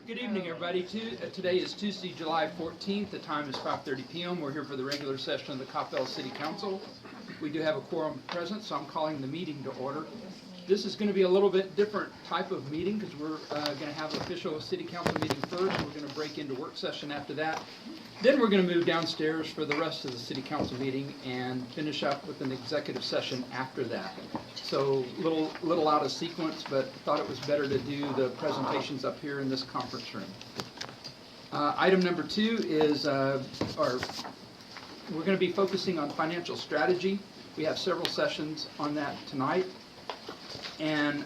Good evening, everybody. Today is Tuesday, July 14th. The time is 5:30 p.m. We're here for the regular session of the Coppell City Council. We do have a quorum present, so I'm calling the meeting to order. This is going to be a little bit different type of meeting because we're going to have an official City Council meeting first. We're going to break into work session after that. Then we're going to move downstairs for the rest of the City Council meeting and finish up with an executive session after that. So little out of sequence, but thought it was better to do the presentations up here in this conference room. Item number 2 is, we're going to be focusing on financial strategy. We have several sessions on that tonight. And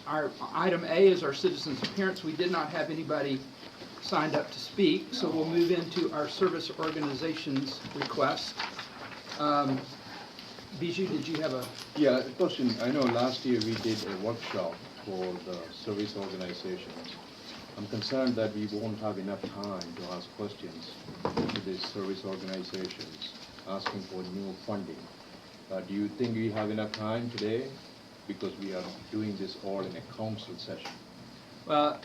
our item A is our citizens' appearance. We did not have anybody signed up to speak, so we'll move into our service organizations request. Bijou, did you have a... Yeah, a question. I know last year we did a workshop for the service organizations. I'm concerned that we won't have enough time to ask questions to these service organizations asking for new funding. Do you think we have enough time today? Because we are doing this all in a council session. Well,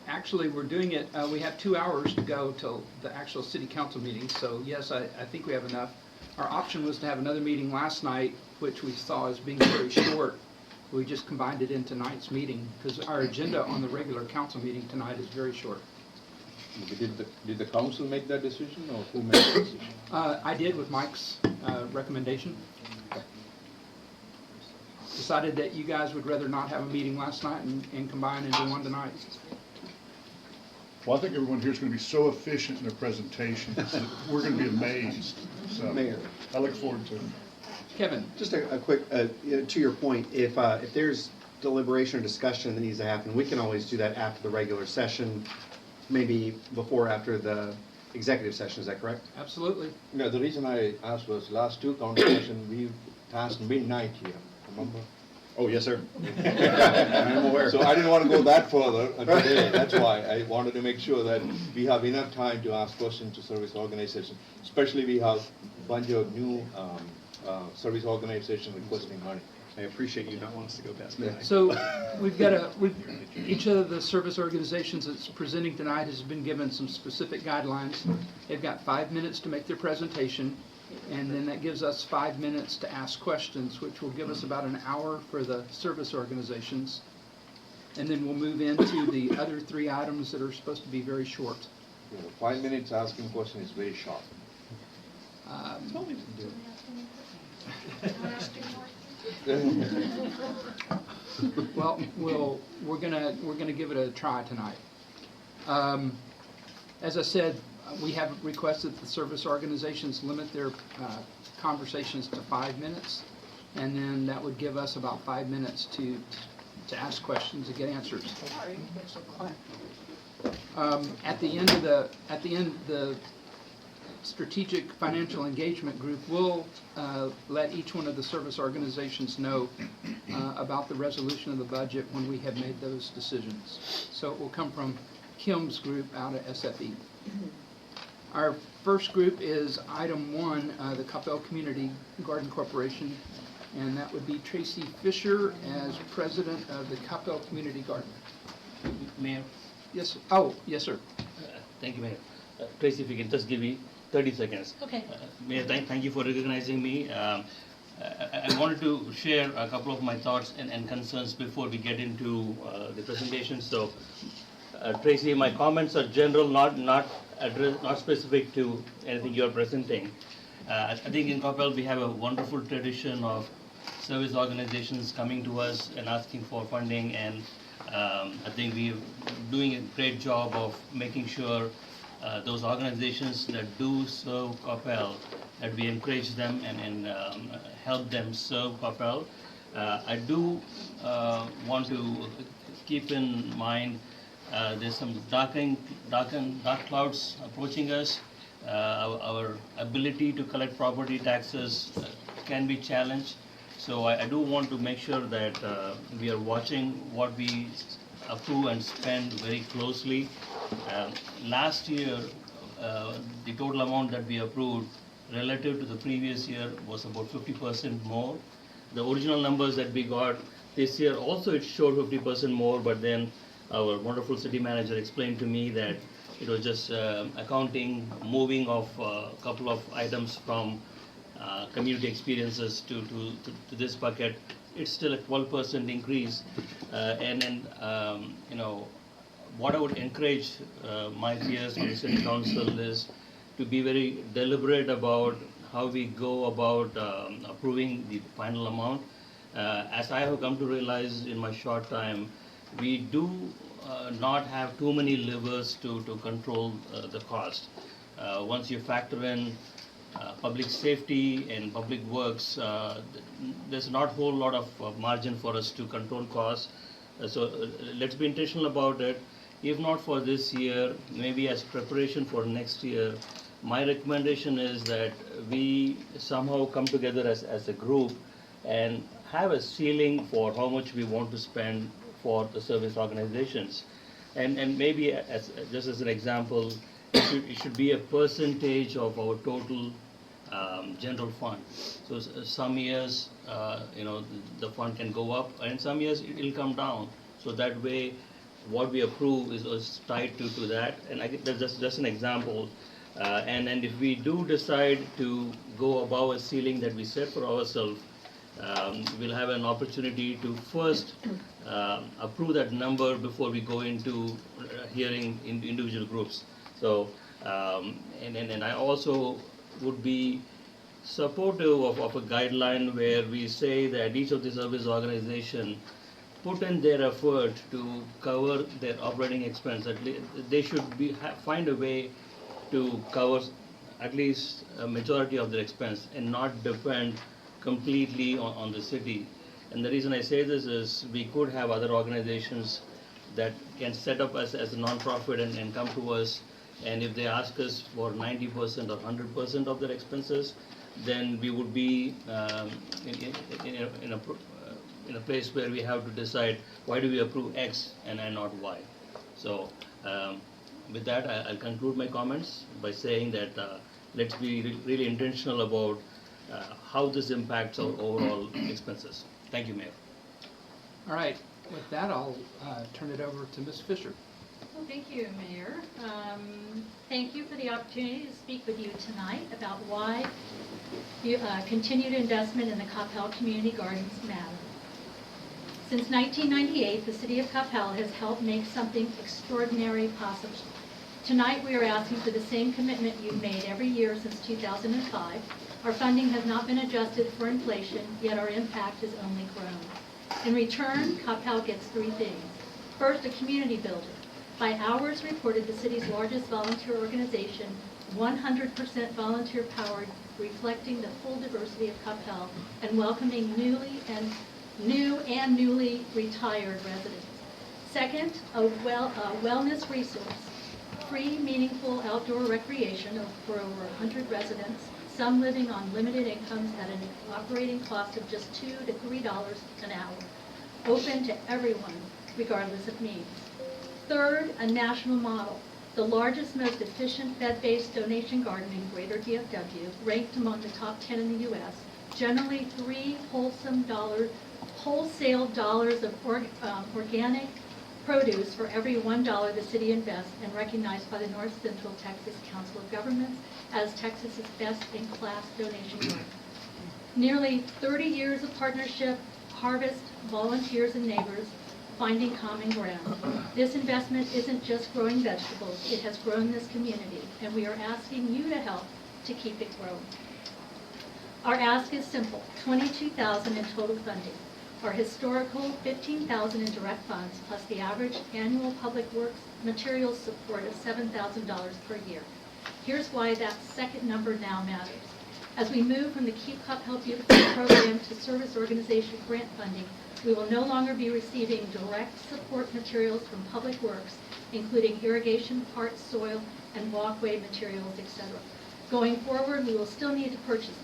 actually, we're doing it, we have 2 hours to go till the actual city council meeting, so yes, I think we have enough. Our option was to have another meeting last night, which we saw as being very short. We just combined it in tonight's meeting, because our agenda on the regular council meeting tonight is very short. Did the council make that decision, or who made the decision? I did with Mike's recommendation. Decided that you guys would rather not have a meeting last night and combine into one tonight. Well, I think everyone here is going to be so efficient in their presentations that we're going to be amazed. So Mayor, I look forward to it. Kevin. just a quick, to your point, if there's deliberation or discussion that needs to happen, we can always do that after the regular session, maybe before or after the executive session. Is that correct? Absolutely. No, the reason I asked was last 2 council sessions we passed midnight here. Remember? Oh, yes, sir. I'm aware. So I didn't want to go that further today. That's why I wanted to make sure that we have enough time to ask questions to service organizations. Especially we have a bunch of new service organizations requesting money. I appreciate you not wanting us to go past midnight. So we've got each of the service organizations that's presenting tonight has been given some specific guidelines. They've got 5 minutes to make their presentation, and then that gives us 5 minutes to ask questions, which will give us about an hour for the service organizations. And then we'll move into the other 3 items that are supposed to be very short. 5 minutes asking question is very short. Well, we're gonna give it a try tonight. As I said, we have requested the service organizations limit their conversations to 5 minutes, and then that would give us about 5 minutes to ask questions and get answers. At the end, the Strategic Financial Engagement Group will let each one of the service organizations know about the resolution of the budget when we have made those decisions. So it will come from Kim's group out of SFE. Our first group is item 1, the Coppell Community Garden Corporation, and that would be Tracy Fisher as president of the Coppell Community Garden. Mayor? Yes, sir. Oh, yes, sir. Thank you, Mayor. Tracy, if you can just give me 30 seconds. Okay. Mayor, thank you for recognizing me. I wanted to share a couple of my thoughts and concerns before we get into the presentation. So, Tracy, my comments are general, not specific to anything you're presenting. I think in Coppell we have a wonderful tradition of service organizations coming to us and asking for funding, and I think we're doing a great job of making sure those organizations that do serve Coppell, that we encourage them and help them serve Coppell. I do want to keep in mind there's some dark clouds approaching us. Our ability to collect property taxes can be challenged. So I do want to make sure that we are watching what we approve and spend very closely. Last year, the total amount that we approved relative to the previous year was about 50% more. The original numbers that we got this year also it showed 50% more, but then our wonderful city manager explained to me that it was just accounting, moving of a couple of items from community experiences to this bucket. It's still a 12% increase. What I would encourage my peers on the city council is to be very deliberate about how we go about approving the final amount. As I have come to realize in my short time, we do not have too many levers to control the cost. Once you factor in public safety and public works, there's not a whole lot of margin for us to control costs. So let's be intentional about it. If not for this year, maybe as preparation for next year, my recommendation is that we somehow come together as a group and have a ceiling for how much we want to spend for the service organizations. And maybe just as an example, it should be a percentage of our total general fund. So some years, the fund can go up, and some years it will come down. So that way, what we approve is tied to that. And I think that's just an example. And if we do decide to go above a ceiling that we set for ourselves, we'll have an opportunity to first approve that number before we go into hearing individual groups. So, and I also would be supportive of a guideline where we say that each of the service organization put in their effort to cover their operating expense. They should find a way to cover at least a majority of their expense and not depend completely on the city. And the reason I say this is we could have other organizations that can set up as a non-profit and come to us, and if they ask us for 90% or 100% of their expenses, then we would be in a place where we have to decide why do we approve X and not Y. So with that, I'll conclude my comments by saying that let's be really intentional about how this impacts our overall expenses. Thank you, Mayor. All right, with that, I'll turn it over to Ms. Fisher. Well, thank you, Mayor. Thank you for the opportunity to speak with you tonight about why continued investment in the Coppell Community Gardens matter. Since 1998, the City of Coppell has helped make something extraordinary possible. Tonight, we are asking for the same commitment you've made every year since 2005. Our funding has not been adjusted for inflation, yet our impact has only grown. In return, Coppell gets three things. First, a community builder. By hours reported, the city's largest volunteer organization, 100% volunteer powered, reflecting the full diversity of Coppell and welcoming new and newly retired residents. Second, a wellness resource. Free, meaningful outdoor recreation for over 100 residents, some living on limited incomes at an operating cost of just $2 to $3 an hour. Open to everyone, regardless of means. Third, a national model. The largest, most efficient bed-based donation garden in greater DFW, ranked among the top 10 in the U.S., generally 3 wholesale dollars of organic produce for every $1 the city invests, and recognized by the North Central Texas Council of Governments as Texas's best-in-class donation garden. Nearly 30 years of partnership, harvest, volunteers, and neighbors finding common ground. This investment isn't just growing vegetables, it has grown this community, and we are asking you to help to keep it growing. Our ask is simple, $22,000 in total funding. Our historical $15,000 in direct funds, plus the average annual public works materials support of $7,000 per year. Here's why that second number now matters. As we move from the Keep Coppell Beautiful program to service organization grant funding, we will no longer be receiving direct support materials from public works, including irrigation, parts, soil, and walkway materials, etc. Going forward, we will still need to purchase those.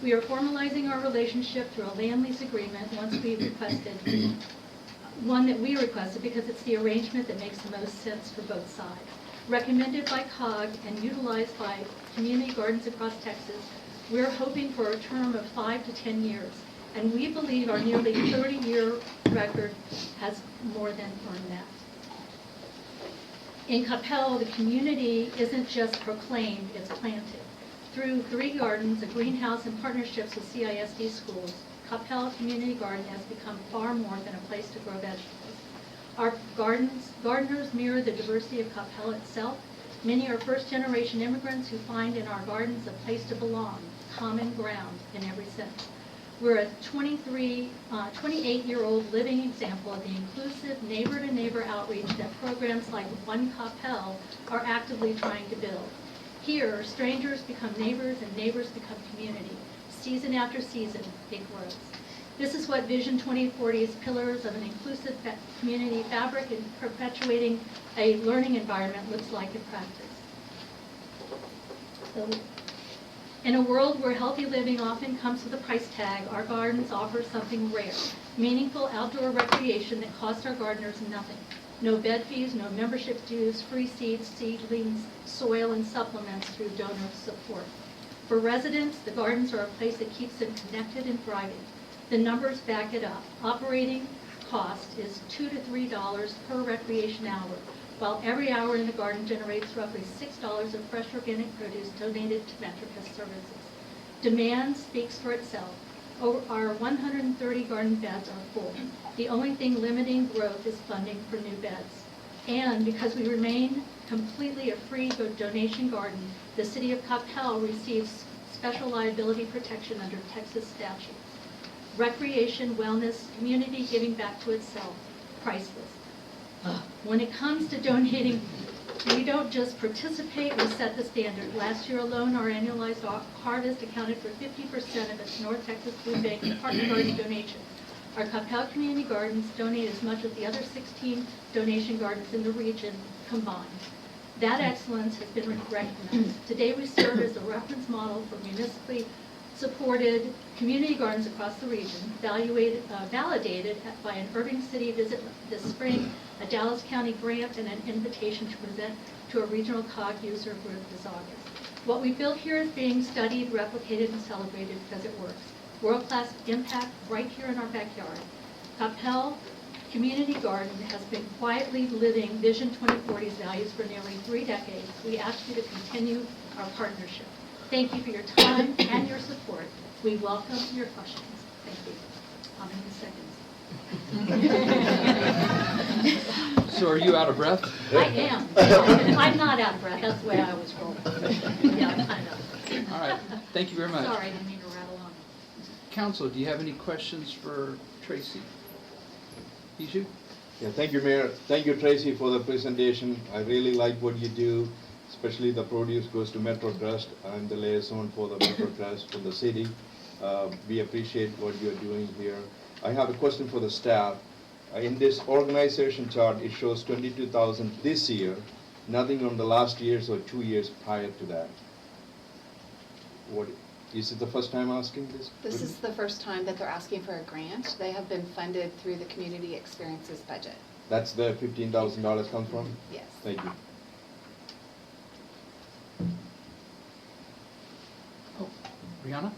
We are formalizing our relationship through a land lease agreement one that we requested because it's the arrangement that makes the most sense for both sides. Recommended by COG and utilized by community gardens across Texas, we're hoping for a term of 5 to 10 years, and we believe our nearly 30-year record has more than earned that. In Coppell, the community isn't just proclaimed, it's planted. Through 3 gardens, a greenhouse, and partnerships with CISD schools, Coppell Community Garden has become far more than a place to grow vegetables. Our gardeners mirror the diversity of Coppell itself. Many are first-generation immigrants who find in our gardens a place to belong, common ground in every sense. We're a 28-year-old living example of the inclusive neighbor-to-neighbor outreach that programs like One Coppell are actively trying to build. Here, strangers become neighbors and neighbors become community. Season after season, it grows. This is what Vision 2040's pillars of an inclusive community fabric and perpetuating a learning environment looks like in practice. So, in a world where healthy living often comes with a price tag, our gardens offer something rare, meaningful outdoor recreation that costs our gardeners nothing. No bed fees, no membership dues, free seeds, seedlings, soil, and supplements through donor support. For residents, the gardens are a place that keeps them connected and thriving. The numbers back it up. Operating cost is $2 to $3 per recreation hour, while every hour in the garden generates roughly $6 of fresh organic produce donated to Metricus services. Demand speaks for itself. Our 130 garden beds are full. The only thing limiting growth is funding for new beds. And because we remain completely a free donation garden, the City of Coppell receives special liability protection under Texas statutes. Recreation, wellness, community giving back to itself, priceless. When it comes to donating, we don't just participate, we set the standard. Last year alone, our annualized harvest accounted for 50% of its North Texas Food Bank and Partner Garden donations. Our Coppell Community Gardens donate as much as the other 16 donation gardens in the region combined. That excellence has been recognized. Today we serve as a reference model for municipally supported community gardens across the region, validated by an Irving City visit this spring, a Dallas County grant, and an invitation to present to a regional COG user group this August. What we built here is being studied, replicated, and celebrated because it works. World-class impact right here in our backyard. Coppell Community Garden has been quietly living Vision 2040's values for nearly 3 decades. We ask you to continue our partnership. Thank you for your time and your support. We welcome your questions. Thank you. How many seconds? So are you out of breath? I am. I'm not out of breath. That's the way I always roll. Yeah, I know. All right, thank you very much. Sorry, I didn't mean to rattle on. Council, do you have any questions for Tracy? Bijou? Yeah, thank you, Mayor. Thank you, Tracy, for the presentation. I really like what you do, especially the produce goes to Metro Trust. I'm the liaison for the Metro Trust for the city. We appreciate what you're doing here. I have a question for the staff. In this organization chart, it shows 22,000 this year, nothing on the last years or 2 years prior to that. What, is it the first time asking this? This is the first time that they're asking for a grant. They have been funded through the Community Experiences budget. That's the $15,000 comes from? Yes. Thank you. Oh, Brianna?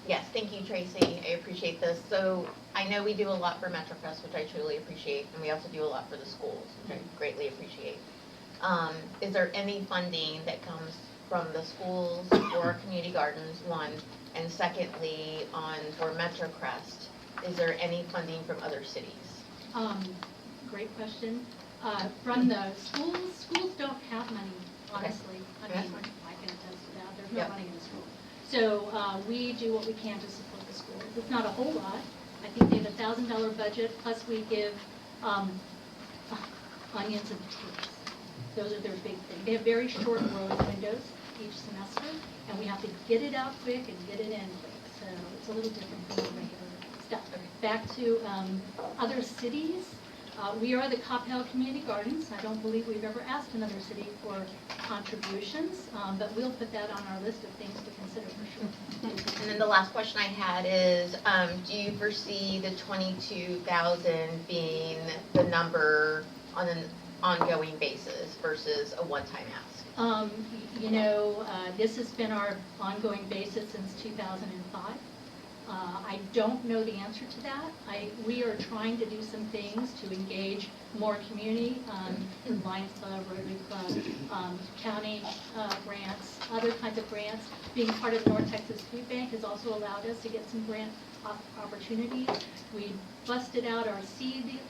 Yes, thank you, Tracy. I appreciate this. So I know we do a lot for MetroCrest, which I truly appreciate, and we also do a lot for the schools, which I greatly appreciate. Is there any funding that comes from the schools or community gardens, one? And secondly, for MetroCrest, is there any funding from other cities? Great question. From the schools don't have money, honestly. Okay. I mean, I can attest to that. There's no Yep. money in the school. So we do what we can to support the schools. It's not a whole lot. I think they have a $1,000 budget, plus we give onions and potatoes. Those are their big thing. They have very short rows windows each semester, and we have to get it out quick and get it in quick. So it's a little different from the regular stuff. Back to other cities. We are the Coppell Community Gardens. I don't believe we've ever asked another city for contributions, but we'll put that on our list of things to consider for sure. And then the last question I had is, do you foresee the 22,000 being the number on an ongoing basis versus a one-time ask? This has been our ongoing basis since 2005. I don't know the answer to that. We are trying to do some things to engage more community, Lions Club, Rotary Club, county grants, other kinds of grants. Being part of the North Texas Food Bank has also allowed us to get some grant opportunities. We busted out our seed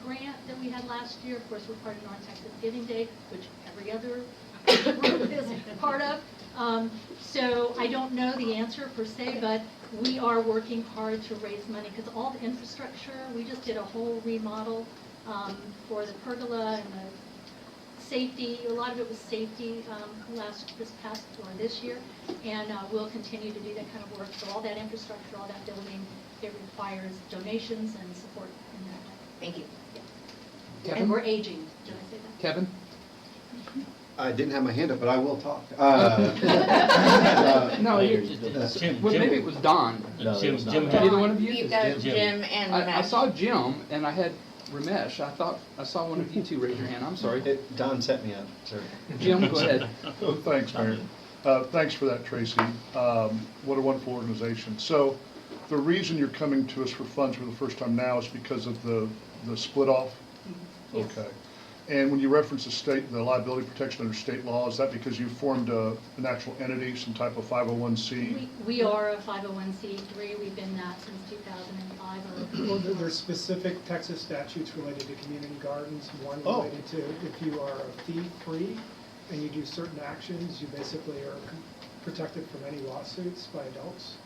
grant that we had last year. Of course, we're part of North Texas Giving Day, which every other group is part of. So I don't know the answer per se, but we are working hard to raise money because all the infrastructure, we just did a whole remodel for the pergola and the safety. A lot of it was safety this year, and we'll continue to do that kind of work. So all that infrastructure, all that building, it requires donations and support in that way. Thank you. Kevin? And we're aging. Did I say that? Kevin? I didn't have my hand up, but I will talk. No, Jim, well, maybe it was Don. Jim, Either one of you? You've got Jim and I Matt. saw Jim, and I had Ramesh. I thought I saw one of you two raise your hand. I'm sorry. Don set me up, sir. Jim, go ahead. Oh, thanks, Mayor. Thanks for that, Tracy. What a wonderful organization. So the reason you're coming to us for funds for the first time now is because of the split off? Yes. Okay. And when you reference the liability protection under state law, is that because you formed an actual entity, some type of 501c? We are a 501c3. We've been that since 2005. Well, there's specific Texas statutes related to community gardens. One Oh. related to if you are fee-free and you do certain actions, you basically are protected from any lawsuits by adults.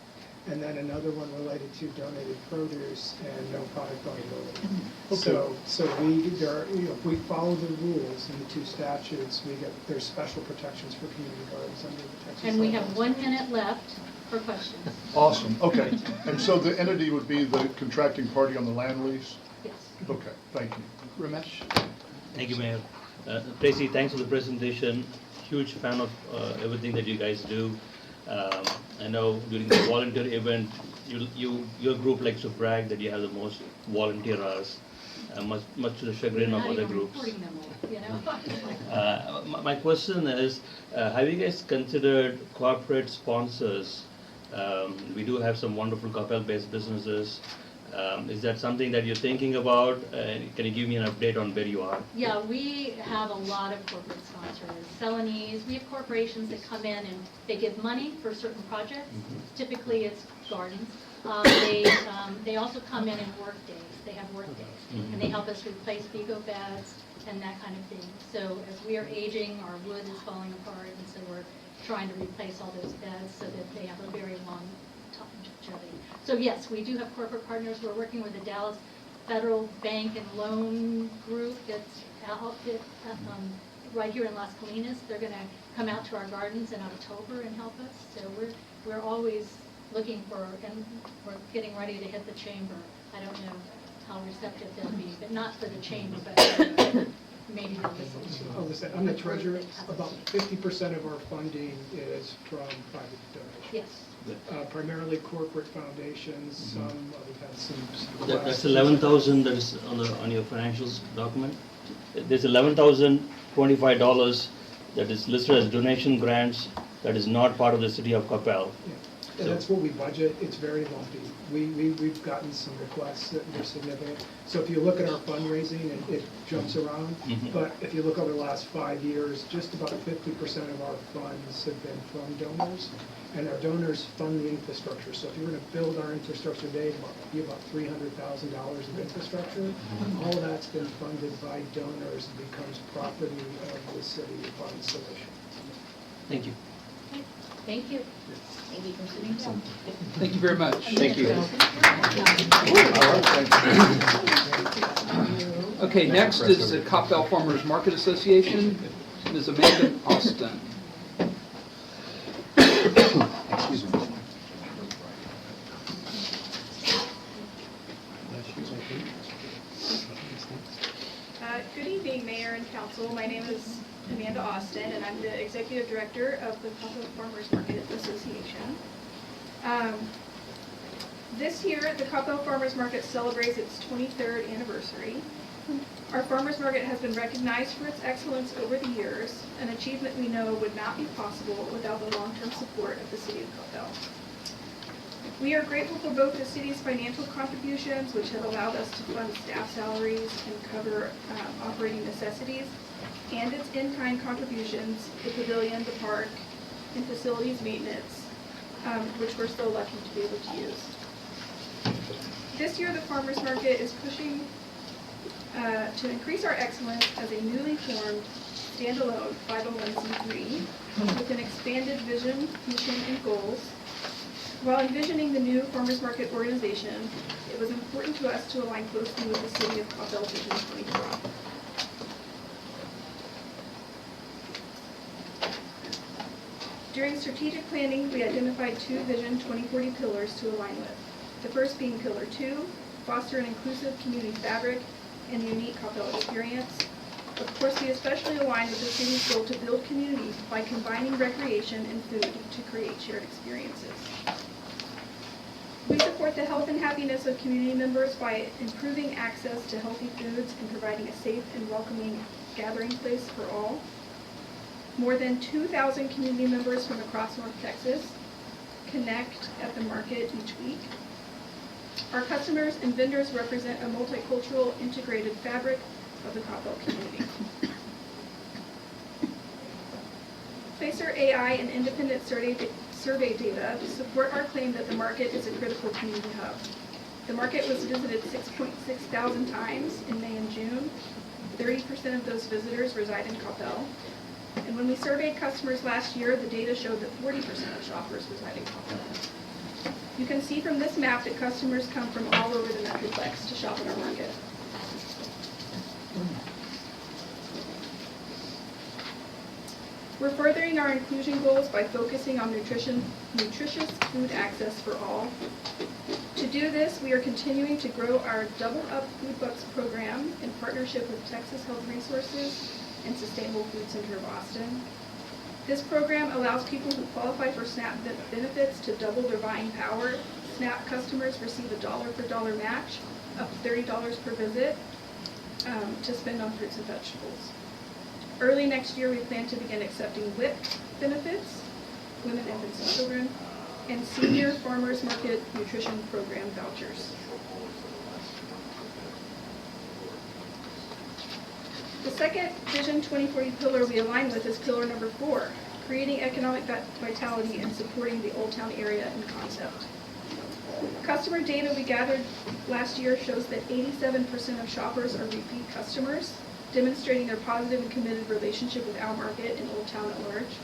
And then another one related to donated produce and no product liability. Okay. So if we follow the rules in the two statutes, there's special protections for community gardens under the Texas. And we have laws. 1 minute left for questions. Awesome, okay. And so the entity would be the contracting party on the land lease? Yes. Okay, thank you. Ramesh? Thank you, Mayor. Tracy, thanks for the presentation. Huge fan of everything that you guys do. I know during the volunteer event, your group likes to brag that you have the most volunteer hours, much to the chagrin of other groups. Not even reporting them all, you know? My question is, have you guys considered corporate sponsors? We do have some wonderful Coppell-based businesses. Is that something that you're thinking about? Can you give me an update on where you are? Yeah, we have a lot of corporate sponsors. Celanese, we have corporations that come in and they give money for certain projects. Typically, it's gardens. They also come in work days. They have work days. And they help us replace Vigo beds and that kind of thing. So as we are aging, our wood is falling apart, and so we're trying to replace all those beds so that they have a very long longevity. So yes, we do have corporate partners. We're working with the Dallas Federal Bank and Loan Group that's out right here in Las Colinas. They're going to come out to our gardens in October and help us. So we're always looking for, and we're getting ready to hit the chamber. I don't know how receptive they'll be, but not for the chamber, but maybe they'll listen to. I'll listen. I'm the treasurer. About 50% of our funding is from private donations. Yes. Primarily corporate foundations, some, we've had some. That's 11,000 that is on your financials document. There's $11,025 that is listed as donation grants that is not part of the city of Coppell. Yeah. And that's what we budget. It's very lumpy. We've gotten some requests that are significant. So if you look at our fundraising, it jumps around. But if you look over the last 5 years, just about 50% of our funds have been from donors. And our donors fund the infrastructure. So if you're going to build our infrastructure today, it'll be about $300,000 of infrastructure. All of that's been funded by donors and becomes property of the city upon installation. Thank you. Thank you. Thank you for sitting down. Thank you very much. Thank you. Okay, next is the Coppell Farmers Market Association. Ms. Amanda Austin. Excuse me. Good evening, Mayor and Council. My name is Amanda Austin, and I'm the Executive Director of the Coppell Farmers Market Association. This year, the Coppell Farmers Market celebrates its 23rd anniversary. Our farmers market has been recognized for its excellence over the years, an achievement we know would not be possible without the long-term support of the City of Coppell. We are grateful for both the city's financial contributions, which have allowed us to fund staff salaries and cover operating necessities, and its in-kind contributions, the pavilion, the park, and facilities maintenance, which we're so lucky to be able to use. This year, the farmers market is pushing to increase our excellence as a newly formed standalone 501c3 with an expanded vision, mission, and goals. While envisioning the new farmers market organization, it was important to us to align closely with the City of Coppell Vision 2020. During strategic planning, we identified 2 Vision 2040 pillars to align with. The first being Pillar 2, foster an inclusive community fabric and the unique Coppell experience. Of course, we especially align with the city's goal to build community by combining recreation and food to create shared experiences. We support the health and happiness of community members by improving access to healthy foods and providing a safe and welcoming gathering place for all. More than 2,000 community members from across North Texas connect at the market each week. Our customers and vendors represent a multicultural, integrated fabric of the Coppell community. Placer AI and independent survey data support our claim that the market is a critical community hub. The market was visited 6.6 thousand times in May and June. 30% of those visitors reside in Coppell. And when we surveyed customers last year, the data showed that 40% of shoppers reside in Coppell. You can see from this map that customers come from all over the Metroplex to shop at our market. We're furthering our inclusion goals by focusing on nutritious food access for all. To do this, we are continuing to grow our Double Up Food Bucks program in partnership with Texas Health Resources and Sustainable Food Center of Austin. This program allows people who qualify for SNAP benefits to double their buying power. SNAP customers receive a dollar-for-dollar match, up to $30 per visit, to spend on fruits and vegetables. Early next year, we plan to begin accepting WIC benefits, women, infants, and children, and senior farmers market nutrition program vouchers. The second Vision 2040 pillar we align with is pillar number 4, creating economic vitality and supporting the Old Town area in concept. Customer data we gathered last year shows that 87% of shoppers are repeat customers, demonstrating their positive and committed relationship with our market and Old Town at large.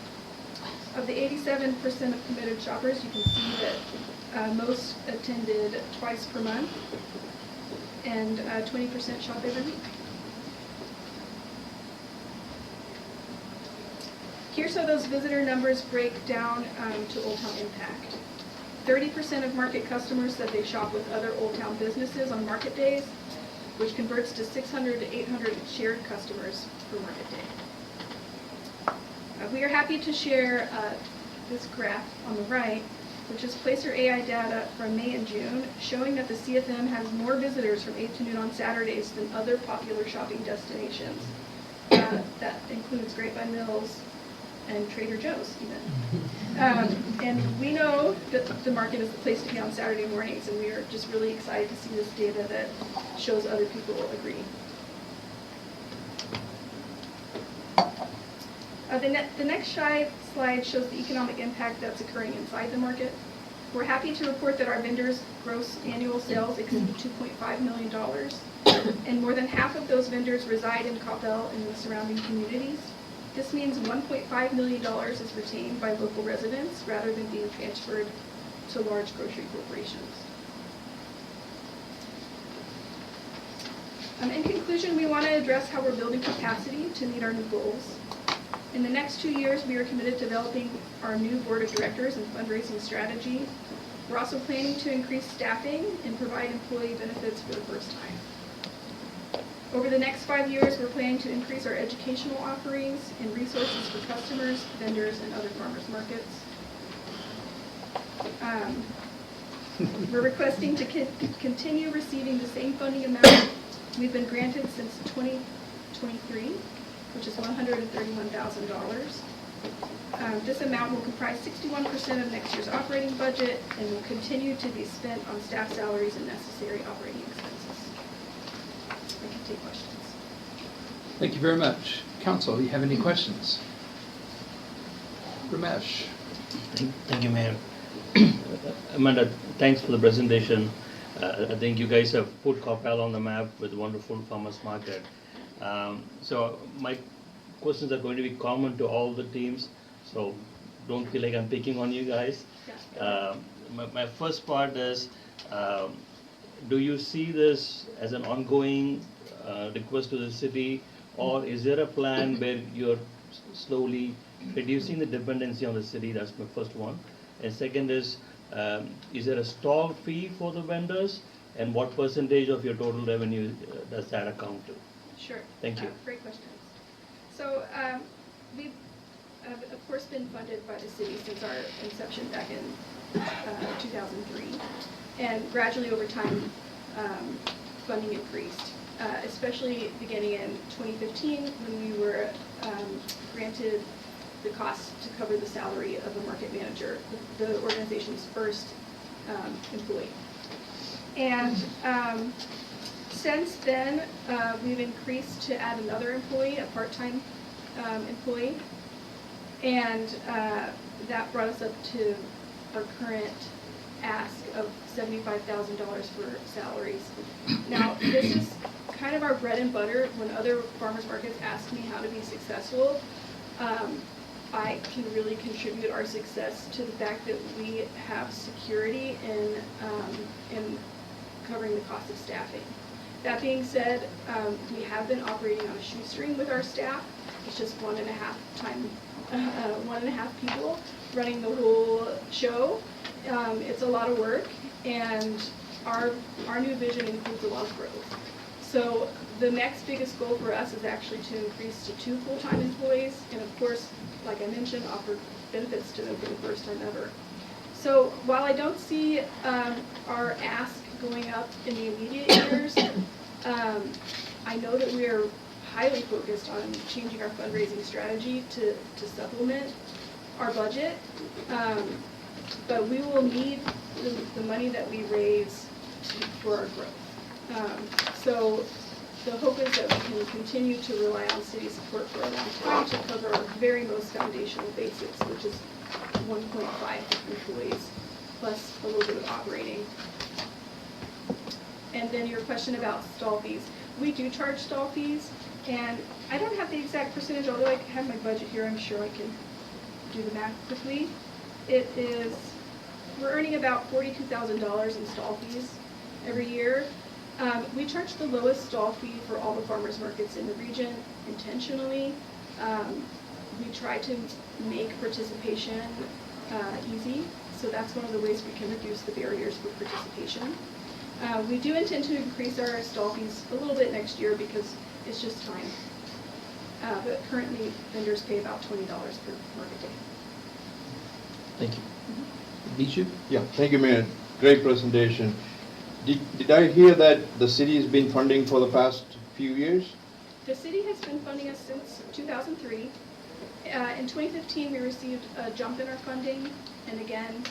Of the 87% of committed shoppers, you can see that most attended twice per month, and 20% shop every week. Here's how those visitor numbers break down to Old Town impact. 30% of market customers said they shop with other Old Town businesses on market days, which converts to 600 to 800 shared customers per market day. We are happy to share this graph on the right, which is Placer AI data from May and June, showing that the CFM has more visitors from 8 to noon on Saturdays than other popular shopping destinations. That includes Grapevine Mills and Trader Joe's even. And we know that the market is the place to be on Saturday mornings, and we are just really excited to see this data that shows other people agree. The next slide shows the economic impact that's occurring inside the market. We're happy to report that our vendors' gross annual sales exceed $2.5 million, and more than half of those vendors reside in Coppell and the surrounding communities. This means $1.5 million is retained by local residents rather than being transferred to large grocery corporations. In conclusion, we want to address how we're building capacity to meet our new goals. In the next 2 years, we are committed to developing our new board of directors and fundraising strategy. We're also planning to increase staffing and provide employee benefits for the first time. Over the next 5 years, we're planning to increase our educational offerings and resources for customers, vendors, and other farmers markets. We're requesting to continue receiving the same funding amount we've been granted since 2023, which is $131,000. This amount will comprise 61% of next year's operating budget and will continue to be spent on staff salaries and necessary operating expenses. I can take questions. Thank you very much. Council, do you have any questions? Ramesh? Thank you, Mayor. Amanda, thanks for the presentation. I think you guys have put Coppell on the map with wonderful farmers market. So my questions are going to be common to all the teams, so don't feel like I'm picking on you guys. My first part is, do you see this as an ongoing request to the city, or is there a plan where you're slowly reducing the dependency on the city? That's my first one. And second is there a stall fee for the vendors? And what percentage of your total revenue does that account to? Sure. Thank you. Great questions. So we've, of course, been funded by the city since our inception back in 2003. And gradually over time, funding increased, especially beginning in 2015 when we were granted the cost to cover the salary of a market manager, the organization's first employee. And since then, we've increased to add another employee, a part-time employee, and that brought us up to our current ask of $75,000 for salaries. Now, this is kind of our bread and butter. When other farmers markets ask me how to be successful, I can really contribute our success to the fact that we have security in covering the cost of staffing. That being said, we have been operating on a shoestring with our staff. It's just 1.5 people running the whole show. It's a lot of work, and our new vision includes a lot of growth. So the next biggest goal for us is actually to increase to 2 full-time employees, and of course, like I mentioned, offer benefits to them for the first time ever. So while I don't see our ask going up in the immediate years, I know that we are highly focused on changing our fundraising strategy to supplement our budget, but we will need the money that we raise for our growth. So the hope is that we can continue to rely on city support for a long time to cover our very most foundational basics, which is 1.5 employees, plus a little bit of operating. And then your question about stall fees. We do charge stall fees, and I don't have the exact percentage, although I have my budget here, I'm sure I can do the math quickly. We're earning about $42,000 in stall fees every year. We charge the lowest stall fee for all the farmers markets in the region intentionally. We try to make participation easy, so that's one of the ways we can reduce the barriers for participation. We do intend to increase our stall fees a little bit next year because it's just time. But currently, vendors pay about $20 per market day. Thank you. Bijou? Yeah, thank you, Mayor. Great presentation. Did I hear that the city has been funding for the past few years? The city has been funding us since 2003. In 2015, we received a jump in our funding, and again,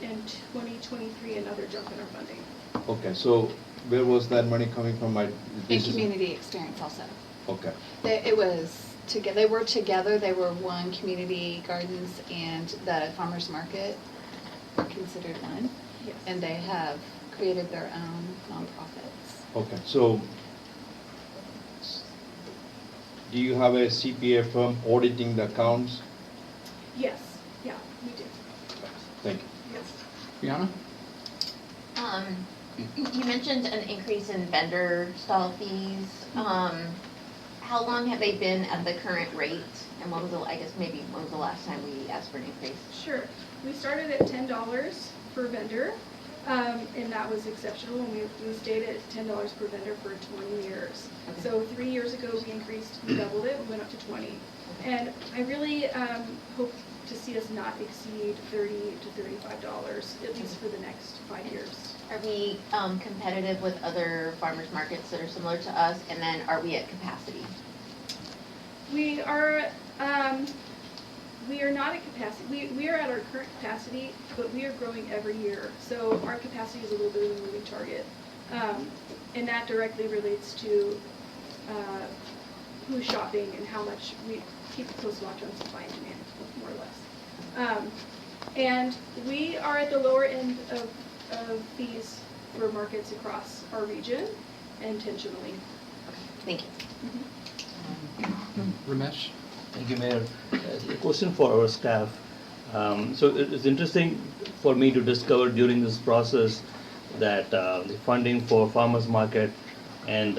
in 2023, another jump in our funding. Okay, so where was that money coming from? And community experience also. Okay. They were together, they were one community gardens and the farmers market are considered one. Yes. And they have created their own nonprofits. Okay, so do you have a CPA firm auditing the accounts? Yes, yeah, we do. Thank you. Yes. Brianna? You mentioned an increase in vendor stall fees. How long have they been at the current rate? And when was the last time we asked for an increase? Sure. We started at $10 per vendor, and that was exceptional. And we stayed at $10 per vendor for 20 years. Okay. So 3 years ago, we doubled it, we went up to 20. And I really hope to see us not exceed $30 to $35, at least for the next 5 years. Are we competitive with other farmers markets that are similar to us? And then are we at capacity? We are, we are not at capacity. We are at our current capacity, but we are growing every year. So our capacity is a little bit of a moving target. And that directly relates to who's shopping and how much we keep a close watch on supply and demand, more or less. And we are at the lower end of fees for markets across our region, intentionally. Thank you. Ramesh? Thank you, Mayor. A question for our staff. So it's interesting for me to discover during this process that the funding for farmers market and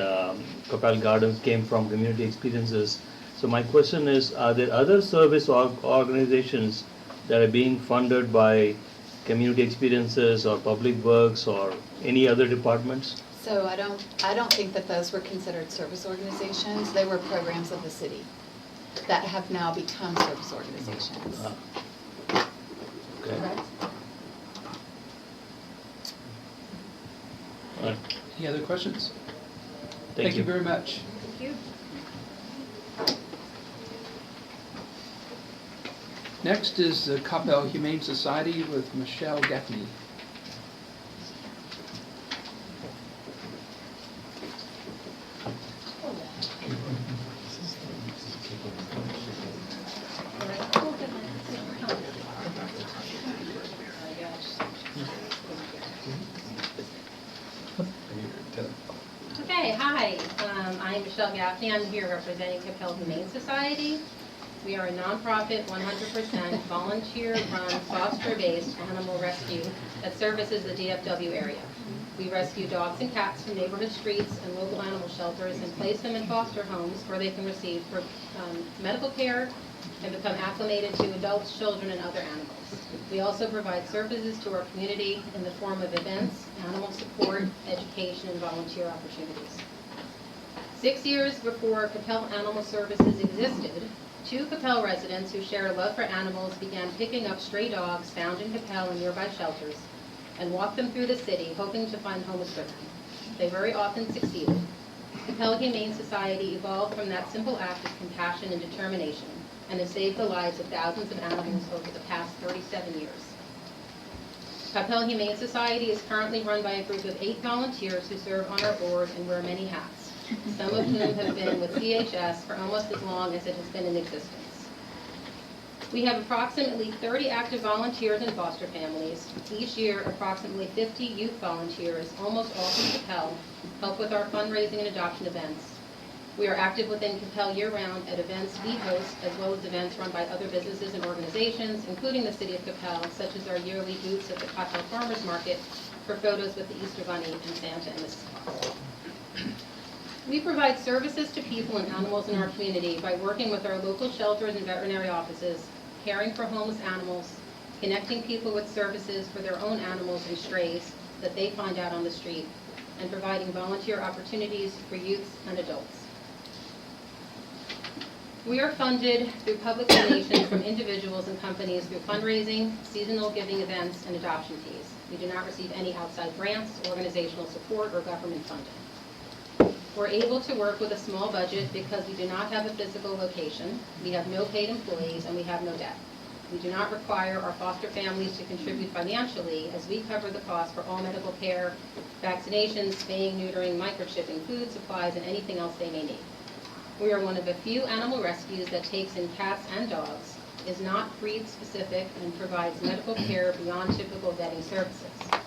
Coppell Gardens came from community experiences. So my question is, are there other service organizations that are being funded by community experiences or public works or any other departments? So I don't think that those were considered service organizations. They were programs of the city that have now become service organizations. Okay. Correct? All right. Any other questions? Thank you. very much. Thank you. Next is the Coppell Humane Society with Michelle Gaffney. Okay, hi, I'm Michelle Gaffney. I'm here representing Coppell Humane Society. We are a nonprofit, 100% volunteer-run, foster-based animal rescue that services the DFW area. We rescue dogs and cats from neighborhood streets and local animal shelters and place them in foster homes where they can receive medical care and become acclimated to adults, children, and other animals. We also provide services to our community in the form of events, animal support, education, and volunteer opportunities. 6 years before Coppell Animal Services existed, 2 Coppell residents who shared a love for animals began picking up stray dogs found in Coppell and nearby shelters and walked them through the city, hoping to find homes for them. They very often succeeded. Coppell Humane Society evolved from that simple act of compassion and determination and has saved the lives of thousands of animals over the past 37 years. Coppell Humane Society is currently run by a group of 8 volunteers who serve on our board and wear many hats, some of whom have been with CHS for almost as long as it has been in existence. We have approximately 30 active volunteers and foster families. Each year, approximately 50 youth volunteers, almost all from Coppell, help with our fundraising and adoption events. We are active within Coppell year-round at events we host, as well as events run by other businesses and organizations, including the City of Coppell, such as our yearly booths at the Coppell Farmers Market for photos with the Easter Bunny and Santa and Mrs. Claus. We provide services to people and animals in our community by working with our local shelters and veterinary offices, caring for homeless animals, connecting people with services for their own animals and strays that they find out on the street, and providing volunteer opportunities for youths and adults. We are funded through public donations from individuals and companies through fundraising, seasonal giving events, and adoption fees. We do not receive any outside grants, organizational support, or government funding. We're able to work with a small budget because we do not have a physical location, we have no paid employees, and we have no debt. We do not require our foster families to contribute financially, as we cover the cost for all medical care, vaccinations, spaying, neutering, microchipping, food supplies, and anything else they may need. We are one of the few animal rescues that takes in cats and dogs, is not breed-specific, and provides medical care beyond typical vetting services.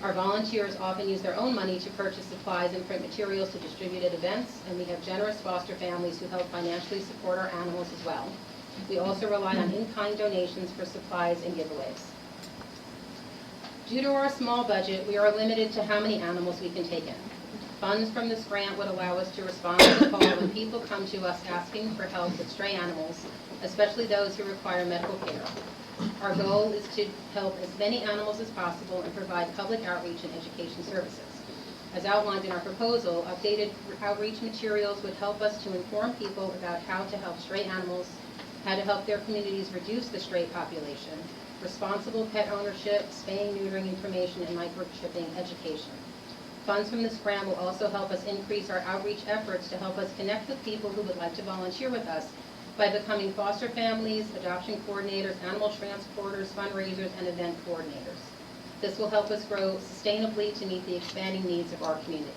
Our volunteers often use their own money to purchase supplies and print materials to distribute at events, and we have generous foster families who help financially support our animals as well. We also rely on in-kind donations for supplies and giveaways. Due to our small budget, we are limited to how many animals we can take in. Funds from this grant would allow us to respond to the call when people come to us asking for help with stray animals, especially those who require medical care. Our goal is to help as many animals as possible and provide public outreach and education services. As outlined in our proposal, updated outreach materials would help us to inform people about how to help stray animals, how to help their communities reduce the stray population, responsible pet ownership, spaying, neutering information, and microchipping education. Funds from this grant will also help us increase our outreach efforts to help us connect with people who would like to volunteer with us by becoming foster families, adoption coordinators, animal transporters, fundraisers, and event coordinators. This will help us grow sustainably to meet the expanding needs of our community.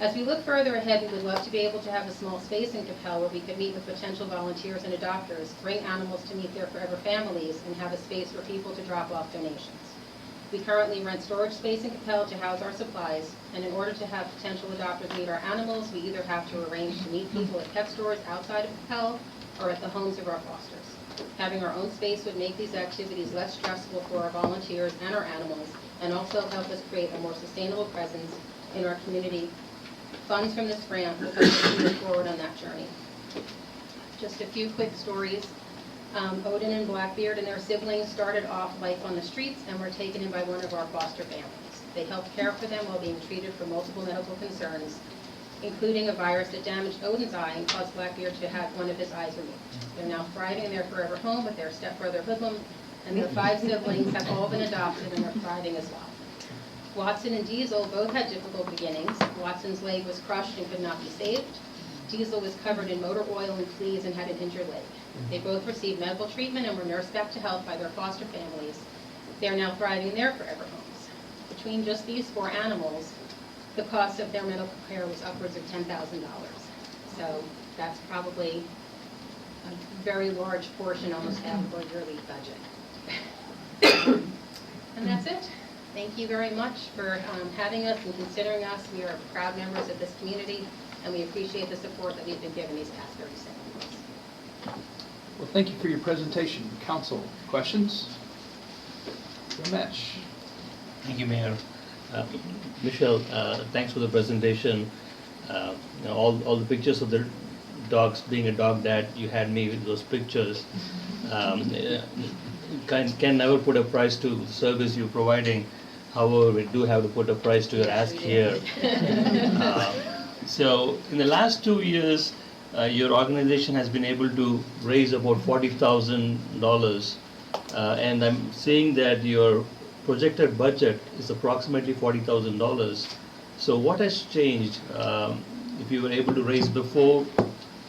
As we look further ahead, we would love to be able to have a small space in Coppell where we could meet with potential volunteers and adopters, bring animals to meet their forever families, and have a space for people to drop off donations. We currently rent storage space in Coppell to house our supplies, and in order to have potential adopters meet our animals, we either have to arrange to meet people at pet stores outside of Coppell or at the homes of our fosters. Having our own space would make these activities less stressful for our volunteers and our animals, and also help us create a more sustainable presence in our community. Funds from this grant will help us move forward on that journey. Just a few quick stories. Odin and Blackbeard and their siblings started off life on the streets and were taken in by one of our foster families. They helped care for them while being treated for multiple medical concerns, including a virus that damaged Odin's eye and caused Blackbeard to have one of his eyes removed. They're now thriving in their forever home with their stepbrother Hoodlum, and their 5 siblings have all been adopted and are thriving as well. Watson and Diesel both had difficult beginnings. Watson's leg was crushed and could not be saved. Diesel was covered in motor oil and fleas and had an injured leg. They both received medical treatment and were nursed back to health by their foster families. They are now thriving in their forever homes. Between just these 4 animals, the cost of their medical care was upwards of $10,000. So that's probably a very large portion, almost half of our yearly budget. And that's it. Thank you very much for having us and considering us. We are proud members of this community, and we appreciate the support that we've been given these past 37 months. Well, thank you for your presentation. Council, questions? Ramesh? Thank you, Mayor. Michelle, thanks for the presentation. All the pictures of the dogs, being a dog dad, you had me with those pictures. Can never put a price to the service you're providing. However, we do have to put a price to your ask here. So in the last 2 years, your organization has been able to raise about $40,000, and I'm seeing that your projected budget is approximately $40,000. So what has changed? If you were able to raise before,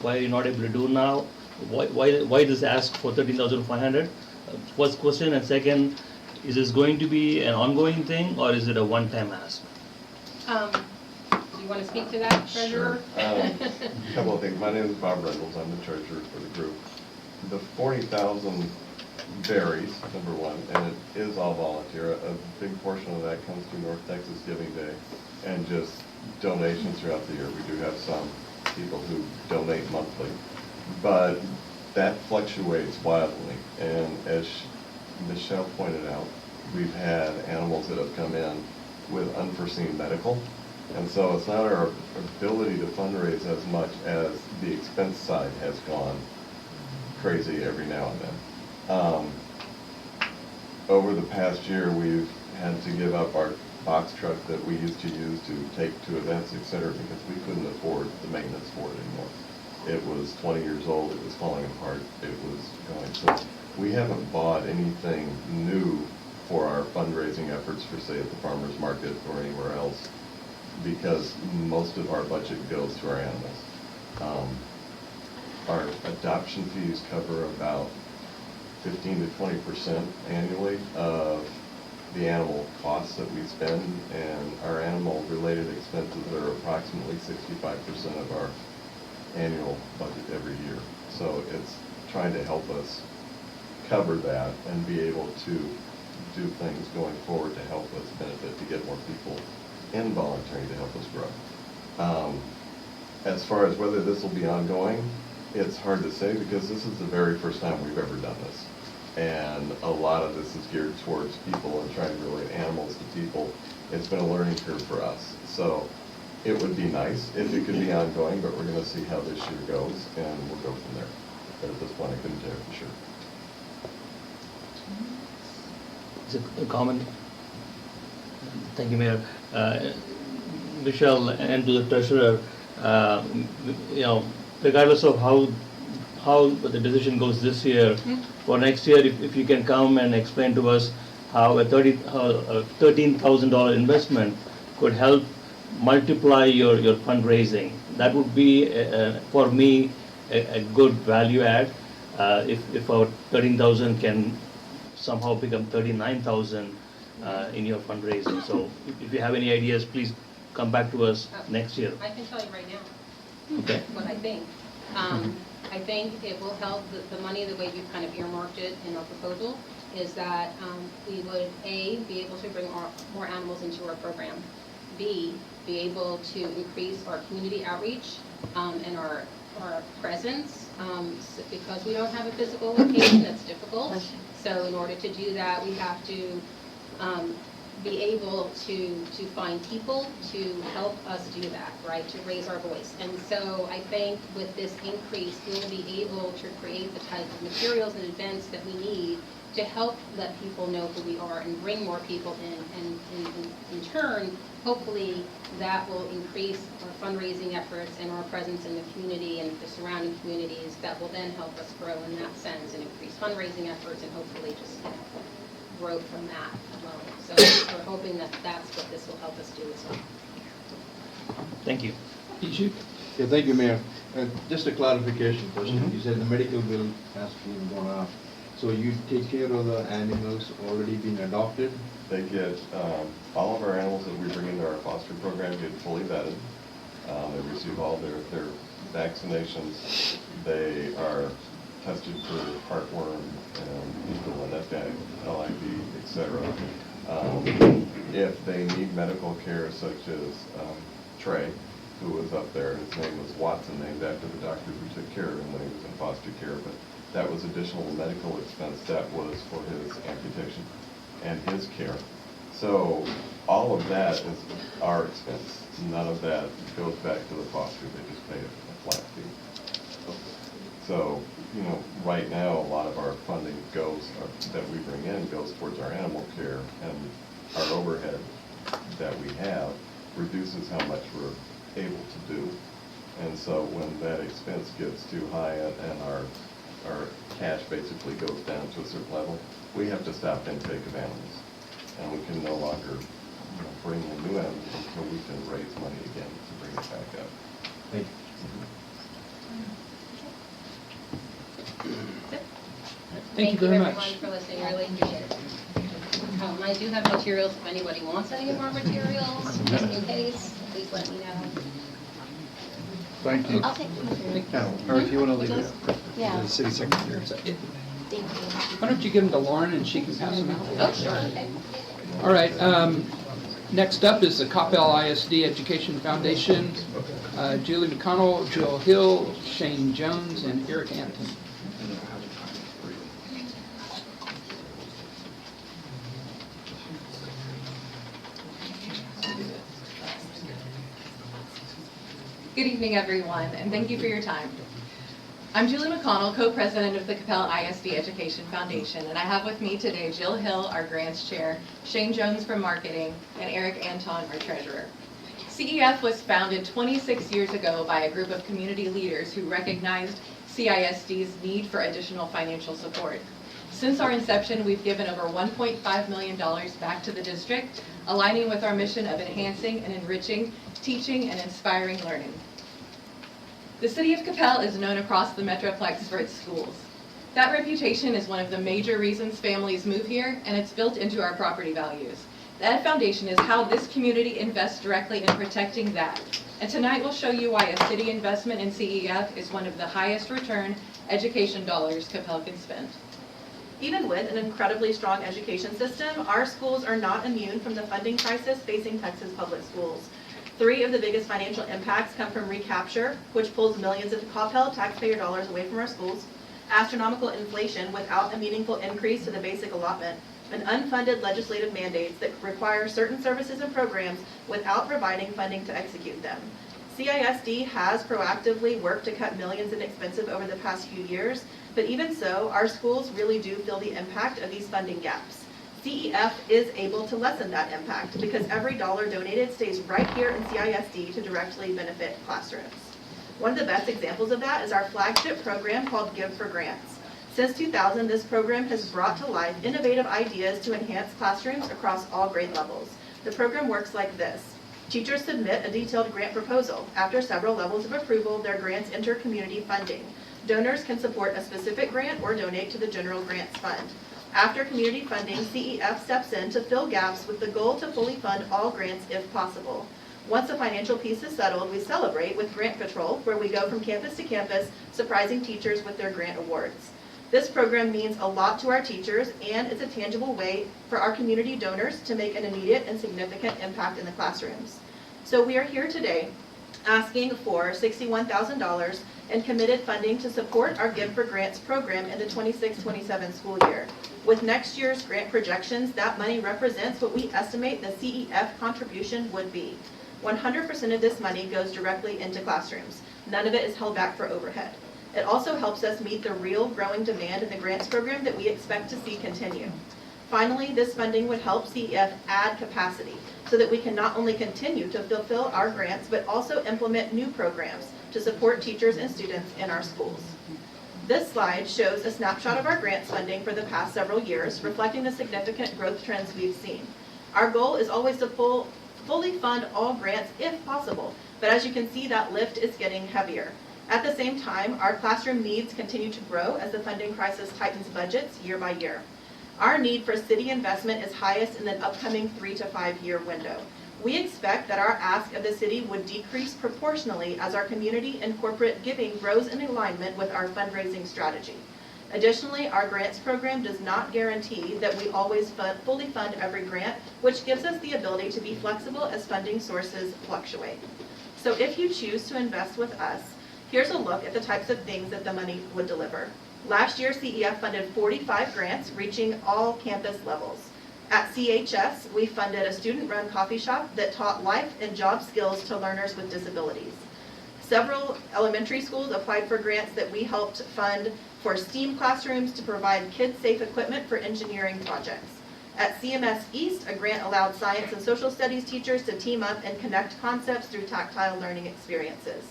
why are you not able to do now? Why this ask for $13,500? First question, and second, is this going to be an ongoing thing or is it a one-time ask? Do you want to speak to that, Treasurer? A couple of things. My name is Bob Reynolds. I'm the treasurer for the group. The 40,000 varies, number one, and it is all volunteer. A big portion of that comes through North Texas Giving Day and just donations throughout the year. We do have some people who donate monthly, but that fluctuates wildly. And as Michelle pointed out, we've had animals that have come in with unforeseen medical. And so it's not our ability to fundraise as much as the expense side has gone crazy every now and then. Over the past year, we've had to give up our box truck that we used to use to take to events, et cetera, because we couldn't afford the maintenance for it anymore. It was 20 years old, it was falling apart, it was going. So we haven't bought anything new for our fundraising efforts for, say, at the farmer's market or anywhere else, because most of our budget goes to our animals. Our adoption fees cover about 15 to 20% annually of the animal costs that we spend, and our animal-related expenses are approximately 65% of our annual budget every year. So it's trying to help us cover that and be able to do things going forward to help us benefit, to get more people in volunteering to help us grow. As far as whether this will be ongoing, it's hard to say because this is the very first time we've ever done this. And a lot of this is geared towards people and trying to relate animals to people. It's been a learning curve for us. So it would be nice if it could be ongoing, but we're going to see how this year goes, and we'll go from there. But at this point, I couldn't tell you for sure. Is it a comment? Thank you, Mayor. Michelle, and to the treasurer, regardless of how the decision goes this year, for next year, if you can come and explain to us how a $13,000 investment could help multiply your fundraising. That would be, for me, a good value add. If our 13,000 can somehow become 39,000 in your fundraising. So if you have any ideas, please come back to us next year. I can tell you right now Okay. what I think. I think it will help, the money, the way we've kind of earmarked it in our proposal, is that we would, A, be able to bring more animals into our program, B, be able to increase our community outreach and our presence, because we don't have a physical location, that's difficult. So in order to do that, we have to be able to find people to help us do that, right, to raise our voice. And so I think with this increase, we'll be able to create the type of materials and events that we need to help let people know who we are and bring more people in. And in turn, hopefully that will increase our fundraising efforts and our presence in the community and the surrounding communities that will then help us grow in that sense and increase fundraising efforts and hopefully just grow from that alone. So we're hoping that that's what this will help us do as well. Thank you. Bijou? Yeah, thank you, Mayor. Just a clarification question. You said the medical bill has been gone up. So you take care of the animals already been adopted? They get, all of our animals that we bring into our foster program get fully vetted. They receive all their vaccinations. They are tested for heartworm and eagle and FIV, et cetera. If they need medical care such as Trey, who was up there, his name was Watson, named after the doctor who took care of him when he was in foster care, but that was additional medical expense that was for his amputation and his care. So all of that is our expense. None of that goes back to the foster, they just pay a flat fee. So, you know, right now, a lot of our funding goes, that we bring in goes towards our animal care, and our overhead that we have reduces how much we're able to do. And so when that expense gets too high and our cash basically goes down to a certain level, we have to stop intake of animals. And we can no longer, you know, bring in new animals until we can raise money again to bring it back up. Thank you. Thank you very much. Everyone for listening, really appreciate it. I do have materials, if anybody wants any more materials, just in case, please let me know. Thank you. I'll take them. Or if you want to leave it, Yeah. the city secretary. Thank you. Why don't you give them to Lauren and she can pass them out? Oh, sure, okay. All right, next up is the Coppell ISD Education Foundation. Julie McConnell, Jill Hill, Shane Jones, and Eric Anton. Good evening, everyone, and thank you for your time. I'm Julie McConnell, co-president of the Coppell ISD Education Foundation, and I have with me today Jill Hill, our grants chair, Shane Jones from marketing, and Eric Anton, our treasurer. CEF was founded 26 years ago by a group of community leaders who recognized CISD's need for additional financial support. Since our inception, we've given over $1.5 million back to the district, aligning with our mission of enhancing and enriching teaching and inspiring learning. The city of Coppell is known across the Metroplex for its schools. That reputation is one of the major reasons families move here, and it's built into our property values. The Ed Foundation is how this community invests directly in protecting that. And tonight we'll show you why a city investment in CEF is one of the highest return education dollars Coppell can spend. Even with an incredibly strong education system, our schools are not immune from the funding crisis facing Texas public schools. 3 of the biggest financial impacts come from recapture, which pulls millions of Coppell taxpayer dollars away from our schools, astronomical inflation without a meaningful increase to the basic allotment, and unfunded legislative mandates that require certain services and programs without providing funding to execute them. CISD has proactively worked to cut millions in expenses over the past few years, but even so, our schools really do feel the impact of these funding gaps. CEF is able to lessen that impact because every dollar donated stays right here in CISD to directly benefit classrooms. One of the best examples of that is our flagship program called Give for Grants. Since 2000, this program has brought to life innovative ideas to enhance classrooms across all grade levels. The program works like this. Teachers submit a detailed grant proposal. After several levels of approval, their grants enter community funding. Donors can support a specific grant or donate to the general grants fund. After community funding, CEF steps in to fill gaps with the goal to fully fund all grants if possible. Once the financial piece is settled, we celebrate with Grant Patrol, where we go from campus to campus, surprising teachers with their grant awards. This program means a lot to our teachers, and it's a tangible way for our community donors to make an immediate and significant impact in the classrooms. So we are here today asking for $61,000 in committed funding to support our Give for Grants program in the 26-27 school year. With next year's grant projections, that money represents what we estimate the CEF contribution would be. 100% of this money goes directly into classrooms. None of it is held back for overhead. It also helps us meet the real growing demand in the grants program that we expect to see continue. Finally, this funding would help CEF add capacity so that we can not only continue to fulfill our grants, but also implement new programs to support teachers and students in our schools. This slide shows a snapshot of our grants funding for the past several years, reflecting the significant growth trends we've seen. Our goal is always to fully fund all grants if possible, but as you can see, that lift is getting heavier. At the same time, our classroom needs continue to grow as the funding crisis tightens budgets year by year. Our need for city investment is highest in the upcoming 3 to 5 year window. We expect that our ask of the city would decrease proportionally as our community and corporate giving grows in alignment with our fundraising strategy. Additionally, our grants program does not guarantee that we always fully fund every grant, which gives us the ability to be flexible as funding sources fluctuate. So if you choose to invest with us, here's a look at the types of things that the money would deliver. Last year, CEF funded 45 grants reaching all campus levels. At CHS, we funded a student-run coffee shop that taught life and job skills to learners with disabilities. Several elementary schools applied for grants that we helped fund for STEAM classrooms to provide kid-safe equipment for engineering projects. At CMS East, a grant allowed science and social studies teachers to team up and connect concepts through tactile learning experiences.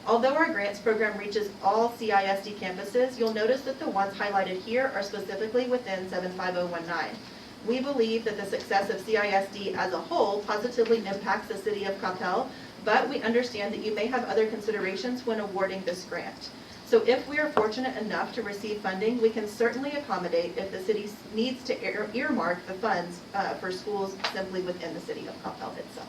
Although our grants program reaches all CISD campuses, you'll notice that the ones highlighted here are specifically within 75019. We believe that the success of CISD as a whole positively impacts the city of Coppell, but we understand that you may have other considerations when awarding this grant. So if we are fortunate enough to receive funding, we can certainly accommodate if the city needs to earmark the funds for schools simply within the city of Coppell itself.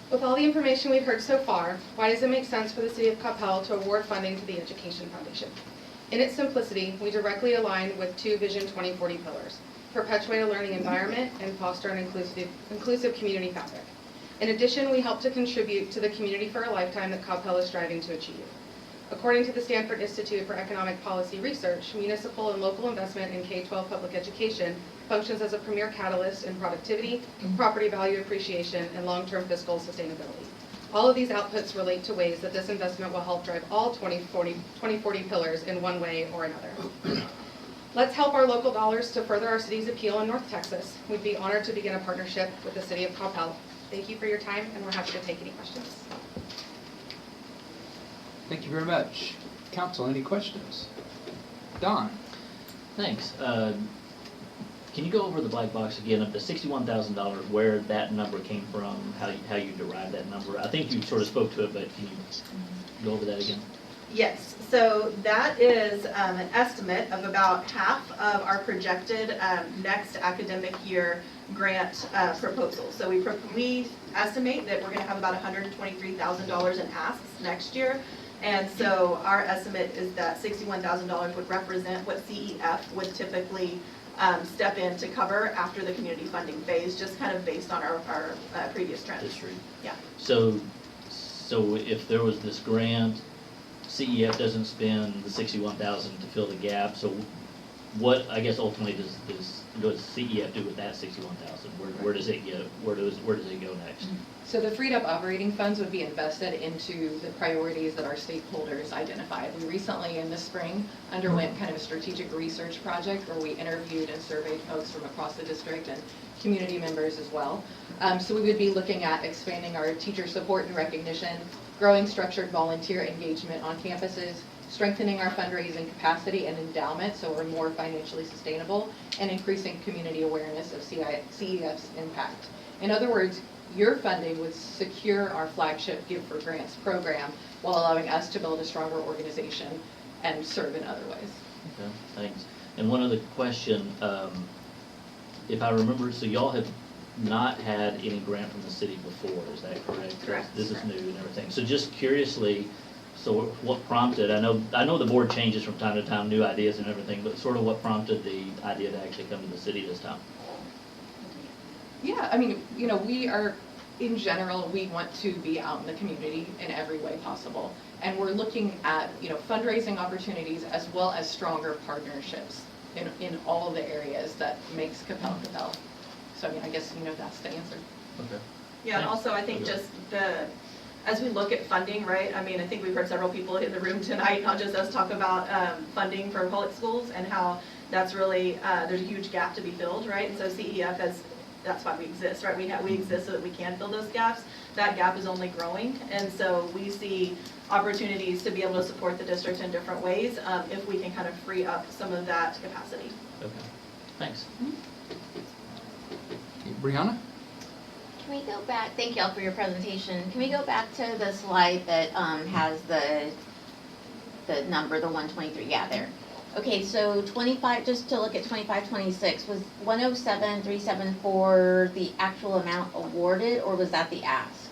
With all the information we've heard so far, why does it make sense for the City of Coppell to award funding to the Education Foundation? In its simplicity, we directly align with two Vision 2040 pillars: perpetuate a learning environment and foster an inclusive community fabric. In addition, we help to contribute to the community for a lifetime that Coppell is striving to achieve. According to the Stanford Institute for Economic Policy Research, municipal and local investment in K-12 public education functions as a premier catalyst in productivity, property value appreciation, and long-term fiscal sustainability. All of these outputs relate to ways that this investment will help drive all 2040 pillars in one way or another. Let's help our local dollars to further our city's appeal in North Texas. We'd be honored to begin a partnership with the City of Coppell. Thank you for your time, and we're happy to take any questions. Thank you very much. Council, any questions? Don? Thanks. Can you go over the black box again of the $61,000, where that number came from, how you derived that number? I think you sort of spoke to it, but can you go over that again? Yes, so that is an estimate of about half of our projected next academic year grant proposal. So we estimate that we're going to have about $123,000 in asks next year. And so our estimate is that $61,000 would represent what CEF would typically step in to cover after the community funding phase, just kind of based on our previous trends. History. Yeah. So if there was this grant, CEF doesn't spend the $61,000 to fill the gap. So what, I guess, ultimately does CEF do with that $61,000? Where does it go? Where does it go next? So the freed up operating funds would be invested into the priorities that our stakeholders identified. We recently, in the spring, underwent kind of a strategic research project where we interviewed and surveyed folks from across the district and community members as well. So we would be looking at expanding our teacher support and recognition, growing structured volunteer engagement on campuses, strengthening our fundraising capacity and endowment so we're more financially sustainable, and increasing community awareness of CEF's impact. In other words, your funding would secure our flagship Give for Grants program while allowing us to build a stronger organization and serve in other ways. Okay, thanks. And one other question, if I remember, so y'all have not had any grant from the city before, is that correct? Correct. This is new and everything. So just curiously, so what prompted, I know the board changes from time to time, new ideas and everything, but sort of what prompted the idea to actually come to the city this time? Yeah, I mean, you know, we are, in general, we want to be out in the community in every way possible. And we're looking at, you know, fundraising opportunities as well as stronger partnerships in all the areas that makes Coppell Coppell. So, I mean, I guess, you know, that's the answer. Okay. Yeah, and also I think just as we look at funding, right, I mean, I think we've heard several people in the room tonight, not just us, talk about funding for public schools and how that's really, there's a huge gap to be filled, right? And so CEF that's why we exist, right? We exist so that we can fill those gaps. That gap is only growing, and so we see opportunities to be able to support the district in different ways if we can kind of free up some of that capacity. Okay, thanks. Brianna? Can we go back, thank y'all for your presentation. Can we go back to the slide that has the number, the 123, yeah, there. Okay, so 25, just to look at 25-26, was 107,374 the actual amount awarded, or was that the ask?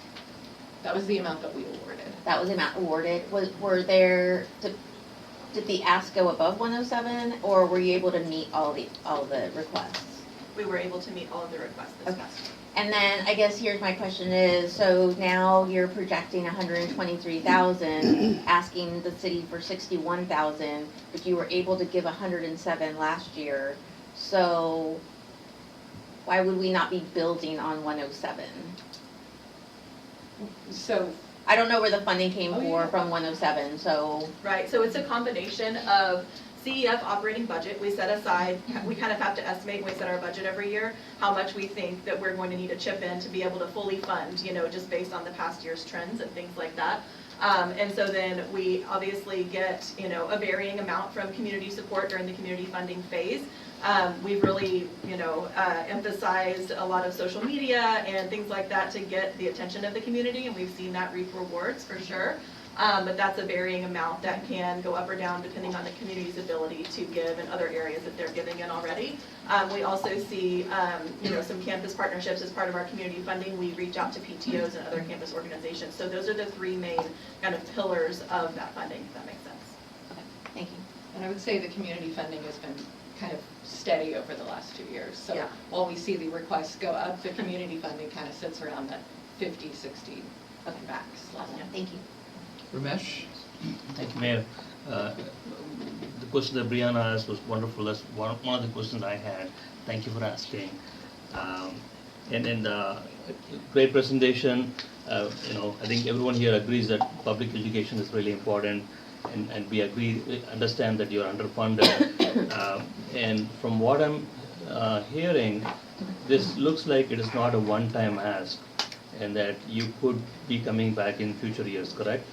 That was the amount that we awarded. That was the amount awarded. Did the ask go above 107, or were you able to meet all the requests? We were able to meet all of the requests this past year. And then I guess here's my question is, so now you're projecting 123,000, asking the city for 61,000, but you were able to give 107 last year. So why would we not be building on 107? So I don't know where the funding came from 107, so. Right, so it's a combination of CEF operating budget. We set aside, we kind of have to estimate when we set our budget every year, how much we think that we're going to need to chip in to be able to fully fund, you know, just based on the past year's trends and things like that. And so then we obviously get, you know, a varying amount from community support during the community funding phase. We've really, you know, emphasized a lot of social media and things like that to get the attention of the community, and we've seen that reap rewards for sure. But that's a varying amount that can go up or down depending on the community's ability to give in other areas that they're giving in already. We also see, you know, some campus partnerships as part of our community funding. We reach out to PTOs and other campus organizations. So those are the three main kind of pillars of that funding, if that makes sense. Okay, thank you. And I would say the community funding has been kind of steady over the last 2 years. So Yeah. while we see the requests go up, the community funding kind of sits around that 50, 60 max level. Awesome, thank you. Ramesh? Thank you, Mayor. The question that Brianna asked was wonderful. That's one of the questions I had. Thank you for asking. Great presentation. You know, I think everyone here agrees that public education is really important, and we understand that you're underfunded. And from what I'm hearing, this looks like it is not a one-time ask, and that you could be coming back in future years, correct?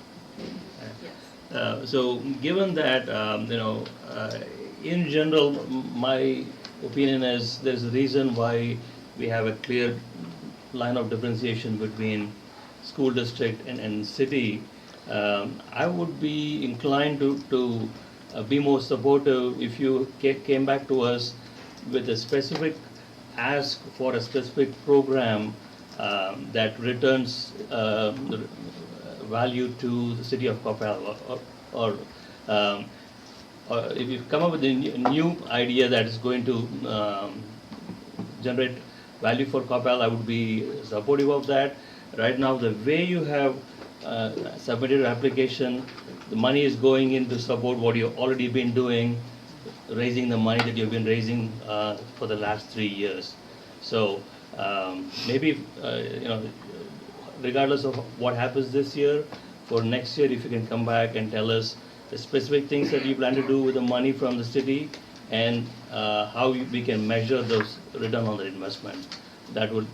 Yes. So given that, you know, in general, my opinion is there's a reason why we have a clear line of differentiation between school district and city. I would be inclined to be more supportive if you came back to us with a specific ask for a specific program that returns value to the city of Coppell, or if you come up with a new idea that is going to generate value for Coppell, I would be supportive of that. Right now, the way you have submitted your application, the money is going in to support what you've already been doing, raising the money that you've been raising for the last 3 years. So maybe, you know, regardless of what happens this year, for next year, if you can come back and tell us the specific things that you plan to do with the money from the city and how we can measure those return on the investment, that would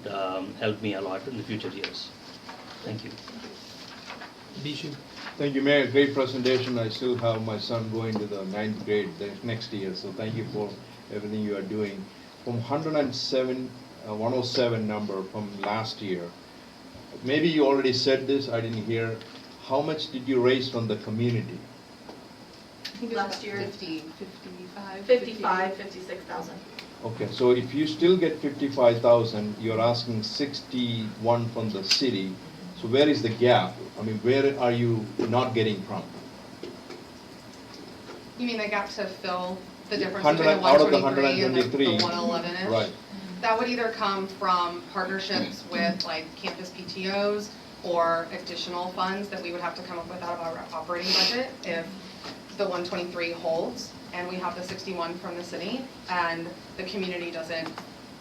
help me a lot in the future years. Thank you. Bijou. Thank you, Mayor. Great presentation. I still have my son going to the 9th grade next year, so thank you for everything you are doing. From 107 number from last year, maybe you already said this, I didn't hear. How much did you raise from the community? I think it was Last year, 55. 56,000. Okay, so if you still get 55,000, you're asking 61 from the city. So where is the gap? I mean, where are you not getting from? You mean the gap to fill the difference 100 between the out of the 123 and the 123. 111-ish? Right. That would either come from partnerships with like campus PTOs or additional funds that we would have to come up with out of our operating budget if the 123 holds and we have the 61 from the city and the community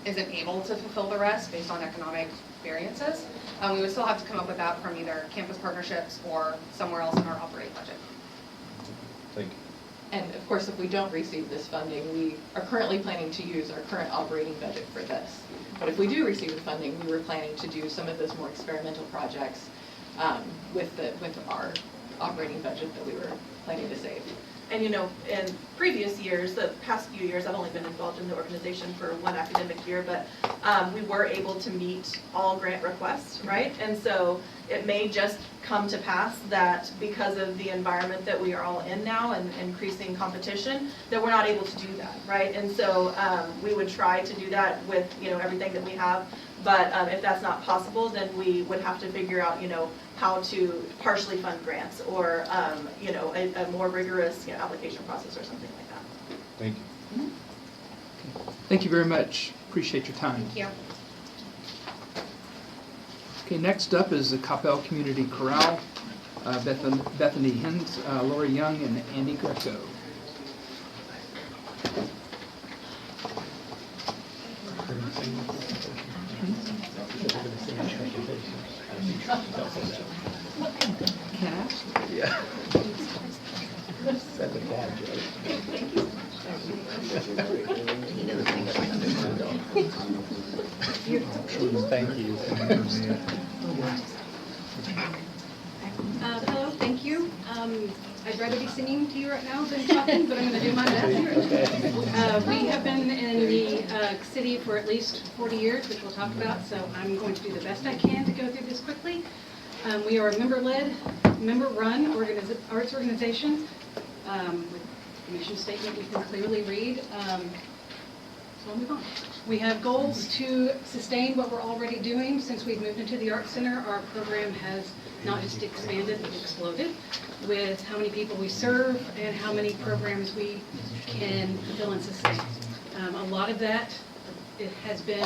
isn't able to fulfill the rest based on economic variances. We would still have to come up with that from either campus partnerships or somewhere else in our operating budget. Thank you. And of course, if we don't receive this funding, we are currently planning to use our current operating budget for this. But if we do receive the funding, we were planning to do some of those more experimental projects with our operating budget that we were planning to save. And you know, in previous years, the past few years, I've only been involved in the organization for one academic year, but we were able to meet all grant requests, right? And so it may just come to pass that because of the environment that we are all in now and increasing competition, that we're not able to do that, right? And so we would try to do that with, you know, everything that we have. But if that's not possible, then we would have to figure out, you know, how to partially fund grants or, you know, a more rigorous, you know, application process or something like that. Thank you. Thank you very much. Appreciate your time. Thank you. Okay, next up is the Coppell Community Chorale, Bethany Hens, Lori Young, and Andy Greco. Can I ask? Yeah. That's a bad joke. Thank you. Hello, thank you. I'd rather be singing to you right now than talking, but I'm going to do my best. We have been in the city for at least 40 years, which we'll talk about, so I'm going to do the best I can to go through this quickly. We are a member-led, member-run arts organization with a mission statement you can clearly read. So I'll move on. We have goals to sustain what we're already doing. Since we've moved into the Art Center, our program has not just expanded, but exploded with how many people we serve and how many programs we can fulfill and sustain. A lot of that it has been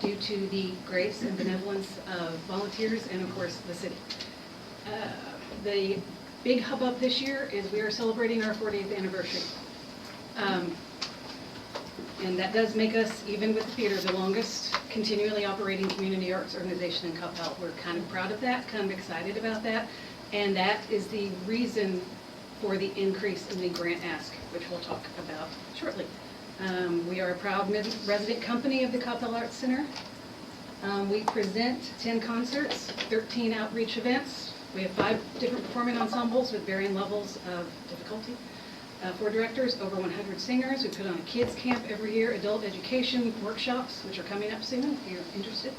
due to the grace and benevolence of volunteers and, of course, the city. The big hubbub this year is we are celebrating our 40th anniversary. And that does make us, even with the theater, the longest continually operating community arts organization in Coppell. We're kind of proud of that, kind of excited about that. And that is the reason for the increase in the grant ask, which we'll talk about shortly. We are a proud resident company of the Coppell Arts Center. We present 10 concerts, 13 outreach events. We have 5 different performing ensembles with varying levels of difficulty. 4 directors, over 100 singers. We put on a kids camp every year, adult education workshops, which are coming up soon if you're interested.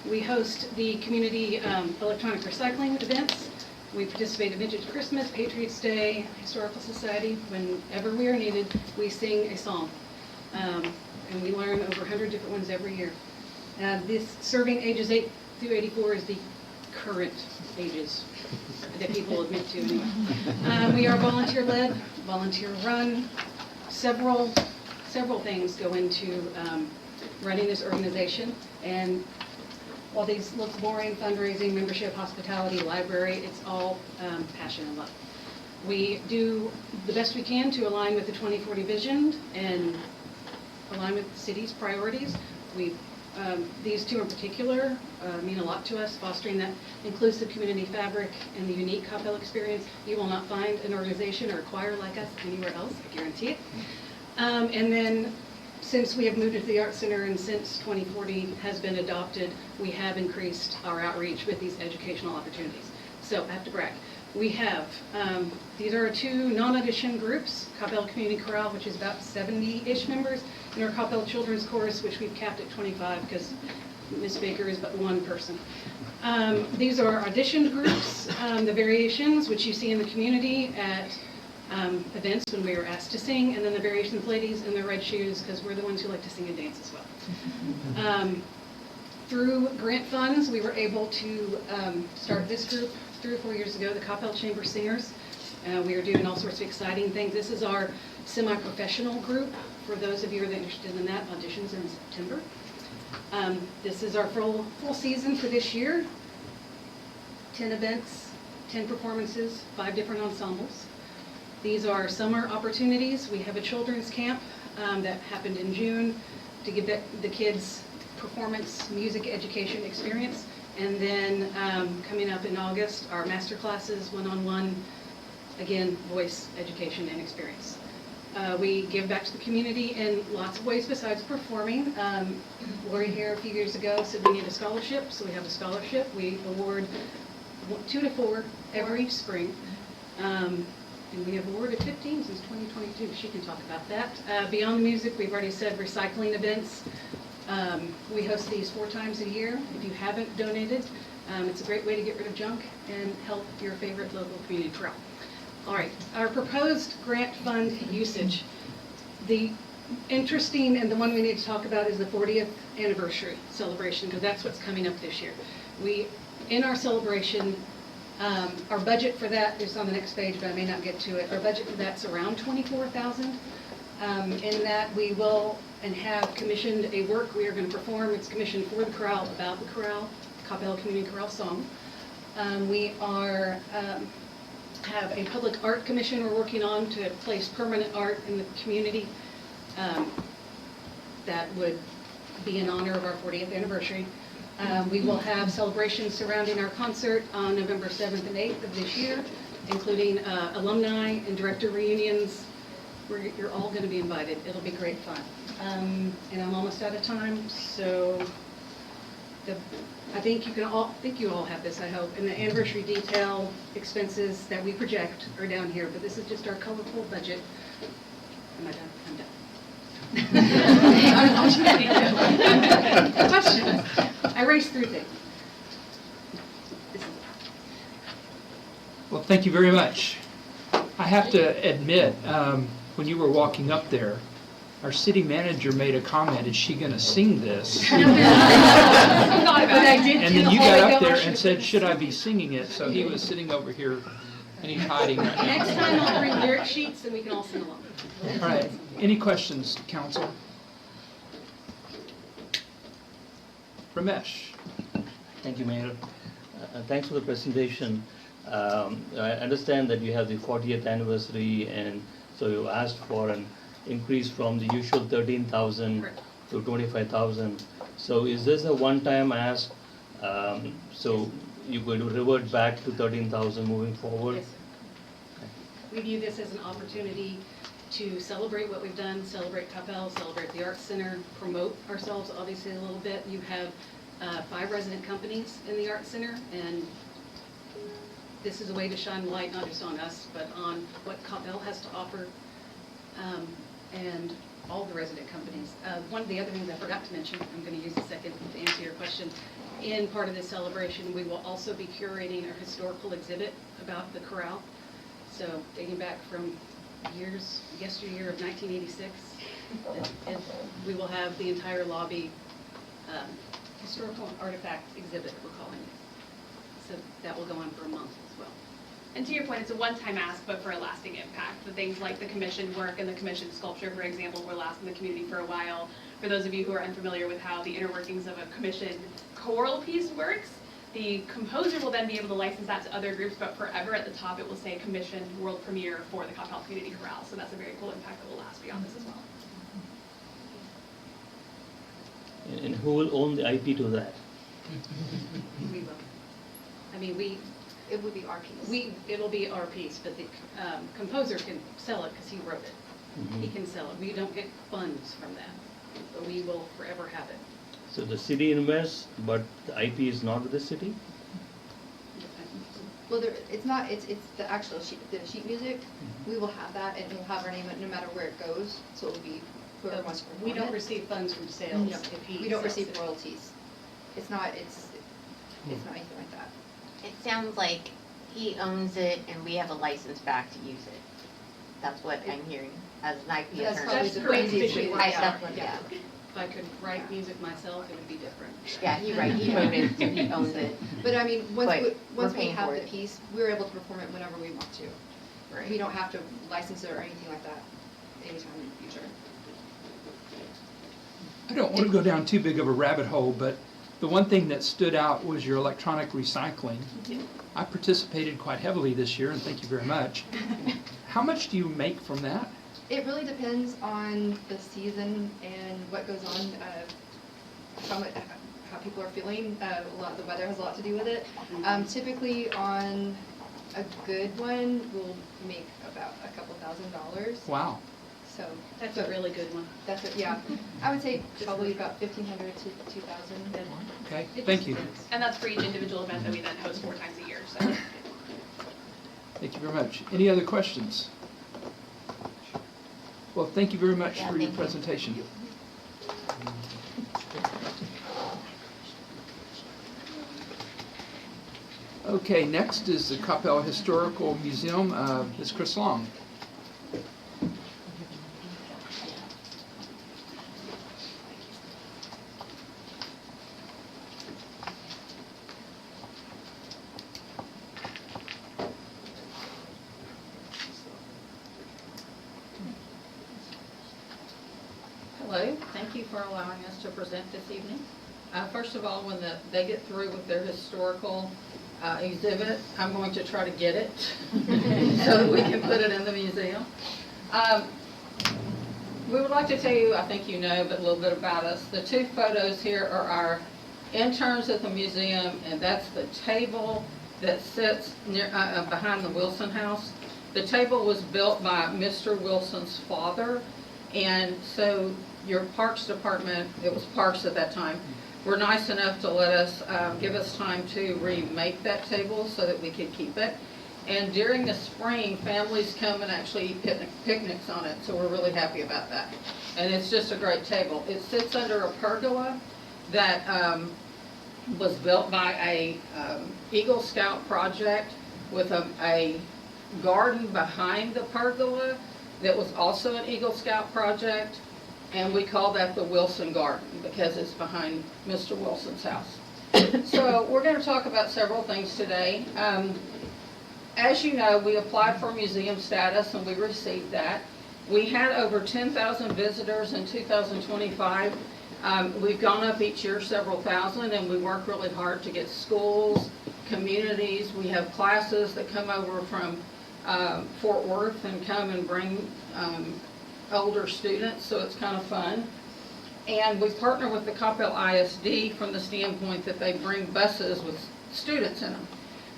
We host the community electronic recycling events. We participate in Vintage Christmas, Patriots Day, Historical Society. Whenever we are needed, we sing a song. And we learn over 100 different ones every year. This serving ages 8 through 84 is the current ages that people admit to anyway. We are volunteer-led, volunteer-run. Several things go into running this organization. And while these look boring, fundraising, membership, hospitality, library, it's all passion and love. We do the best we can to align with the 2040 vision and align with the city's priorities. These 2 in particular mean a lot to us, fostering that inclusive community fabric and the unique Coppell experience. You will not find an organization or a choir like us anywhere else, I guarantee it. And then since we have moved into the Art Center and since 2040 has been adopted, we have increased our outreach with these educational opportunities. So I have to brag. We have, these are 2 non-audition groups, Coppell Community Chorale, which is about 70-ish members, and our Coppell Children's Chorus, which we've capped at 25 because Ms. Baker is but one person. These are auditioned groups, the variations, which you see in the community at events when we are asked to sing, and then the variations ladies in their red shoes, because we're the ones who like to sing and dance as well. Through grant funds, we were able to start this group 3 or 4 years ago, the Coppell Chamber Singers. We are doing all sorts of exciting things. This is our semi-professional group. For those of you who are interested in that, auditions in September. This is our full season for this year. 10 events, 10 performances, 5 different ensembles. These are summer opportunities. We have a children's camp that happened in June to give the kids performance, music education experience. And then coming up in August, our master classes, one-on-one, again, voice education and experience. We give back to the community in lots of ways besides performing. Lori here a few years ago said we need a scholarship, so we have a scholarship. We award 2 to 4 every spring. And we have awarded 15 since 2022. She can talk about that. Beyond the music, we've already said recycling events. We host these 4 times a year. If you haven't donated, it's a great way to get rid of junk and help your favorite local community chorale. All right, our proposed grant fund usage. The interesting and the one we need to talk about is the 40th anniversary celebration, because that's what's coming up this year. In our celebration, our budget for that is on the next page, but I may not get to it. Our budget for that's around $24,000. In that we will and have commissioned a work we are going to perform. It's commissioned for the chorale, about the chorale, Coppell Community Chorale song. We are have a public art commission we're working on to place permanent art in the community that would be in honor of our 40th anniversary. We will have celebrations surrounding our concert on November 7th and 8th of this year, including alumni and director reunions. You're all going to be invited. It'll be great fun. And I'm almost out of time, so I think you all have this, I hope. And the anniversary detail expenses that we project are down here, but this is just our colorful budget. Am I done? I'm done. Questions? I raced through things. Well, thank you very much. I have to admit, when you were walking up there, our city manager made a comment, is she going to sing this? And then you got up there and said, should I be singing it? So he was sitting over here and he's hiding right now. Next time I'll bring lyric sheets and we can all sing along. All right. Any questions, council? Ramesh. Thank you, Mayor. Thanks for the presentation. I understand that you have the 40th anniversary, and so you asked for an increase from the usual 13,000 to 25,000. So is this a one-time ask? So you're going to revert back to 13,000 moving forward? Yes, sir. We view this as an opportunity to celebrate what we've done, celebrate Coppell, celebrate the Arts Center, promote ourselves obviously a little bit. You have 5 resident companies in the Arts Center, and this is a way to shine light not just on us, but on what Coppell has to offer, and all the resident companies. One of the other things I forgot to mention, I'm going to use a second to answer your question. In part of this celebration, we will also be curating a historical exhibit about the chorale. So dating back from yesteryear of 1986, and we will have the entire lobby historical artifact exhibit, we're calling it. So that will go on for a month as well. And to your point, it's a one-time ask, but for a lasting impact. The things like the commissioned work and the commissioned sculpture, for example, will last in the community for a while. For those of you who are unfamiliar with how the inner workings of a commissioned choral piece works, the composer will then be able to license that to other groups, but forever at the top it will say commissioned world premiere for the Coppell Community Chorale. So that's a very cool impact that will last beyond this as well. And who will own the IP to that? We will. I mean, it would be our piece. It'll be our piece, but the composer can sell it because he wrote it. Mm-hmm. He can sell it. We don't get funds from that, but we will forever have it. So the city invests, but the IP is not with the city? Well, it's not, it's the actual the sheet music. We will have that, and we'll have our name no matter where it goes, so it'll be whoever wants to perform We don't it. receive funds from sales No, if he we don't sells receive it. royalties. It's not anything like that. It sounds like he owns it and we have a license back to use it. That's what I'm hearing as an IP That's attorney. probably That's the correct. easiest way to I work out. definitely, Yeah. yeah. If I could write music myself, it would be different. Yeah, he wrote it, so he owns it. But I mean, once But we, we're once we paying have for the it. piece, we're able to perform it whenever we want to. Right. We don't have to license it or anything like that anytime in the future. I don't want to go down too big of a rabbit hole, but the one thing that stood out was your electronic recycling. I participated quite heavily this year, and thank you very much. How much do you make from that? It really depends on the season and what goes on, how people are feeling. The weather has a lot to do with it. Typically on a good one, we'll make about a couple $1,000s. Wow. So That's a really good one. that's it. Yeah, I would say probably about 1,500 to 2,000. Okay, thank you. And that's for each individual event that we then host 4 times a year, so. Thank you very much. Any other questions? Well, thank you very much for your presentation. Okay, next is the Coppell Historical Museum. Ms. Chris Long. Hello, thank you for allowing us to present this evening. First of all, when they get through with their historical exhibit, I'm going to try to get it so that we can put it in the museum. We would like to tell you, I think you know, but a little bit about us. The 2 photos here are our interns at the museum, and that's the table that sits near, behind the Wilson House. The table was built by Mr. Wilson's father, and so your Parks Department, it was Parks at that time, were nice enough to let us, give us time to remake that table so that we could keep it. And during the spring, families come and actually eat picnics on it, so we're really happy about that. And it's just a great table. It sits under a pergola that was built by a Eagle Scout project with a garden behind the pergola that was also an Eagle Scout project. And we call that the Wilson Garden because it's behind Mr. Wilson's house. So we're going to talk about several things today. As you know, we applied for museum status and we received that. We had over 10,000 visitors in 2025. We've gone up each year several thousand, and we work really hard to get schools, communities. We have classes that come over from Fort Worth and come and bring older students, so it's kind of fun. And we partner with the Coppell ISD from the standpoint that they bring buses with students in them,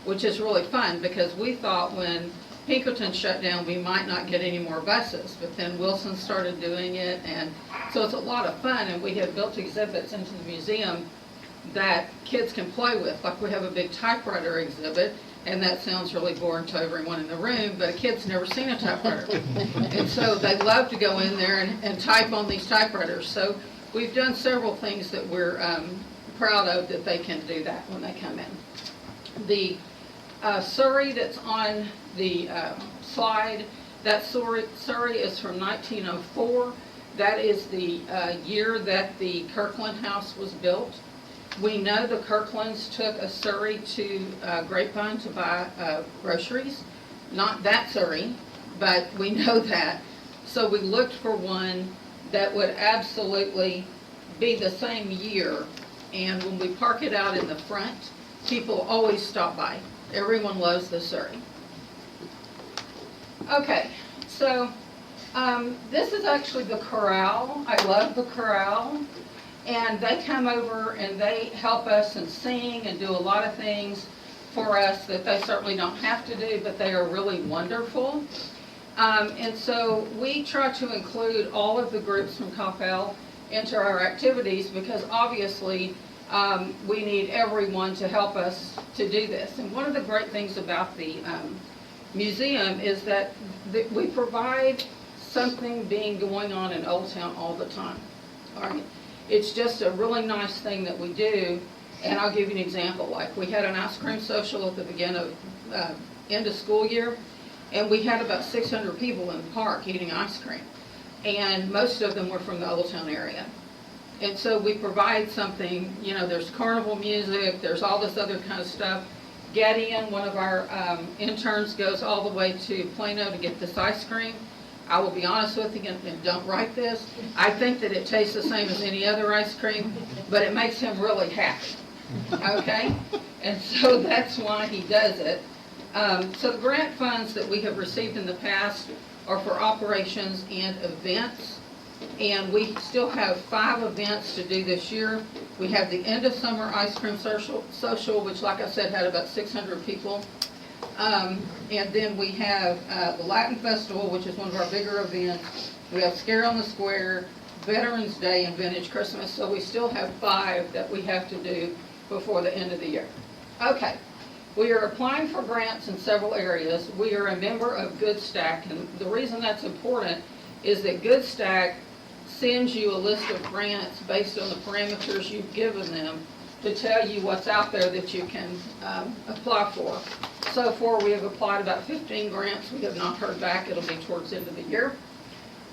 which is really fun because we thought when Pinkerton shut down we might not get any more buses, but then Wilson started doing it, and so it's a lot of fun. And we have built exhibits into the museum that kids can play with, like we have a big typewriter exhibit. And that sounds really boring to everyone in the room, but a kid's never seen a typewriter. And so they love to go in there and type on these typewriters. So we've done several things that we're proud of that they can do that when they come in. The Surrey that's on the slide, that Surrey is from 1904. That is the year that the Kirkland House was built. We know the Kirklands took a Surrey to Grapevine to buy groceries. Not that Surrey, but we know that. So we looked for one that would absolutely be the same year. And when we park it out in the front, people always stop by. Everyone loves the Surrey. Okay, so this is actually the corral. I love the corral. And they come over and they help us and sing and do a lot of things for us that they certainly don't have to do, but they are really wonderful. And so we try to include all of the groups from Coppell into our activities because obviously We need everyone to help us to do this. And one of the great things about the museum is that we provide something being going on in Old Town all the time. All right? It's just a really nice thing that we do. And I'll give you an example. Like we had an ice cream social at the beginning of end of school year, and we had about 600 people in the park eating ice cream. And most of them were from the Old Town area. And so we provide something, you know, there's carnival music, there's all this other kind of stuff. Gideon, one of our interns, goes all the way to Plano to get this ice cream. I will be honest with you, and don't write this, I think that it tastes the same as any other ice cream, but it makes him really happy, okay? And so that's why he does it. So the grant funds that we have received in the past are for operations and events. And we still have 5 events to do this year. We have the end of summer ice cream social, which like I said had about 600 people. And then we have the Latin Festival, which is one of our bigger events. We have Scare on the Square, Veterans Day, and Vintage Christmas. So we still have 5 that we have to do before the end of the year. Okay. We are applying for grants in several areas. We are a member of Good Stack, and the reason that's important is that Good Stack sends you a list of grants based on the parameters you've given them to tell you what's out there that you can apply for. So far, we have applied about 15 grants. We have not heard back. It'll be towards the end of the year.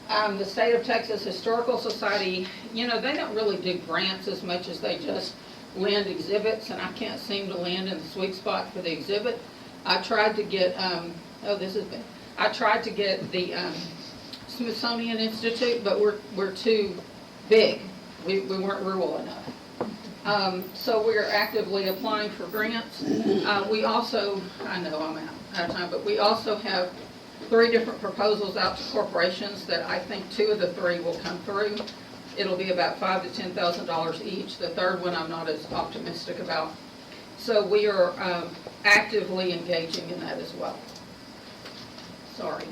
The State of Texas Historical Society, you know, they don't really do grants as much as they just land exhibits, and I can't seem to land in the sweet spot for the exhibit. I tried to get, I tried to get the Smithsonian Institute, but we're too big. We weren't rural enough. So we are actively applying for grants. We also, I know I'm out of time, but we also have 3 different proposals out to corporations that I think 2 of the 3 will come through. It'll be about $5,000 to $10,000 each. The third one I'm not as optimistic about. So we are actively engaging in that as well. Sorry.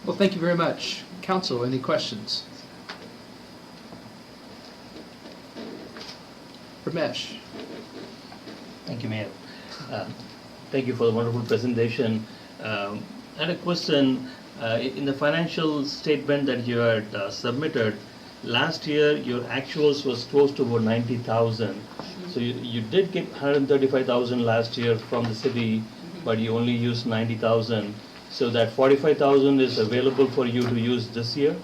Well, thank you very much. Council, any questions? Ramesh. Thank you, Mayor. Thank you for the wonderful presentation. I had a question. In the financial statement that you had submitted, last year your actuals was close to about 90,000. So you did get 135,000 last year from the city, but you only used 90,000. So that 45,000 is available for you to use this year?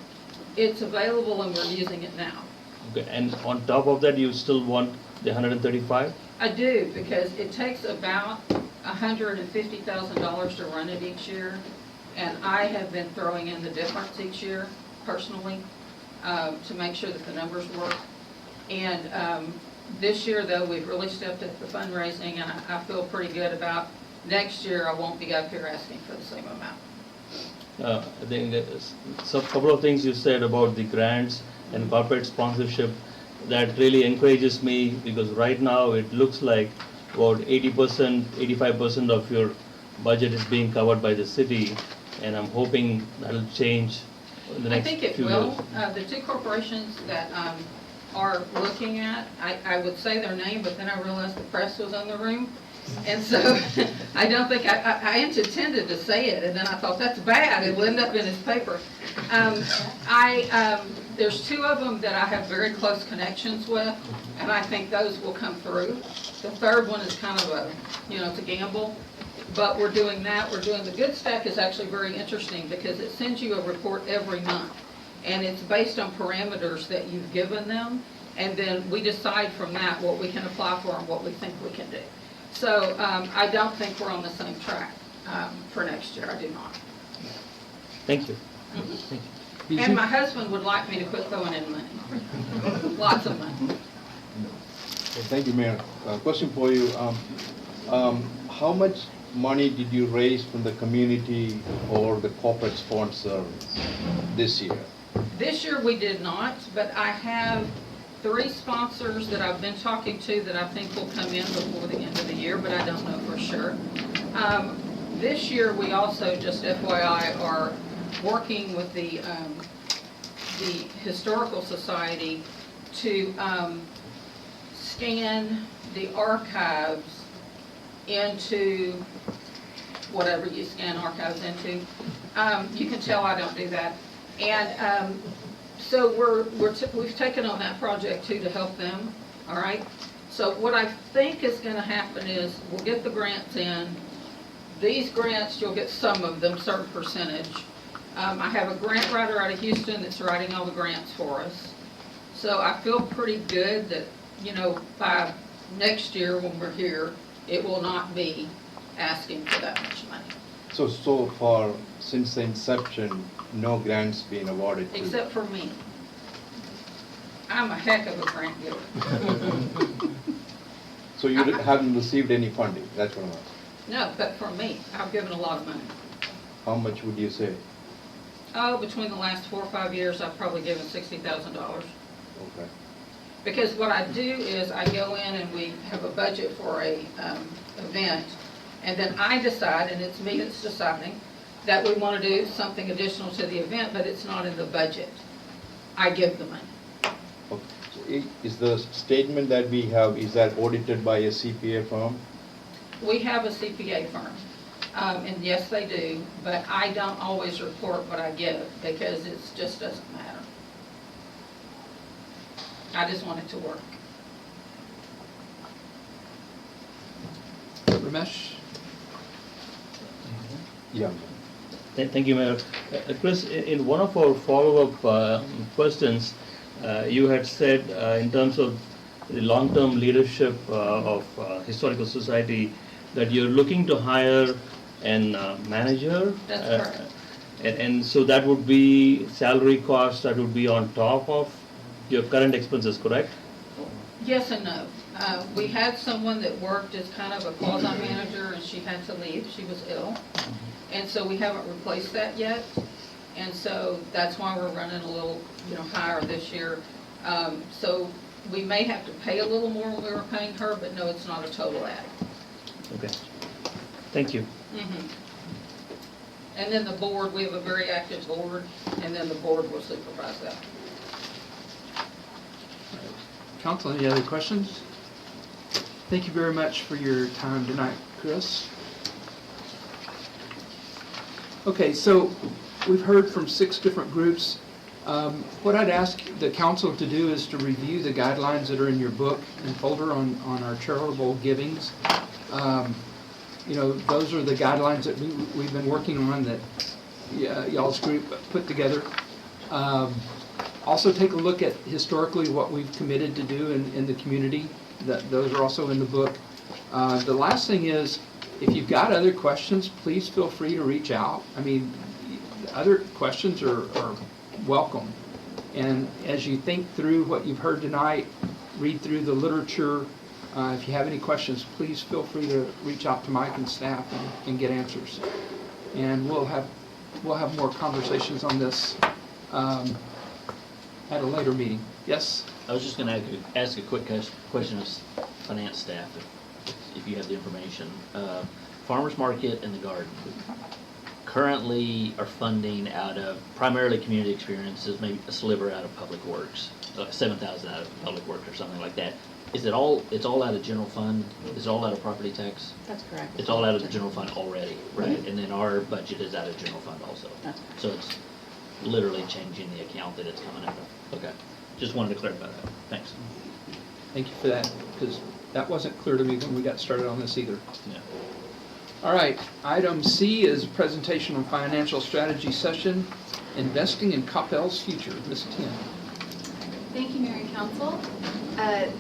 It's available and we're using it now. Okay, and on top of that, you still want the 135? I do, because it takes about $150,000 to run it each year. And I have been throwing in the difference each year, personally, to make sure that the numbers work. And this year, though, we've really stepped up the fundraising, and I feel pretty good about next year. I won't be up here asking for the same amount. I think a couple of things you said about the grants and corporate sponsorship that really encourages me, because right now it looks like about 80%, 85% of your budget is being covered by the city. And I'm hoping that'll change in the next few years. I think it will. The 2 corporations that are looking at, I would say their name, but then I realized the press was in the room. And so I don't think, I intended to say it, and then I thought, that's bad, it will end up in his paper. There's 2 of them that I have very close connections with, and I think those will come through. The third one is kind of a, it's a gamble. But we're doing that. We're doing the Good Stack is actually very interesting because it sends you a report every month. And it's based on parameters that you've given them. And then we decide from that what we can apply for and what we think we can do. So I don't think we're on the same track for next year. I do not. Thank you. Mm-hmm. Thank you. And my husband would like me to quit throwing in money. Lots of money. Well, thank you, Mayor. Question for you. How much money did you raise from the community or the corporate sponsor this year? This year we did not, but I have 3 sponsors that I've been talking to that I think will come in before the end of the year, but I don't know for sure. This year we also, just FYI, are working with the Historical Society to scan the archives into whatever you scan archives into. You can tell I don't do that. And so we've taken on that project too to help them, all right? So what I think is gonna happen is we'll get the grants in. These grants, you'll get some of them, certain percentage. I have a grant writer out of Houston that's writing all the grants for us. So I feel pretty good that, you know, by next year when we're here, it will not be asking for that much money. So far, since the inception, no grants been awarded to? Except for me. I'm a heck of a grant giver. So you haven't received any funding, that's what I'm asking. No, but for me, I've given a lot of money. How much would you say? Oh, between the last 4 or 5 years, I've probably given $60,000. Okay. Because what I do is I go in and we have a budget for a event, and then I decide, and it's me that's deciding, that we want to do something additional to the event, but it's not in the budget. I give the money. Okay. So is the statement that we have, is that audited by a CPA firm? We have a CPA firm, and yes, they do, but I don't always report what I give because it just doesn't matter. I just want it to work. Ramesh? Yeah. Thank you, Mayor. Chris, in one of our follow-up questions, you had said in terms of the long-term leadership of Historical Society that you're looking to hire an manager. That's correct. And so that would be salary cost that would be on top of your current expenses, correct? Yes and no. We had someone that worked as kind of a quasi-manager and she had to leave. She was ill. And so we haven't replaced that yet. And so that's why we're running a little, higher this year. So we may have to pay a little more than we were paying her, but no, it's not a total add. Okay. Thank you. And then the board, we have a very active board, and then the board will supervise that. Council, any other questions? Thank you very much for your time tonight, Chris. Okay, so we've heard from 6 different groups. What I'd ask the council to do is to review the guidelines that are in your book and folder on our charitable givings. Those are the guidelines that we've been working on that y'all's group put together. Also take a look at historically what we've committed to do in the community. Those are also in the book. The last thing is, if you've got other questions, please feel free to reach out. I mean, other questions are welcome. And as you think through what you've heard tonight, read through the literature. If you have any questions, please feel free to reach out to Mike and staff and get answers. And we'll have more conversations on this at a later meeting. Yes? I was just going to ask a quick question of finance staff, if you have the information. Farmers Market and the Garden currently are funding out of primarily community experiences, maybe a sliver out of Public Works, 7,000 out of Public Works or something like that. Is it all? It's all out of general fund. Is it all out of property tax? That's correct. It's all out of the general fund already, right? And then our budget is out of general fund also. That's correct. So it's literally changing the account that it's coming out of. Okay. Just wanted to clarify that. Thanks. Thank you for that, because that wasn't clear to me when we got started on this either. Yeah. All right, item C is presentation on financial strategy session, investing in Coppell's future. Ms. Tien. Thank you, Mayor and Council.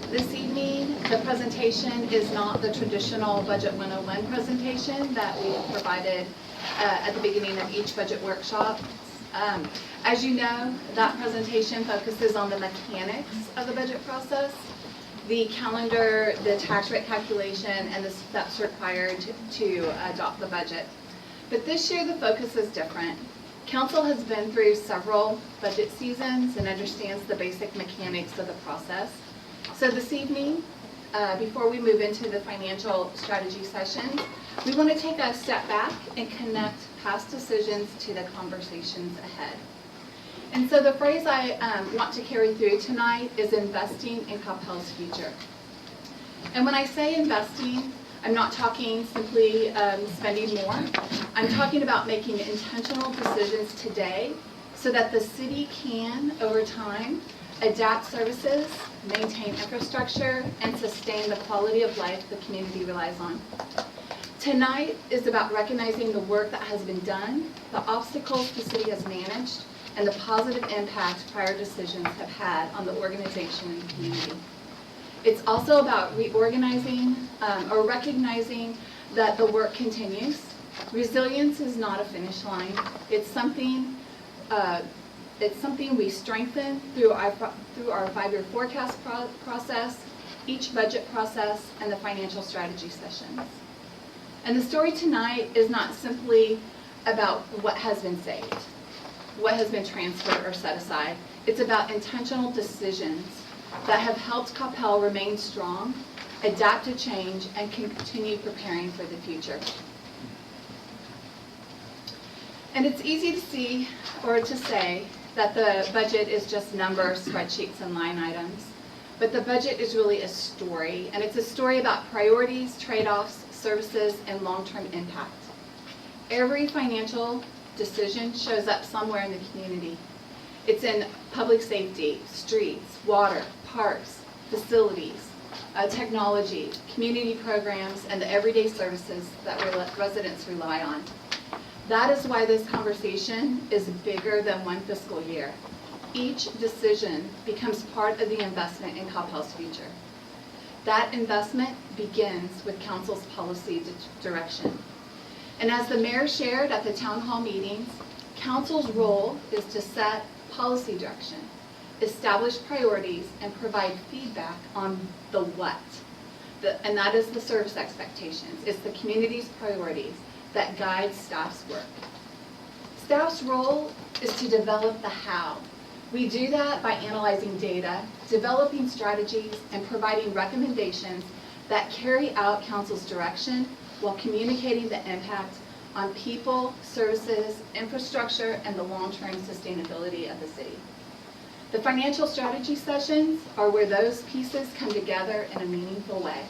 This evening, the presentation is not the traditional Budget 101 presentation that we have provided at the beginning of each budget workshop. As you know, that presentation focuses on the mechanics of the budget process, the calendar, the tax rate calculation, and the steps required to adopt the budget. But this year, the focus is different. Council has been through several budget seasons and understands the basic mechanics of the process. So this evening, before we move into the financial strategy sessions, we want to take a step back and connect past decisions to the conversations ahead. And so the phrase I want to carry through tonight is investing in Coppell's future. And when I say investing, I'm not talking simply spending more. I'm talking about making intentional decisions today so that the city can, over time, adapt services, maintain infrastructure, and sustain the quality of life the community relies on. Tonight is about recognizing the work that has been done, the obstacles the city has managed, and the positive impact prior decisions have had on the organization and the community. It's also about reorganizing or recognizing that the work continues. Resilience is not a finish line. It's something we strengthen through our 5-year forecast process, each budget process, and the financial strategy sessions. And the story tonight is not simply about what has been saved, what has been transferred or set aside. It's about intentional decisions that have helped Coppell remain strong, adapt to change, and continue preparing for the future. And it's easy to see or to say that the budget is just numbers, spreadsheets, and line items. But the budget is really a story, and it's a story about priorities, trade-offs, services, and long-term impact. Every financial decision shows up somewhere in the community. It's in public safety, streets, water, parks, facilities, technology, community programs, and the everyday services that residents rely on. That is why this conversation is bigger than one fiscal year. Each decision becomes part of the investment in Coppell's future. That investment begins with Council's policy direction. And as the mayor shared at the town hall meetings, Council's role is to set policy direction, establish priorities, and provide feedback on the what. And that is the service expectations. It's the community's priorities that guide staff's work. Staff's role is to develop the how. We do that by analyzing data, developing strategies, and providing recommendations that carry out Council's direction while communicating the impact on people, services, infrastructure, and the long-term sustainability of the city. The financial strategy sessions are where those pieces come together in a meaningful way.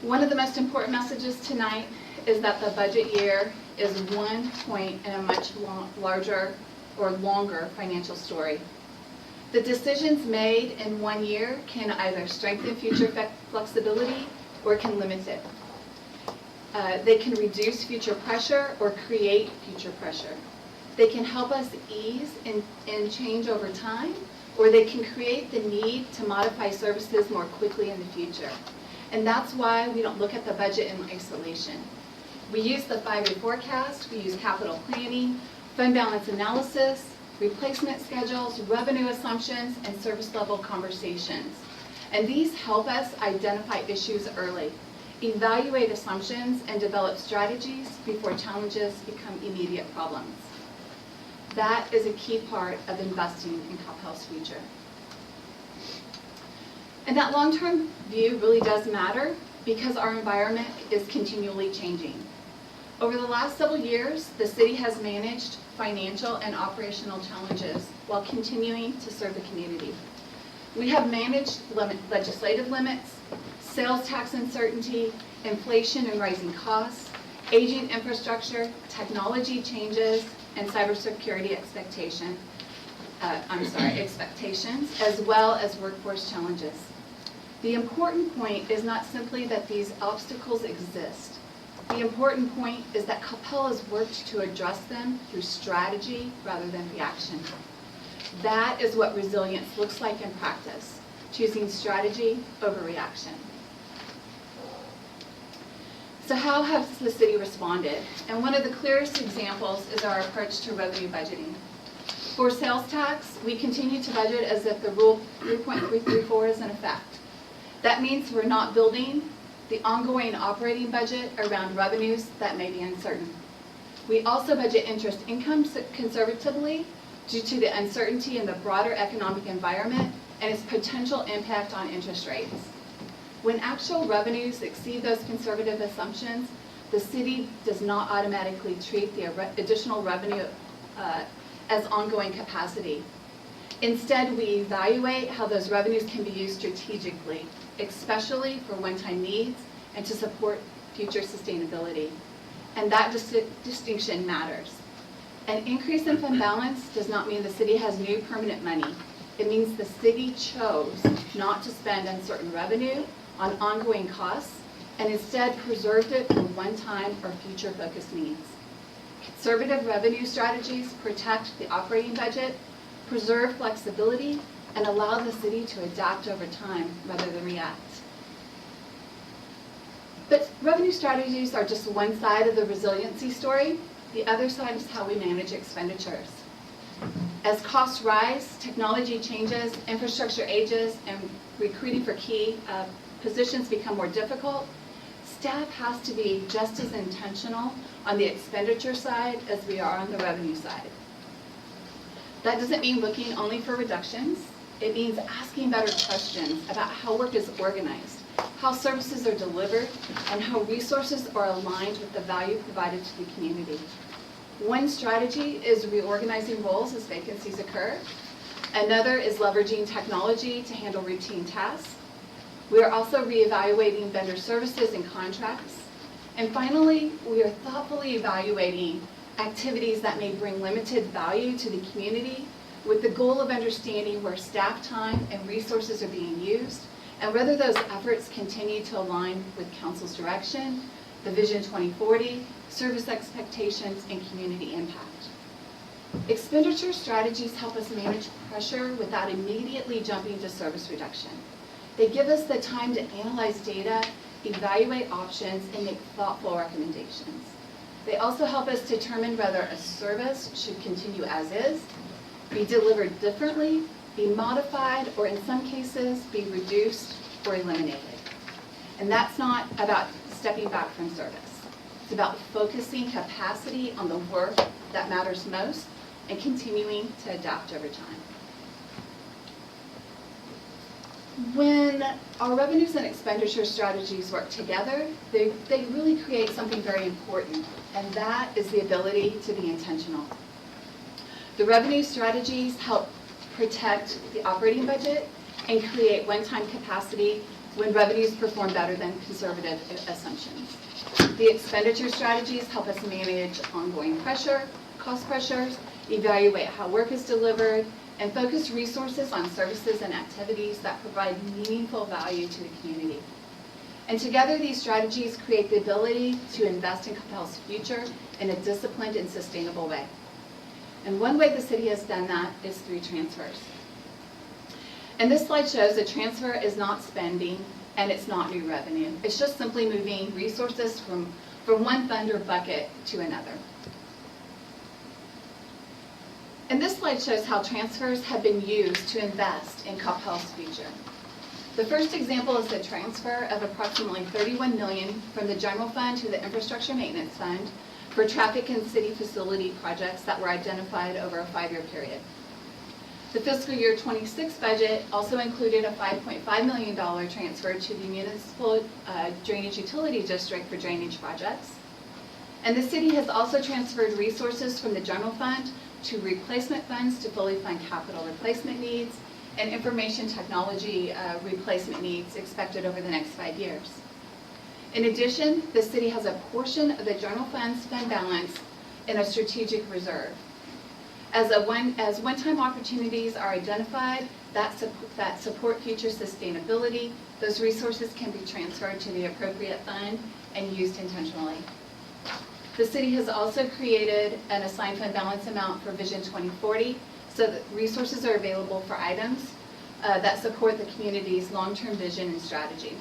One of the most important messages tonight is that the budget year is one point in a much larger or longer financial story. The decisions made in 1 year can either strengthen future flexibility or can limit it. They can reduce future pressure or create future pressure. They can help us ease in change over time, or they can create the need to modify services more quickly in the future. And that's why we don't look at the budget in isolation. We use the 5-year forecast, we use capital planning, fund balance analysis, replacement schedules, revenue assumptions, and service level conversations. And these help us identify issues early, evaluate assumptions, and develop strategies before challenges become immediate problems. That is a key part of investing in Coppell's future. And that long-term view really does matter because our environment is continually changing. Over the last several years, the city has managed financial and operational challenges while continuing to serve the community. We have managed legislative limits, sales tax uncertainty, inflation and rising costs, aging infrastructure, technology changes, and cybersecurity expectations, as well as workforce challenges. The important point is not simply that these obstacles exist. The important point is that Coppell has worked to address them through strategy rather than reaction. That is what resilience looks like in practice, choosing strategy over reaction. So how has the city responded? And one of the clearest examples is our approach to revenue budgeting. For sales tax, we continue to budget as if the Rule 3.334 is in effect. That means we're not building the ongoing operating budget around revenues that may be uncertain. We also budget interest income conservatively due to the uncertainty in the broader economic environment and its potential impact on interest rates. When actual revenues exceed those conservative assumptions, the city does not automatically treat the additional revenue as ongoing capacity. Instead, we evaluate how those revenues can be used strategically, especially for one-time needs and to support future sustainability. And that distinction matters. An increase in fund balance does not mean the city has new permanent money. It means the city chose not to spend uncertain revenue on ongoing costs and instead preserved it for one-time or future-focused needs. Conservative revenue strategies protect the operating budget, preserve flexibility, and allow the city to adapt over time rather than react. But revenue strategies are just one side of the resiliency story. The other side is how we manage expenditures. As costs rise, technology changes, infrastructure ages, and recruiting for key positions become more difficult, staff has to be just as intentional on the expenditure side as we are on the revenue side. That doesn't mean looking only for reductions. It means asking better questions about how work is organized, how services are delivered, and how resources are aligned with the value provided to the community. One strategy is reorganizing roles as vacancies occur. Another is leveraging technology to handle routine tasks. We are also reevaluating vendor services and contracts. And finally, we are thoughtfully evaluating activities that may bring limited value to the community with the goal of understanding where staff time and resources are being used and whether those efforts continue to align with council's direction, the Vision 2040, service expectations, and community impact. Expenditure strategies help us manage pressure without immediately jumping to service reduction. They give us the time to analyze data, evaluate options, and make thoughtful recommendations. They also help us determine whether a service should continue as is, be delivered differently, be modified, or in some cases, be reduced or eliminated. And that's not about stepping back from service. It's about focusing capacity on the work that matters most and continuing to adapt over time. When our revenues and expenditure strategies work together, they really create something very important, and that is the ability to be intentional. The revenue strategies help protect the operating budget and create one-time capacity when revenues perform better than conservative assumptions. The expenditure strategies help us manage ongoing pressure, cost pressures, evaluate how work is delivered, and focus resources on services and activities that provide meaningful value to the community. And together, these strategies create the ability to invest in Coppell's future in a disciplined and sustainable way. And one way the city has done that is through transfers. And this slide shows a transfer is not spending and it's not new revenue. It's just simply moving resources from one fund or bucket to another. And this slide shows how transfers have been used to invest in Coppell's future. The first example is the transfer of approximately $31 million from the general fund to the infrastructure maintenance fund for traffic and city facility projects that were identified over a 5-year period. The fiscal year 26 budget also included a $5.5 million transfer to the municipal drainage utility district for drainage projects. And the city has also transferred resources from the general fund to replacement funds to fully fund capital replacement needs and information technology replacement needs expected over the next 5 years. In addition, the city has a portion of the general fund's fund balance in a strategic reserve. As one-time opportunities are identified that support future sustainability, those resources can be transferred to the appropriate fund and used intentionally. The city has also created an assigned fund balance amount for Vision 2040 so that resources are available for items that support the community's long-term vision and strategy.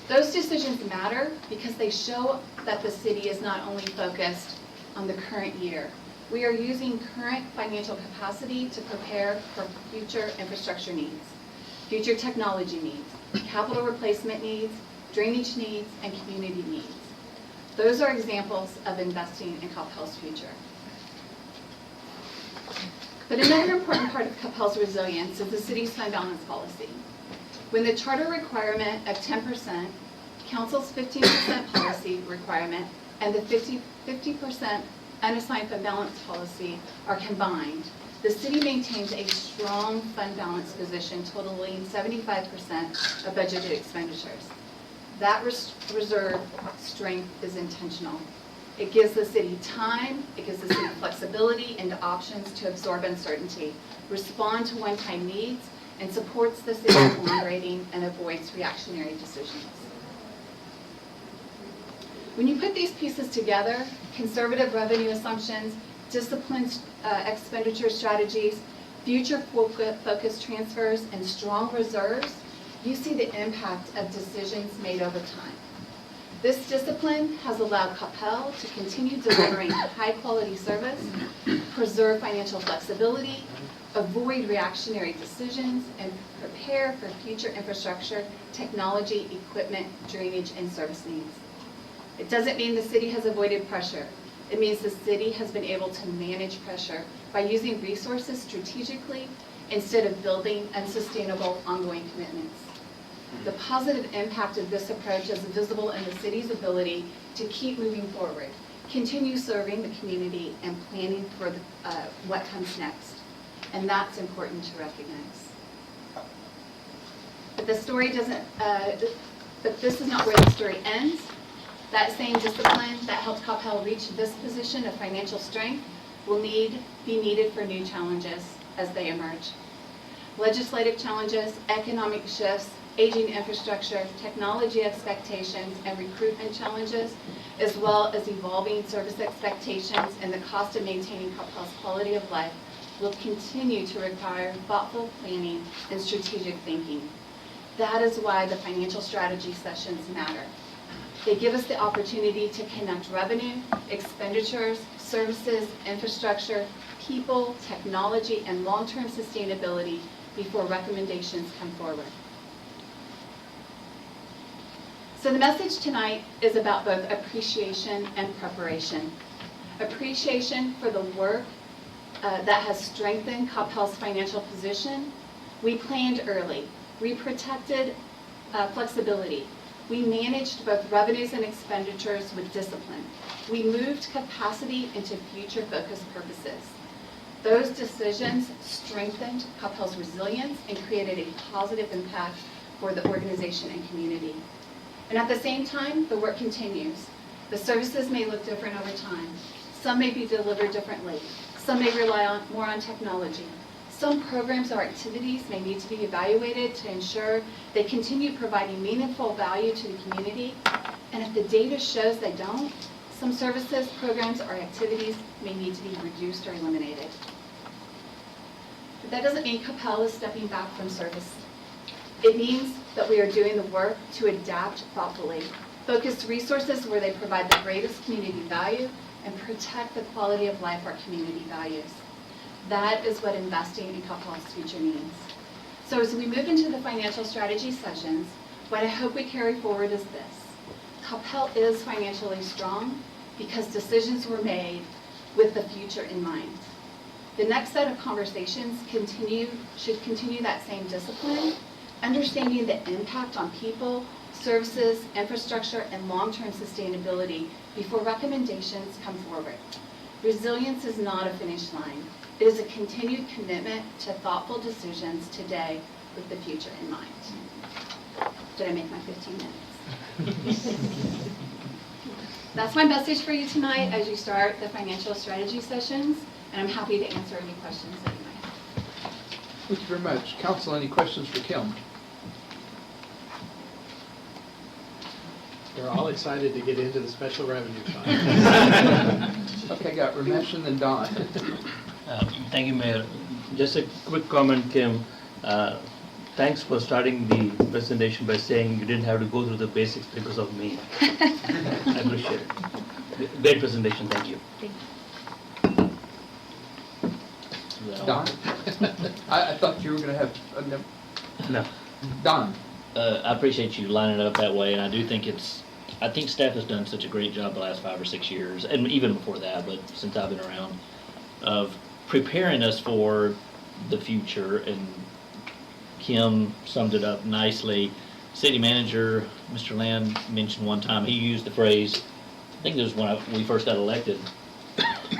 Those decisions matter because they show that the city is not only focused on the current year. We are using current financial capacity to prepare for future infrastructure needs, future technology needs, capital replacement needs, drainage needs, and community needs. Those are examples of investing in Coppell's future. But another important part of Coppell's resilience is the city's fund balance policy. When the charter requirement of 10%, council's 15% policy requirement, and the 50% unassigned fund balance policy are combined, the city maintains a strong fund balance position totaling 75% of budgeted expenditures. That reserve strength is intentional. It gives the city time, it gives the city flexibility and options to absorb uncertainty, respond to one-time needs, and supports the city's bond rating and avoids reactionary decisions. When you put these pieces together, conservative revenue assumptions, disciplined expenditure strategies, future-focused transfers, and strong reserves, you see the impact of decisions made over time. This discipline has allowed Coppell to continue delivering high-quality service, preserve financial flexibility, avoid reactionary decisions, and prepare for future infrastructure, technology, equipment, drainage, and service needs. It doesn't mean the city has avoided pressure. It means the city has been able to manage pressure by using resources strategically instead of building unsustainable ongoing commitments. The positive impact of this approach is visible in the city's ability to keep moving forward, continue serving the community, and planning for what comes next. And that's important to recognize. But the story doesn't, but this is not where the story ends. That same discipline that helped Coppell reach this position of financial strength will be needed for new challenges as they emerge. Legislative challenges, economic shifts, aging infrastructure, technology expectations, and recruitment challenges, as well as evolving service expectations and the cost of maintaining Coppell's quality of life, will continue to require thoughtful planning and strategic thinking. That is why the financial strategy sessions matter. They give us the opportunity to connect revenue, expenditures, services, infrastructure, people, technology, and long-term sustainability before recommendations come forward. So the message tonight is about both appreciation and preparation. Appreciation for the work that has strengthened Coppell's financial position. We planned early. We protected flexibility. We managed both revenues and expenditures with discipline. We moved capacity into future-focused purposes. Those decisions strengthened Coppell's resilience and created a positive impact for the organization and community. And at the same time, the work continues. The services may look different over time. Some may be delivered differently. Some may rely more on technology. Some programs or activities may need to be evaluated to ensure they continue providing meaningful value to the community. And if the data shows they don't, some services, programs, or activities may need to be reduced or eliminated. But that doesn't mean Coppell is stepping back from service. It means that we are doing the work to adapt thoughtfully, focus resources where they provide the greatest community value, and protect the quality of life our community values. That is what investing in Coppell's future means. So as we move into the financial strategy sessions, what I hope we carry forward is this. Coppell is financially strong because decisions were made with the future in mind. The next set of conversations should continue that same discipline, understanding the impact on people, services, infrastructure, and long-term sustainability before recommendations come forward. Resilience is not a finish line. It is a continued commitment to thoughtful decisions today with the future in mind. Did I make my 15 minutes? That's my message for you tonight as you start the financial strategy sessions, and I'm happy to answer any questions that you might have. Thank you very much. Council, any questions for Kim? We're all excited to get into the special revenue fund. Okay, got Ramesh and then Don. Thank you, Mayor. Just a quick comment, Kim. Thanks for starting the presentation by saying you didn't have to go through the basics because of me. I appreciate it. Great presentation, thank you. Don? I thought you were going to have No. Don. I appreciate you lining it up that way, and I do think I think staff has done such a great job the last 5 or 6 years, and even before that, but since I've been around, of preparing us for the future, and Kim summed it up nicely. City manager, Mr. Land, mentioned one time, he used the phrase, I think it was when we first got elected,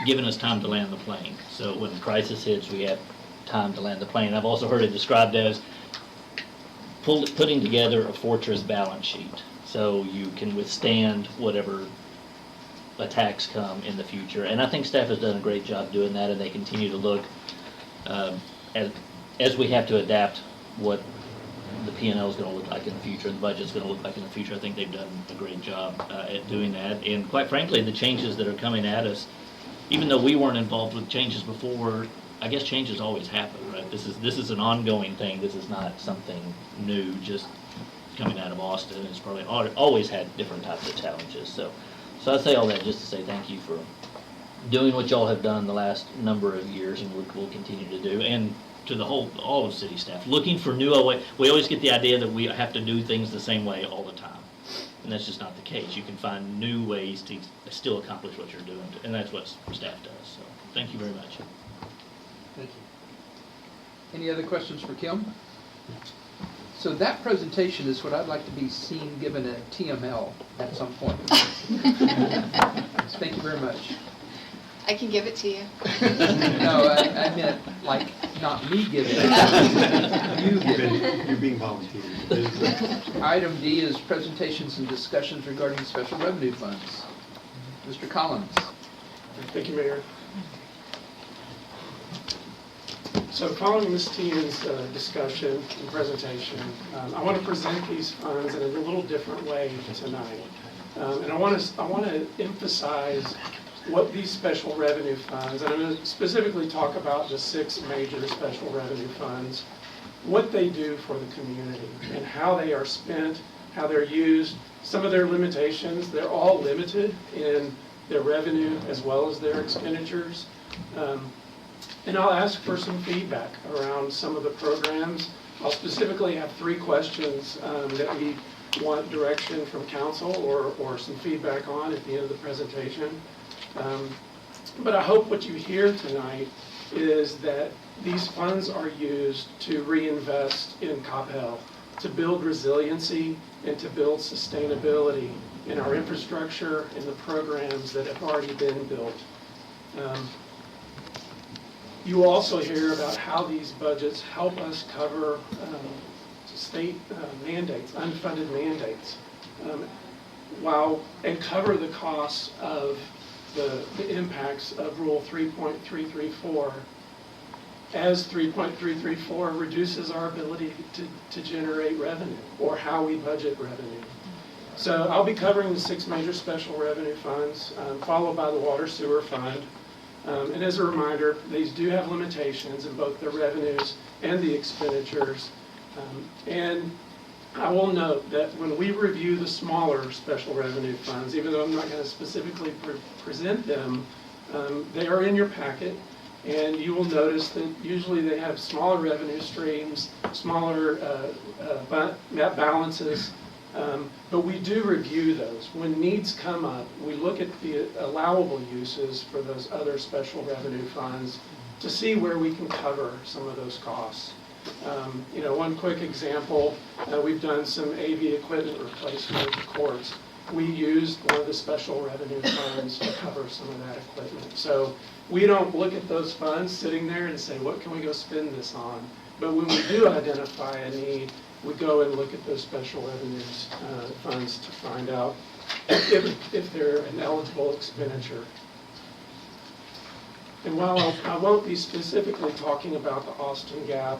given us time to land the plane. So when crisis hits, we have time to land the plane. I've also heard it described as putting together a fortress balance sheet, so you can withstand whatever attacks come in the future. And I think staff has done a great job doing that, and they continue to look, as we have to adapt what the P&L is going to look like in the future, and the budget is going to look like in the future. I think they've done a great job at doing that. And quite frankly, the changes that are coming at us, even though we weren't involved with changes before, I guess changes always happen, right? This is an ongoing thing. This is not something new, just coming out of Austin. It's probably always had different types of challenges. So I say all that just to say thank you for doing what y'all have done the last number of years, and we'll continue to do. And to all of city staff, looking for new ways. We always get the idea that we have to do things the same way all the time, and that's just not the case. You can find new ways to still accomplish what you're doing, and that's what staff does. So thank you very much. Thank you. Any other questions for Kim? So that presentation is what I'd like to be seen given at TML at some point. Thank you very much. I can give it to you. No, I meant, like, not me giving it. You giving it. You're being volunteered. Item D is presentations and discussions regarding special revenue funds. Mr. Collins. Thank you, Mayor. So following Ms. Tian's discussion and presentation, I want to present these funds in a little different way tonight. And I want to emphasize what these special revenue funds, and I'm going to specifically talk about the 6 major special revenue funds, what they do for the community and how they are spent, how they're used, some of their limitations. They're all limited in their revenue as well as their expenditures. And I'll ask for some feedback around some of the programs. I'll specifically have 3 questions that we want direction from council or some feedback on at the end of the presentation. But I hope what you hear tonight is that these funds are used to reinvest in Coppell, to build resiliency and to build sustainability in our infrastructure and the programs that have already been built. You also hear about how these budgets help us cover state mandates, unfunded mandates, and cover the costs of the impacts of Rule 3.334, as 3.334 reduces our ability to generate revenue, or how we budget revenue. So I'll be covering the 6 major special revenue funds, followed by the water sewer fund. And as a reminder, these do have limitations in both the revenues and the expenditures. And I will note that when we review the smaller special revenue funds, even though I'm not going to specifically present them, they are in your packet, and you will notice that usually they have smaller revenue streams, smaller net balances, but we do review those. When needs come up, we look at the allowable uses for those other special revenue funds to see where we can cover some of those costs. One quick example, we've done some AV equipment replacement at the courts. We used one of the special revenue funds to cover some of that equipment. So we don't look at those funds sitting there and say, what can we go spend this on? But when we do identify a need, we go and look at those special revenues funds to find out if they're an eligible expenditure. And while I won't be specifically talking about the Austin Gap,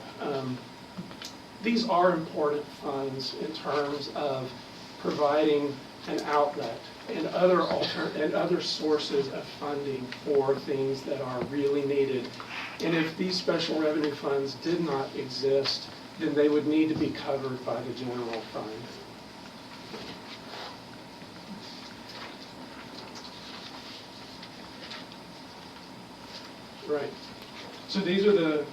these are important funds in terms of providing an outlet and other sources of funding for things that are really needed. And if these special revenue funds did not exist, then they would need to be covered by the general fund. Right. So these are the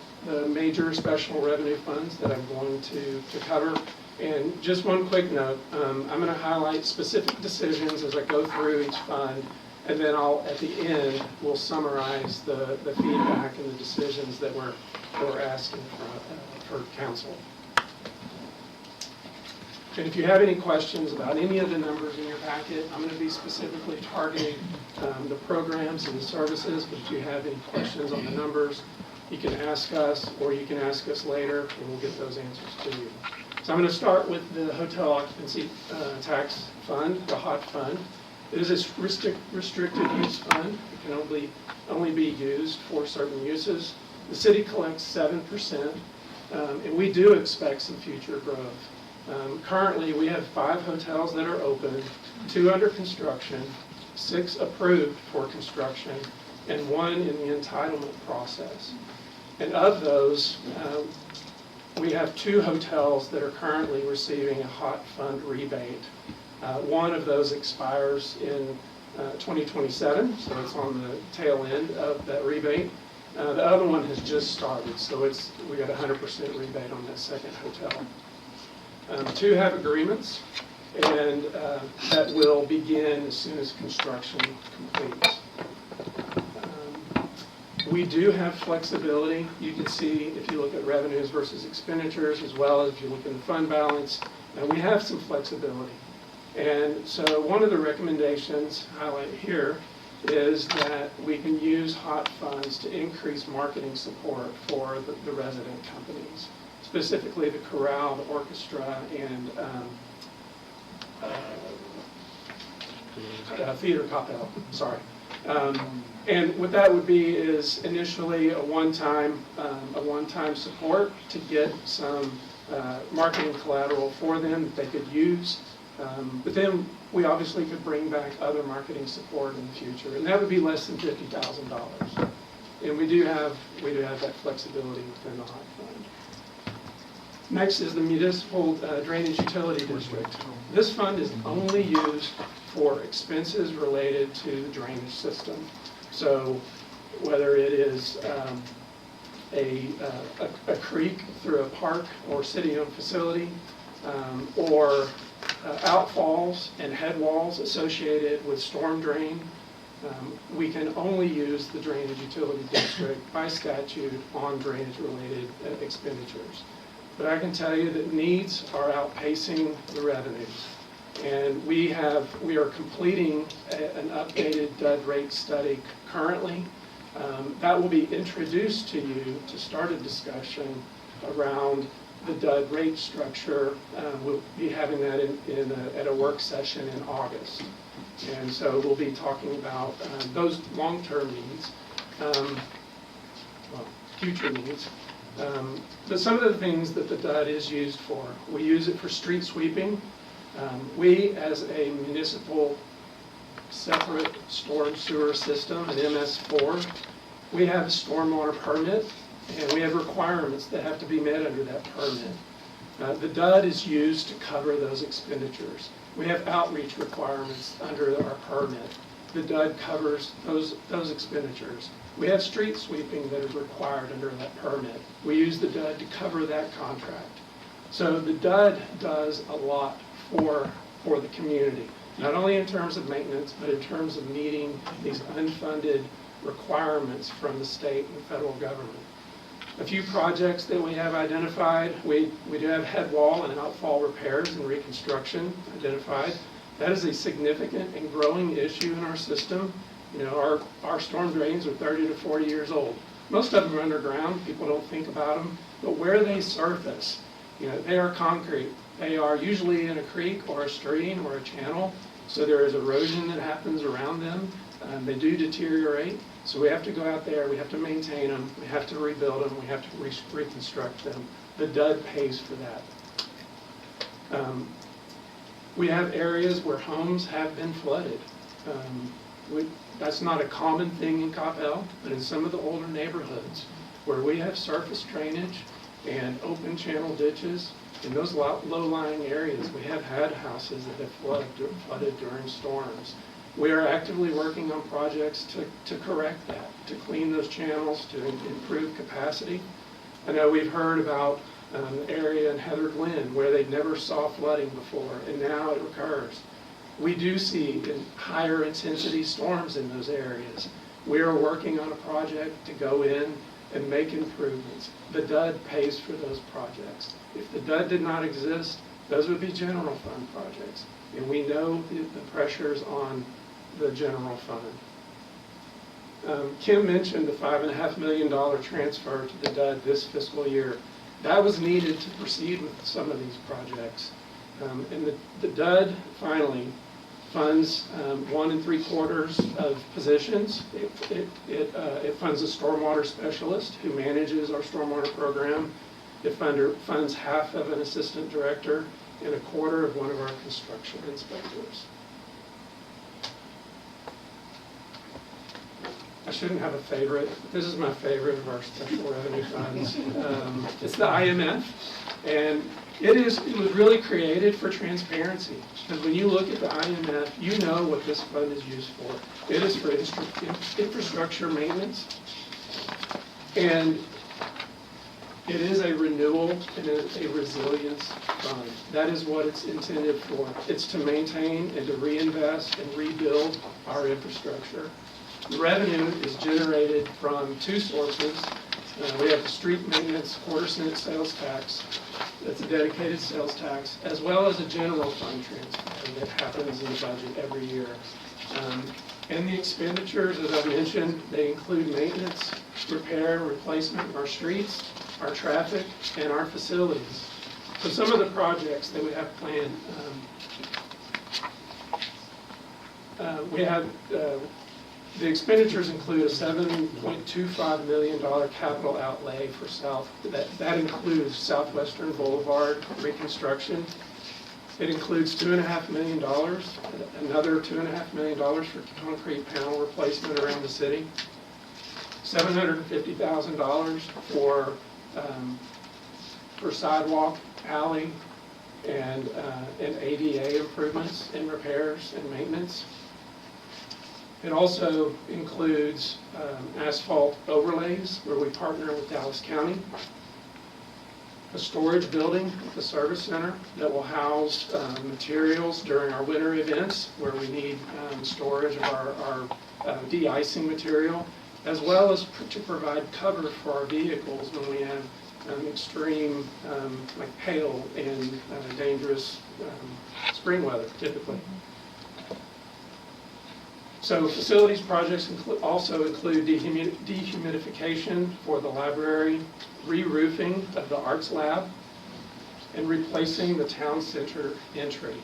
major special revenue funds that I'm going to cover. And just one quick note, I'm going to highlight specific decisions as I go through each fund, and then at the end, we'll summarize the feedback and the decisions that we're asking for council. And if you have any questions about any of the numbers in your packet, I'm going to be specifically targeting the programs and the services, but if you have any questions on the numbers, you can ask us, or you can ask us later, and we'll get those answers to you. So I'm going to start with the hotel occupancy tax fund, the HOT fund. It is a restricted use fund. It can only be used for certain uses. The city collects 7%, and we do expect some future growth. Currently, we have 5 hotels that are open, 2 under construction, 6 approved for construction, and 1 in the entitlement process. And of those, we have 2 hotels that are currently receiving a HOT fund rebate. One of those expires in 2027, so it's on the tail end of that rebate. The other one has just started, so we got 100% rebate on that second hotel. 2 have agreements, and that will begin as soon as construction completes. We do have flexibility. You can see if you look at revenues versus expenditures, as well as if you look in the fund balance, we have some flexibility. And so one of the recommendations highlighted here is that we can use HOT funds to increase marketing support for the resident companies, specifically the chorale, the orchestra, and theater Coppell, sorry. And what that would be is initially a one-time support to get some marketing collateral for them that they could use. But then we obviously could bring back other marketing support in the future, and that would be less than $50,000. And we do have that flexibility within the HOT fund. Next is the Municipal Drainage Utility District. This fund is only used for expenses related to the drainage system. So whether it is a creek through a park or city-owned facility, or outfalls and head walls associated with storm drain, we can only use the Drainage Utility District by statute on drainage-related expenditures. But I can tell you that needs are outpacing the revenues. And we are completing an updated DUD rate study currently. That will be introduced to you to start a discussion around the DUD rate structure. We'll be having that at a work session in August. And so we'll be talking about those long-term needs, future needs. But some of the things that the DUD is used for, we use it for street sweeping. We, as a municipal separate storm sewer system, an MS4, we have a stormwater permit, and we have requirements that have to be met under that permit. The DUD is used to cover those expenditures. We have outreach requirements under our permit. The DUD covers those expenditures. We have street sweeping that is required under that permit. We use the DUD to cover that contract. So the DUD does a lot for the community, not only in terms of maintenance, but in terms of meeting these unfunded requirements from the state and federal government. A few projects that we have identified, we do have head wall and outfall repairs and reconstruction identified. That is a significant and growing issue in our system. You know, our storm drains are 30 to 40 years old. Most of them are underground. People don't think about them. But where they surface, you know, they are concrete. They are usually in a creek or a stream or a channel. So there is erosion that happens around them. They do deteriorate. So we have to go out there. We have to maintain them. We have to rebuild them. We have to reconstruct them. The DUD pays for that. We have areas where homes have been flooded. That's not a common thing in Coppell, but in some of the older neighborhoods where we have surface drainage and open channel ditches, in those low-lying areas, we have had houses that have flooded during storms. We are actively working on projects to correct that, to clean those channels, to improve capacity. I know we've heard about an area in Heather Glen where they never saw flooding before, and now it occurs. We do see higher intensity storms in those areas. We are working on a project to go in and make improvements. The DUD pays for those projects. If the DUD did not exist, Those would be general fund projects. And we know the pressures on the general fund. Kim mentioned the $5.5 million transfer to the DUD this fiscal year. That was needed to proceed with some of these projects. And the DUD finally funds 1 3/4 of positions. It funds a stormwater specialist who manages our stormwater program. It funds half of an assistant director and 1/4 of one of our construction inspectors. I shouldn't have a favorite. This is my favorite of our special revenue funds. It's the IMF, and it was really created for transparency. Because when you look at the IMF, you know what this fund is used for. It is for infrastructure maintenance, and it is a renewal and a resilience fund. That is what it's intended for. It's to maintain and to reinvest and rebuild our infrastructure. The revenue is generated from 2 sources. We have the street maintenance quarter-cent sales tax. That's a dedicated sales tax, as well as a general fund transfer that happens in the budget every year. And the expenditures, as I mentioned, they include maintenance, repair, and replacement of our streets, our traffic, and our facilities. So some of the projects that we have planned, the expenditures include a $7.25 million capital outlay for that includes Southwestern Boulevard reconstruction. It includes $2.5 million, another $2.5 million for concrete panel replacement around the city, $750,000 for sidewalk, alley, and ADA improvements and repairs and maintenance. It also includes asphalt overlays where we partner with Dallas County, a storage building at the service center that will house materials during our winter events where we need storage of our de-icing material, as well as to provide cover for our vehicles when we have extreme like hail and dangerous spring weather typically. So facilities projects also include dehumidification for the library, re-roofing of the arts lab, and replacing the town center entry.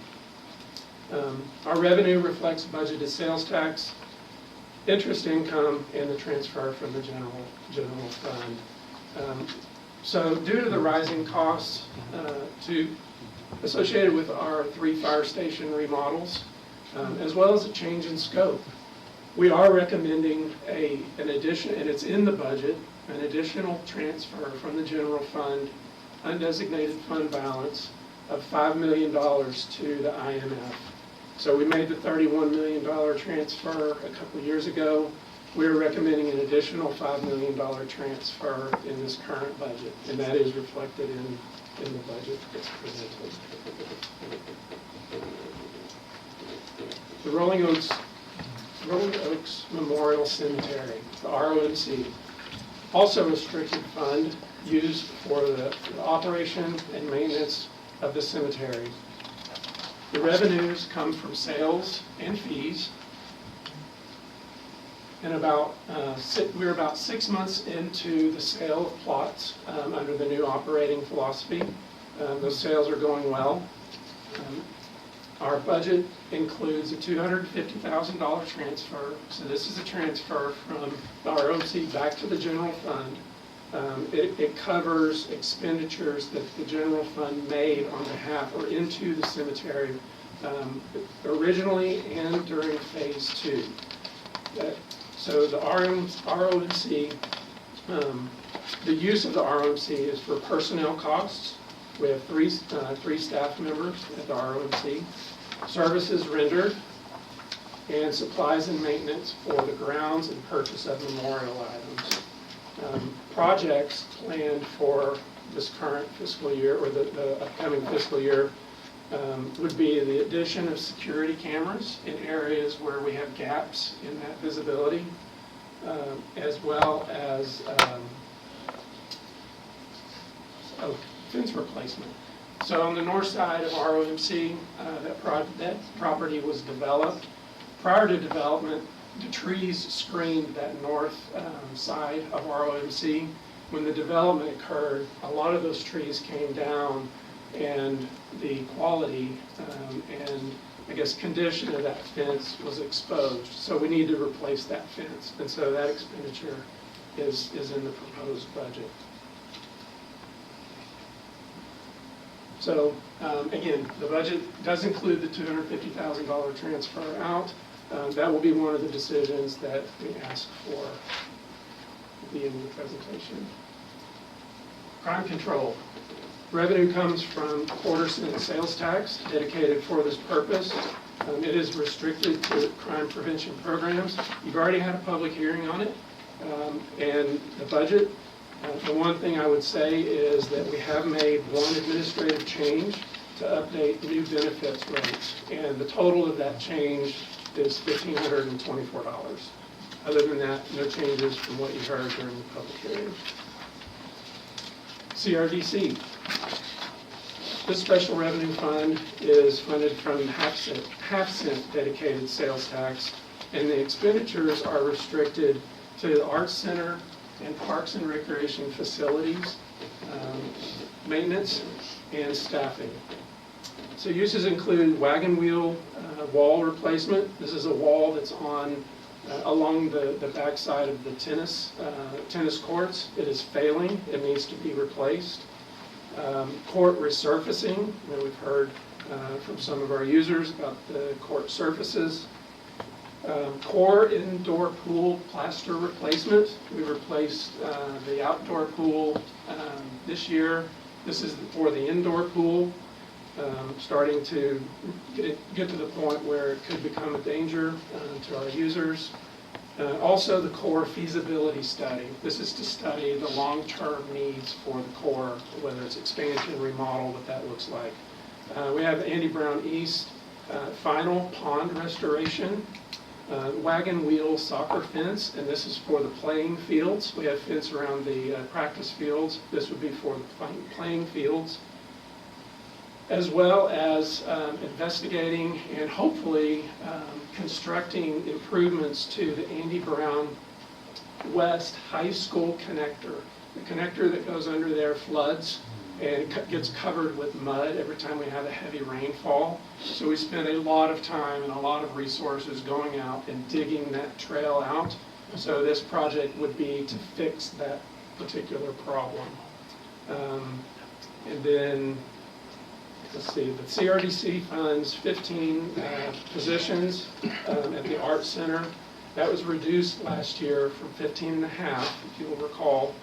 Our revenue reflects budgeted sales tax, interest income, and the transfer from the general fund. So due to the rising costs associated with our 3 fire station remodels, as well as a change in scope, we are recommending an addition, and it's in the budget, an additional transfer from the general fund, undesignated fund balance of $5 million to the IMF. So we made the $31 million transfer a couple of years ago. We're recommending an additional $5 million transfer in this current budget, and that is reflected in the budget that's presented. The Rolling Oaks Memorial Cemetery, the ROMC, also a restricted fund used for the operation and maintenance of the cemetery. The revenues come from sales and fees, and we're about 6 months into the sale of plots under the new operating philosophy. Those sales are going well. Our budget includes a $250,000 transfer. So this is a transfer from the ROC back to the general fund. It covers expenditures that the general fund made on behalf or into the cemetery originally and during phase 2. So the ROMC, the use of the ROMC is for personnel costs. We have three staff members at the ROMC, services rendered, and supplies and maintenance for the grounds and purchase of memorial items. Projects planned for this current fiscal year or the upcoming fiscal year would be the addition of security cameras in areas where we have gaps in that visibility, as well as fence replacement. So on the north side of ROMC, that property was developed. Prior to development, the trees screened that north side of ROMC. When the development occurred, a lot of those trees came down, and the quality and I guess condition of that fence was exposed. So we need to replace that fence, and so that expenditure is in the proposed budget. So again, the budget does include the $250,000 transfer out. That will be one of the decisions that we ask for at the end of the presentation. Crime control. Revenue comes from quarter-cent sales tax dedicated for this purpose. It is restricted to crime prevention programs. You've already had a public hearing on it. And the budget, the one thing I would say is that we have made one administrative change to update new benefits rates. And the total of that change is $1,524. Other than that, no changes from what you heard during the public hearing. CRDC. This special revenue fund is funded from half-cent dedicated sales tax, and the expenditures are restricted to the Arts Center and Parks and Recreation facilities, maintenance, and staffing. So uses include wagon wheel wall replacement. This is a wall that's on along the backside of the tennis courts. It is failing. It needs to be replaced. Court resurfacing. We've heard from some of our users about the court surfaces. Core indoor pool plaster replacement. We replaced the outdoor pool this year. This is for the indoor pool. Starting to get to the point where it could become a danger to our users. Also the core feasibility study. This is to study the long-term needs for the core, whether it's expansion, remodel, what that looks like. We have Andy Brown East final pond restoration, wagon wheel soccer fence, and this is for the playing fields. We have fence around the practice fields. This would be for the playing fields, as well as investigating and hopefully constructing improvements to the Andy Brown West High School connector. The connector that goes under there floods and gets covered with mud every time we have a heavy rainfall. So we spend a lot of time and a lot of resources going out and digging that trail out. So this project would be to fix that particular problem. And then let's see, the CRDC funds 15 positions at the Arts Center. That was reduced last year from 15 and a half, if you'll recall,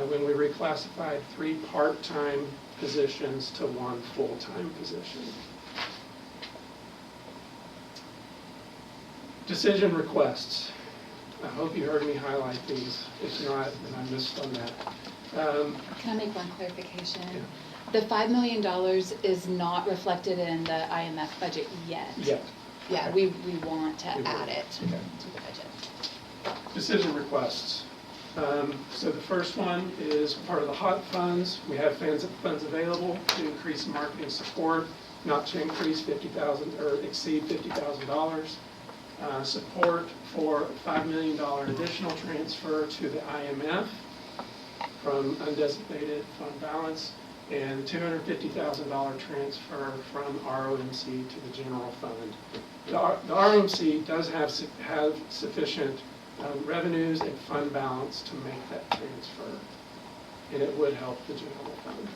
when we reclassified 3 part-time positions to 1 full-time position. Decision requests. I hope you heard me highlight these. If not, then I missed on that. Can I make one clarification? Yeah. The $5 million is not reflected in the IMF budget yet. Yeah, we want to add it to the budget. Decision requests. So the first one is part of the HOT funds. We have funds available to increase marketing support, not to increase $50,000 or exceed $50,000. Support for $5 million additional transfer to the IMF from undesignated fund balance, and $250,000 transfer from ROMC to the general fund. The ROMC does have sufficient revenues and fund balance to make that transfer, and it would help the general fund.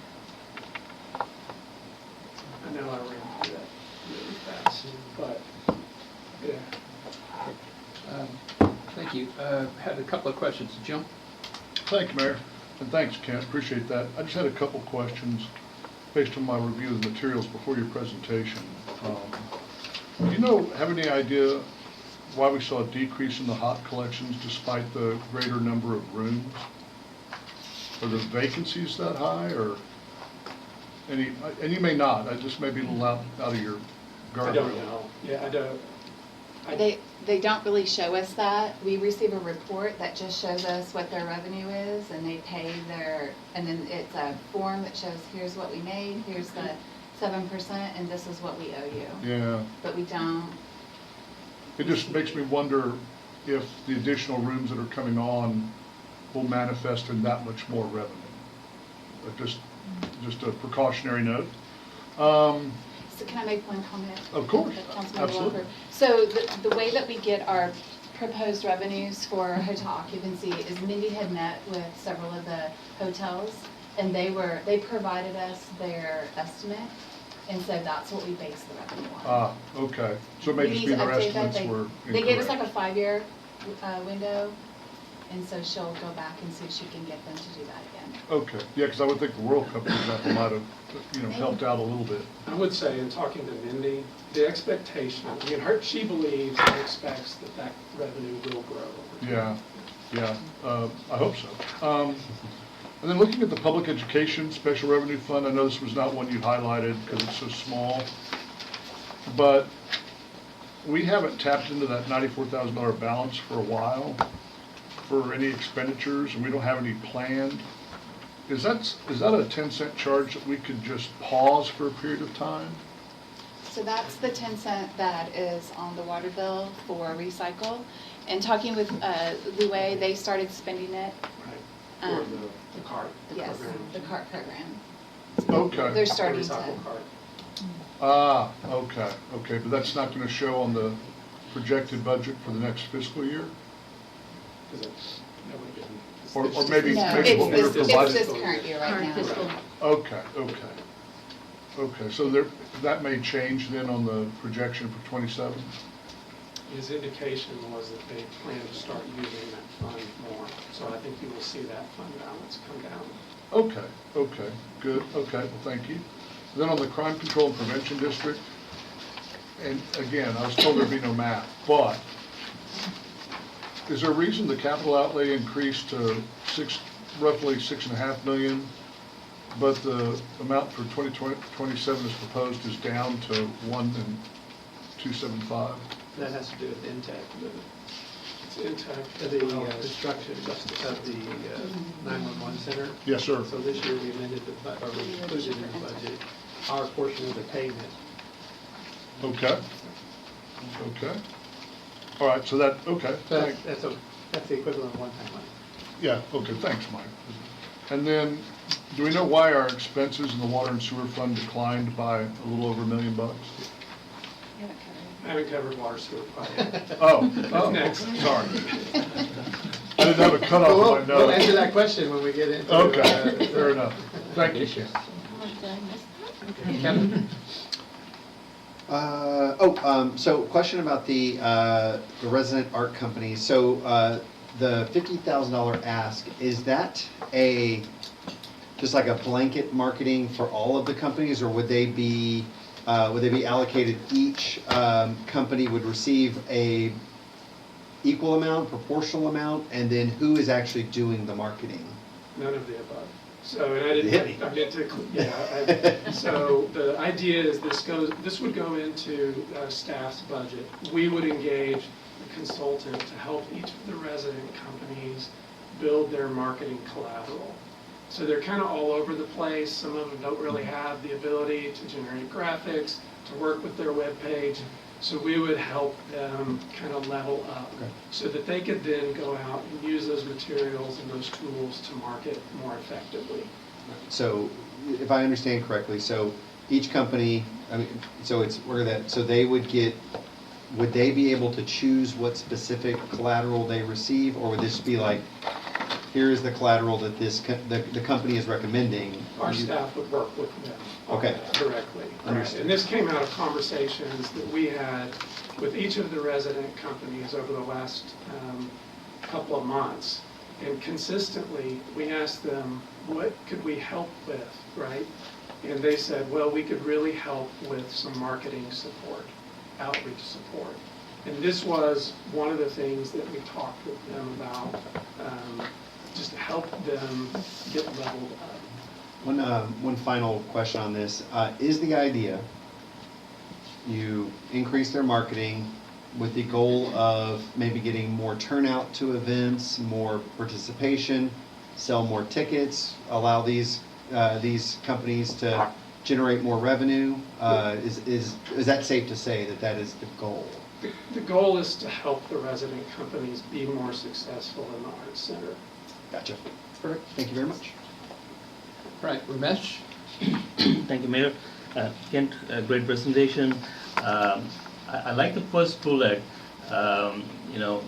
I know I ran through that really fast, but yeah. Thank you. Had a couple of questions. Jim? Thank you, Mayor. And thanks, Kent. Appreciate that. I just had a couple questions based on my review of the materials before your presentation. Do you have any idea why we saw a decrease in the HOT collections despite the greater number of rooms? Are the vacancies that high, or any? And you may not. I just may be a little out of your guard. I don't know. Yeah, I don't. They don't really show us that. We receive a report that just shows us what their revenue is, and they pay and then it's a form that shows, here's what we made, here's the 7%, and this is what we owe you. Yeah. But we don't. It just makes me wonder if the additional rooms that are coming on will manifest in that much more revenue. Just a precautionary note. So can I make one comment? Of course, Councilmember absolutely. Walker? So the way that we get our proposed revenues for hotel occupancy is Mindy had met with several of the hotels, and they provided us their estimate, and so that's what we base the revenue on. Ah, okay. So it may We just need be to their update that. estimates were They gave us like incorrect. a 5-year window, and so she'll go back and see if she can get them to do that again. Okay, yeah, because I would think the World Cup example might have, helped out a little bit. I would say, in talking to Mindy, the expectation, she believes and expects that revenue will grow. Yeah, I hope so. And then looking at the Public Education Special Revenue Fund, I know this was not one you highlighted because it's so small, but we haven't tapped into that $94,000 balance for a while for any expenditures, and we don't have any planned. Is that a 10-cent charge that we could just pause for a period of time? So that's the 10 cent that is on the water bill for recycle. And talking with Louie, they started spending it. Right, for the cart Yes, program. the cart program. Okay. They're starting The to. recycle cart. Ah, okay, but that's not going to show on the projected budget for the next fiscal year? Is it- that would have been- Or it's maybe No, what we were it's provided? this current year right now. Okay, so that may change then on the projection for 27? His indication was that they plan to start using that fund more. So I think you will see that fund balance come down. Okay, good, well, thank you. Then on the Crime Control and Prevention District, and again, I was told there'd be no math, but is there a reason the capital outlay increased to roughly 6.5 million, but the amount for 2027 is proposed is down to 1,275? That has to do with Intech, It's intact. the construction of the 911 center. Yes, sir. So this year we amended we included in the budget our portion of the payment. Okay. All right, so that, okay, So thanks. that's the equivalent of one-time money. Yeah, okay, thanks, Mike. And then, do we know why our expenses in the water and sewer fund declined by a little over $1 million? I haven't covered water sewer project. Oh, Next. sorry. I didn't have a cutoff on my notes. We'll answer that question when we get into. Okay, fair enough. Thank you. Kevin? So question about the resident art company. So the $50,000 ask, is that just like a blanket marketing for all of the companies, or would they be allocated, each company would receive a equal amount, proportional amount, and then who is actually doing the marketing? None of the above. So, and I meant to, so the idea is this would go into staff's budget. We would engage a consultant to help each of the resident companies build their marketing collateral. So they're kind of all over the place. Some of them don't really have the ability to generate graphics, to work with their webpage. So we would help them kind of level up so that they could then go out and use those materials and those tools to market more effectively. So if I understand correctly, so each company, so they would they be able to choose what specific collateral they receive, or would this be like, here is the collateral that the company is recommending? Our staff would work with them directly. Understood. And this came out of conversations that we had with each of the resident companies over the last couple of months. And consistently, we asked them, what could we help with, right? And they said, well, we could really help with some marketing support, outreach support. And this was one of the things that we talked with them about, just to help them get leveled up. One final question on this. Is the idea you increase their marketing, with the goal of maybe getting more turnout to events, more participation, sell more tickets, allow these companies to generate more revenue? Is that safe to say that that is the goal? The goal is to help the resident companies be more successful in the Arts Center. Gotcha. Perfect. Thank you very much. Right, Ramesh? Thank you, Mayor. Kent, great presentation. I like the first bullet. You know,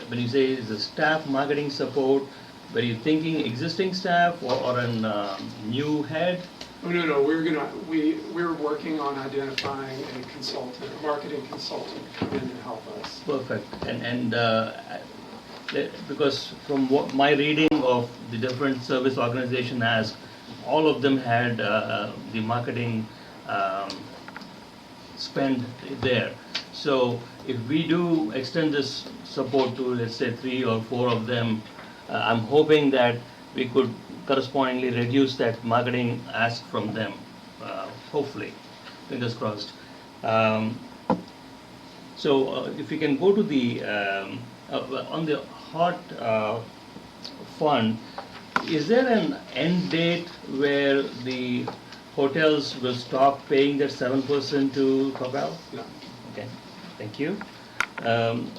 when you say the staff marketing support, were you thinking existing staff or a new head? Oh, no, we're working on identifying a consultant, a marketing consultant to come in and help us. Perfect. Because from what my reading of the different service organization has, all of them had the marketing spend there. So if we do extend this support to, let's say, 3 or 4 of them, I'm hoping that we could correspondingly reduce that marketing ask from them, hopefully, fingers crossed. So if you can go to the, on the hot fund, is there an end date where the hotels will stop paying that 7% to Coppell? No. Okay, thank you. On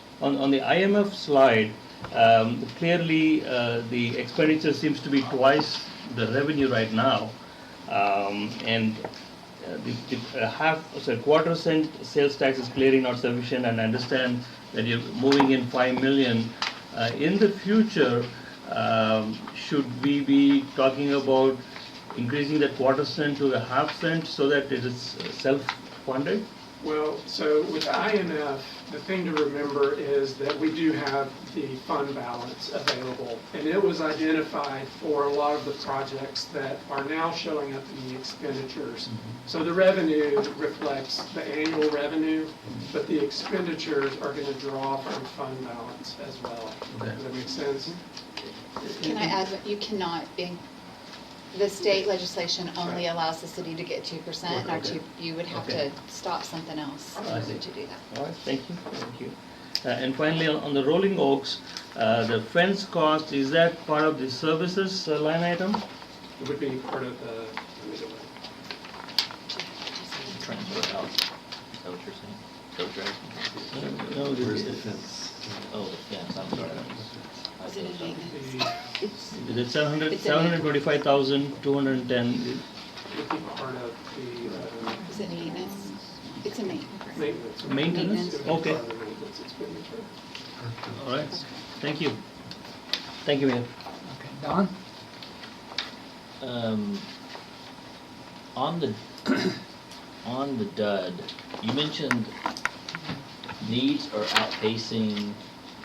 the IMF slide, clearly the expenditure seems to be twice the revenue right now, and the quarter cent sales tax is clearly not sufficient, and I understand that you're moving in 5 million. In the future, should we be talking about increasing that quarter cent to a half cent so that it is self-funded? Well, so with IMF, the thing to remember is that we do have the fund balance available, and it was identified for a lot of the projects that are now showing up in the expenditures. So the revenue reflects the annual revenue, but the expenditures are going to draw from fund balance as well. Okay. Does that make sense? Can I add, that you cannot, the state legislation only allows the city to get 2%, or you would have to stop something else to do that. All right, thank you. And finally, on the Rolling Oaks, the fence cost, is that part of the services line item? It would be part of the, Transfer out. Is that what you're saying? Is that what you're asking? No, Where's the fence? Oh, the fence, I'm sorry. Is it in maintenance? It's 725,210. it would be part of the Is it maintenance? It's a maintenance. maintenance. Maintenance? It would be Okay. part of the maintenance expenditure. All right, thank you. Thank you, Mayor. Okay, Don? On the on the DUD, you mentioned needs are outpacing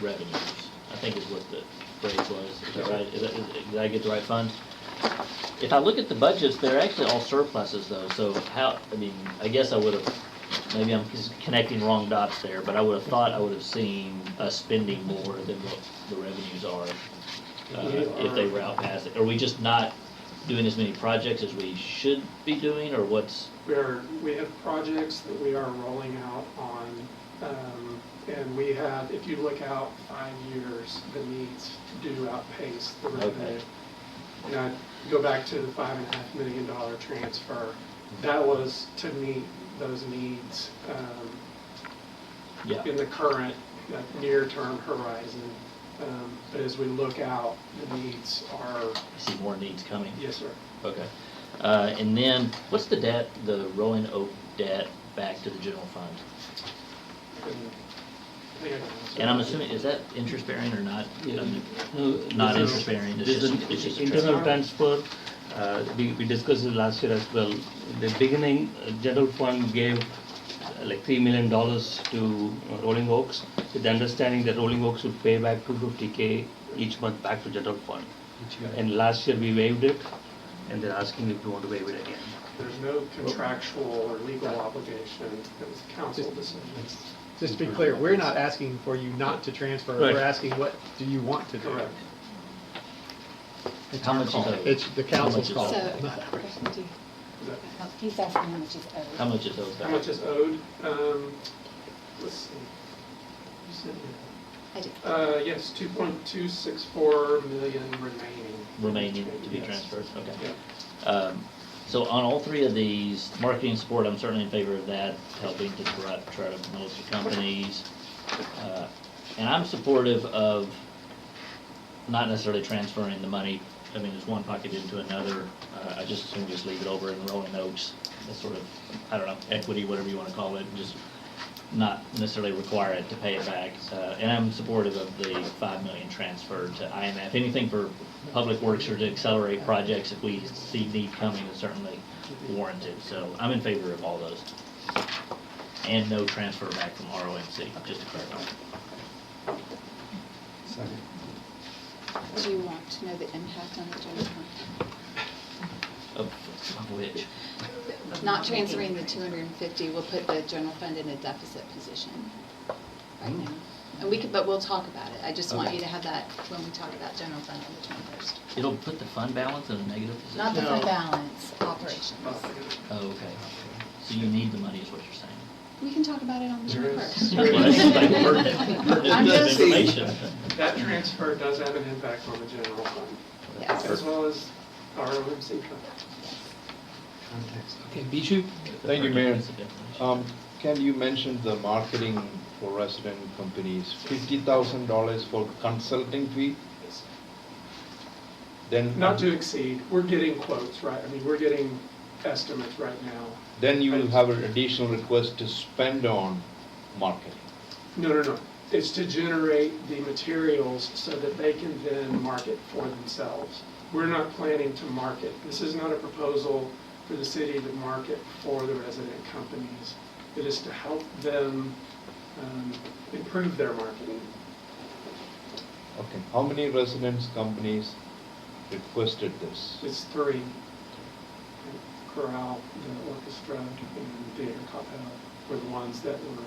revenues, I think is what the phrase was. Is that right? Did I get the right fund? If I look at the budgets, they're actually all surpluses though, so how, I mean, I guess I would have, maybe I'm just connecting wrong dots there, but I would have thought I would have seen us spending more than what the revenues are if they were outpassing. Are we just not doing as many projects as we should be doing, or what's? We have projects that we are rolling out on, and we have, if you look out 5 years, the needs do outpace the revenue. Okay. And I go back to the $5.5 million transfer. That was to meet those needs in the current near-term horizon. But as we look out, the needs are... I see more needs coming. Yes, sir. Okay. And then, what's the debt, the Rolling Oak debt back to the general fund? And I'm assuming, is that interest bearing or not? Yeah. Not interest bearing, it's just internal transfer. We discussed it last year as well. The beginning, general fund gave like $3 million to Rolling Oaks, with the understanding that Rolling Oaks would pay back $250K each month back to general fund. And last year we waived it, and they're asking if we want to waive it again. There's no contractual or legal obligation. It was a council decision. Just to be clear, we're not asking for you not to transfer. Right. We're asking what do you want to do? Correct. It's How our much is call. owed? It's the council's How call. much So, he's asking how much is owed. How much is owed How back? much is owed? Let's see. you said? I did. Yes, 2.264 million remaining. Remaining to be Yes. transferred, okay. Yeah. So on all three of these, marketing support, I'm certainly in favor of that, helping to try to promote the companies. And I'm supportive of not necessarily transferring the money, I mean, there's one pocket into another. I just assume just leave it over in rolling notes, that sort of, I don't know, equity, whatever you want to call it, just not necessarily require it to pay it back. And I'm supportive of the 5 million transfer to IMF. Anything for public works or to accelerate projects if we see need coming is certainly warranted. So I'm in favor of all those. And no transfer back from ROMC, just to clarify. Do you want to know the impact on the general fund? Of which? Not transferring the 250 will put the general fund in a deficit position right now. And we could, but we'll talk about it. I just want Okay. you to have that when we talk about general fund on the 21st. It'll put the fund balance in a negative position? Not the fund balance, operations. Oh, okay. So you need the money is what you're saying? We can talk about it on the 21st. Well, this is like pertinent I'm just- information. That transfer does have an impact on the general fund, Yes. as well as ROMC fund. Okay, Bijou? Thank you, Mayor. Ken, you mentioned the marketing for resident companies, $50,000 for consulting fee? Then. Not to exceed, we're getting quotes, right? I mean, we're getting estimates right now. Then you will have an additional request to spend on marketing. No. It's to generate the materials so that they can then market for themselves. We're not planning to market. This is not a proposal for the city to market for the resident companies. It is to help them improve their marketing. Okay, how many residents companies requested this? It's 3. Coppell, the orchestra, and Theater Coppell were the ones that were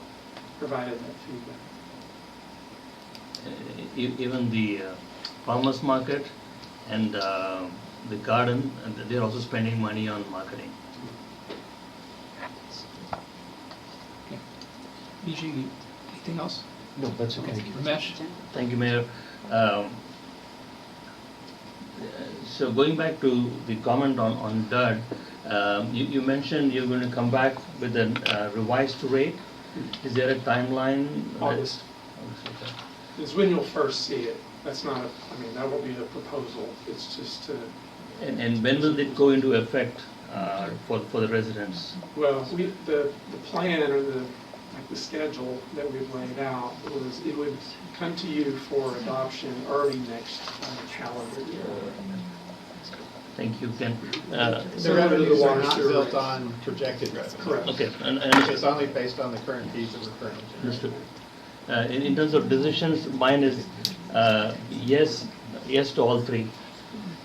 provided that feedback. Even the farmers market and the garden, and they're also spending money on marketing. Bijou, anything else? No, that's okay. Ramesh? Thank you, Mayor. So going back to the comment on DUD, you mentioned you're going to come back with a revised rate. Is there a timeline? August. Okay. Is when you'll first see it. That's not, that won't be the proposal. It's just to, And when will it go into effect for the residents? well, the plan or the schedule that we've laid out was it would come to you for adoption early next calendar year. Thank you, Ken. The revenues are not built on projected revenues. Correct. Okay. It's only based on the current fees that we're currently generating. Understood. In terms of decisions, mine is yes to all 3.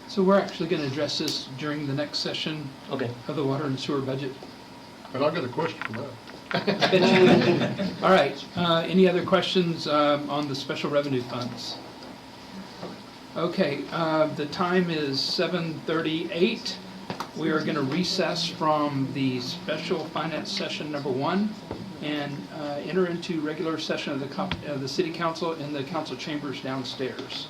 So we're actually going to address this during the next session Okay. of the water and sewer budget. And I'll get a question for that. All right, any other questions on the special revenue funds? Okay, the time is 7:38. We are going to recess from the special finance session number 1 and enter into regular session of the City Council in the council chambers downstairs.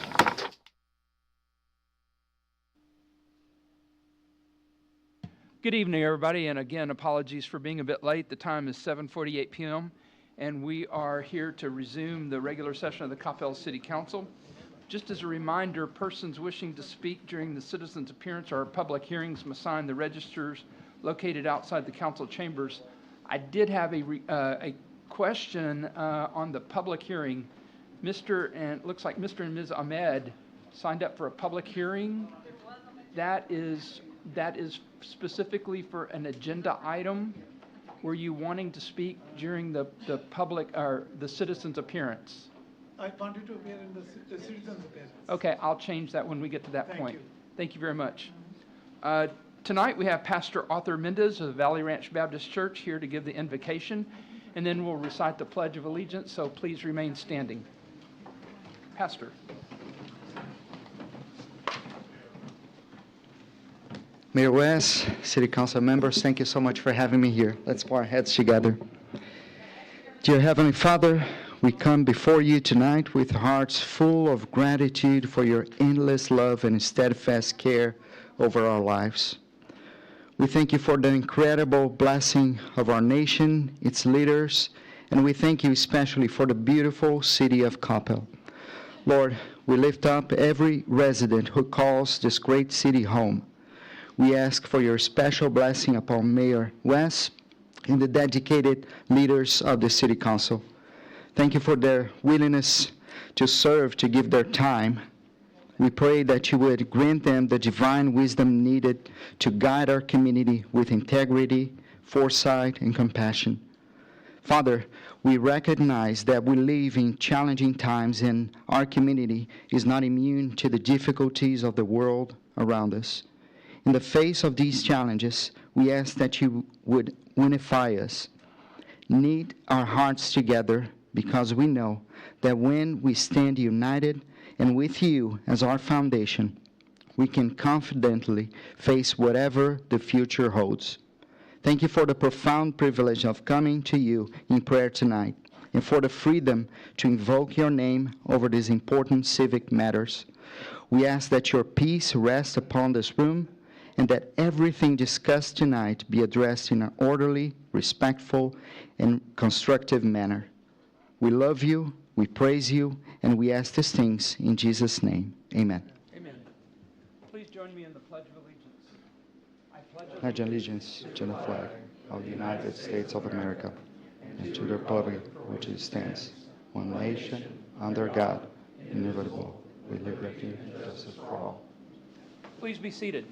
Good evening, everybody, and again, apologies for being a bit late. The time is 7:48 p.m., and we are here to resume the regular session of the Coppell City Council. Just as a reminder, persons wishing to speak during the citizens' appearance or public hearings must sign the registers located outside the council chambers. I did have a question on the public hearing. It looks like Mr. and Ms. Ahmed signed up for a public hearing. That is specifically for an agenda item. Were you wanting to speak during the public or the citizens' appearance? I wanted to appear in the citizens' appearance. Okay, I'll change that when we get to that Thank point. you. Thank you very much. Tonight we have Pastor Arthur Mendez of Valley Ranch Baptist Church here to give the invocation, and then we'll recite the Pledge of Allegiance, so please remain standing. Pastor. Mayor West, City Council members, thank you so much for having me here. Let's bow our heads together. Dear Heavenly Father, we come before you tonight with hearts full of gratitude for your endless love and steadfast care over our lives. We thank you for the incredible blessing of our nation, its leaders, and we thank you especially for the beautiful city of Coppell. Lord, we lift up every resident who calls this great city home. We ask for your special blessing upon Mayor West and the dedicated leaders of the City Council. Thank you for their willingness to serve, to give their time. We pray that you would grant them the divine wisdom needed to guide our community with integrity, foresight, and compassion. Father, we recognize that we live in challenging times and our community is not immune to the difficulties of the world around us. In the face of these challenges, we ask that you would unify us, knit our hearts together, because we know that when we stand united and with you as our foundation, we can confidently face whatever the future holds. Thank you for the profound privilege of coming to you in prayer tonight and for the freedom to invoke your name over these important civic matters. We ask that your peace rest upon this room and that everything discussed tonight be addressed in an orderly, respectful, and constructive manner. We love you, we praise you, and we ask these things in Jesus' name. Amen. Amen. Please join me in the Pledge of Allegiance. I Pledge allegiance to the flag of the United States of America and to the republic which it stands, one nation, under God, indivisible, with liberty and justice for all. Please be seated.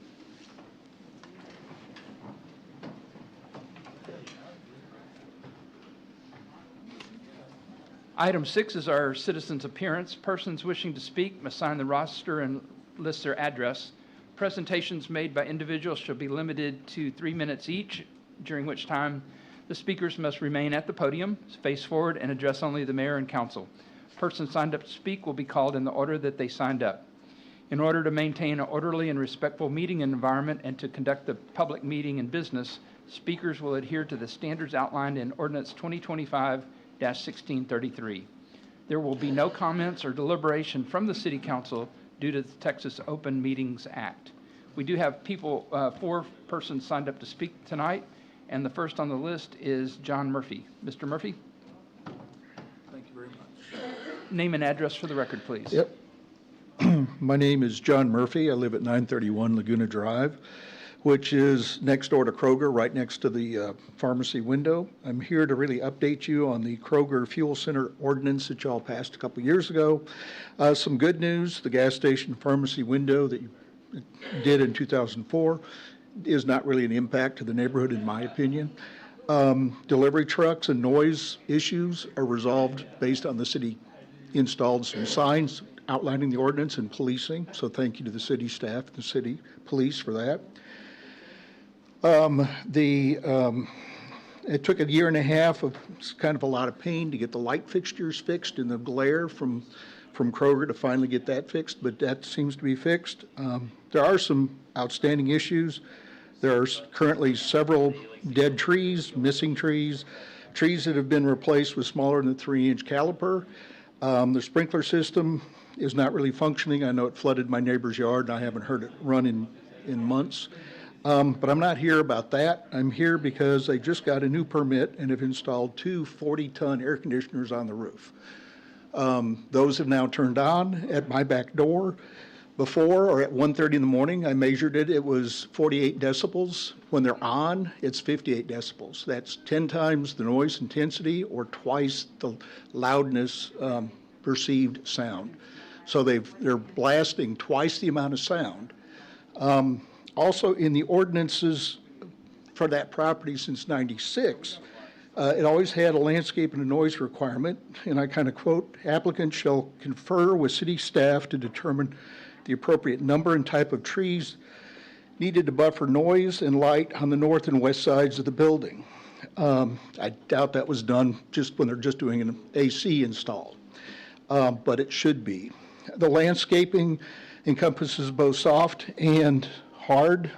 Item 6 is our citizens' appearance. Persons wishing to speak must sign the roster and list their address. Presentations made by individuals shall be limited to 3 minutes each, during which time the speakers must remain at the podium, face forward, and address only the mayor and council. Persons signed up to speak will be called in the order that they signed up. In order to maintain an orderly and respectful meeting environment and to conduct the public meeting and business, speakers will adhere to the standards outlined in Ordinance 2025-1633. There will be no comments or deliberation from the City Council due to the Texas Open Meetings Act. We do have 4 persons signed up to speak tonight, and the first on the list is John Murphy. Mr. Murphy? Thank you very much. Name and address for the record, please. Yep. My name is John Murphy. I live at 931 Laguna Drive, which is next door to Kroger, right next to the pharmacy window. I'm here to really update you on the Kroger Fuel Center ordinance that y'all passed a couple years ago. Some good news, the gas station pharmacy window that you did in 2004 is not really an impact to the neighborhood, in my opinion. Delivery trucks and noise issues are resolved based on the city installed some signs outlining the ordinance and policing, so thank you to the city staff and the city police for that. It took 1.5 years of kind of a lot of pain to get the light fixtures fixed and the glare from Kroger to finally get that fixed, but that seems to be fixed. There are some outstanding issues. There are currently several dead trees, missing trees, trees that have been replaced with smaller than 3-inch caliper. The sprinkler system is not really functioning. I know it flooded my neighbor's yard and I haven't heard it run in months. But I'm not here about that. I'm here because they just got a new permit and have installed 2 40-ton air conditioners on the roof. Those have now turned on at my back door. Before, or at 1:30 in the morning, I measured it, it was 48 decibels. When they're on, it's 58 decibels. That's 10 times the noise intensity or twice the loudness perceived sound. So they're blasting twice the amount of sound. Also, in the ordinances for that property since '96, it always had a landscape and a noise requirement, and I kind of quote, applicants shall confer with city staff to determine the appropriate number and type of trees needed to buffer noise and light on the north and west sides of the building. I doubt that was done just when they're just doing an AC install, but it should be. The landscaping encompasses both soft and hard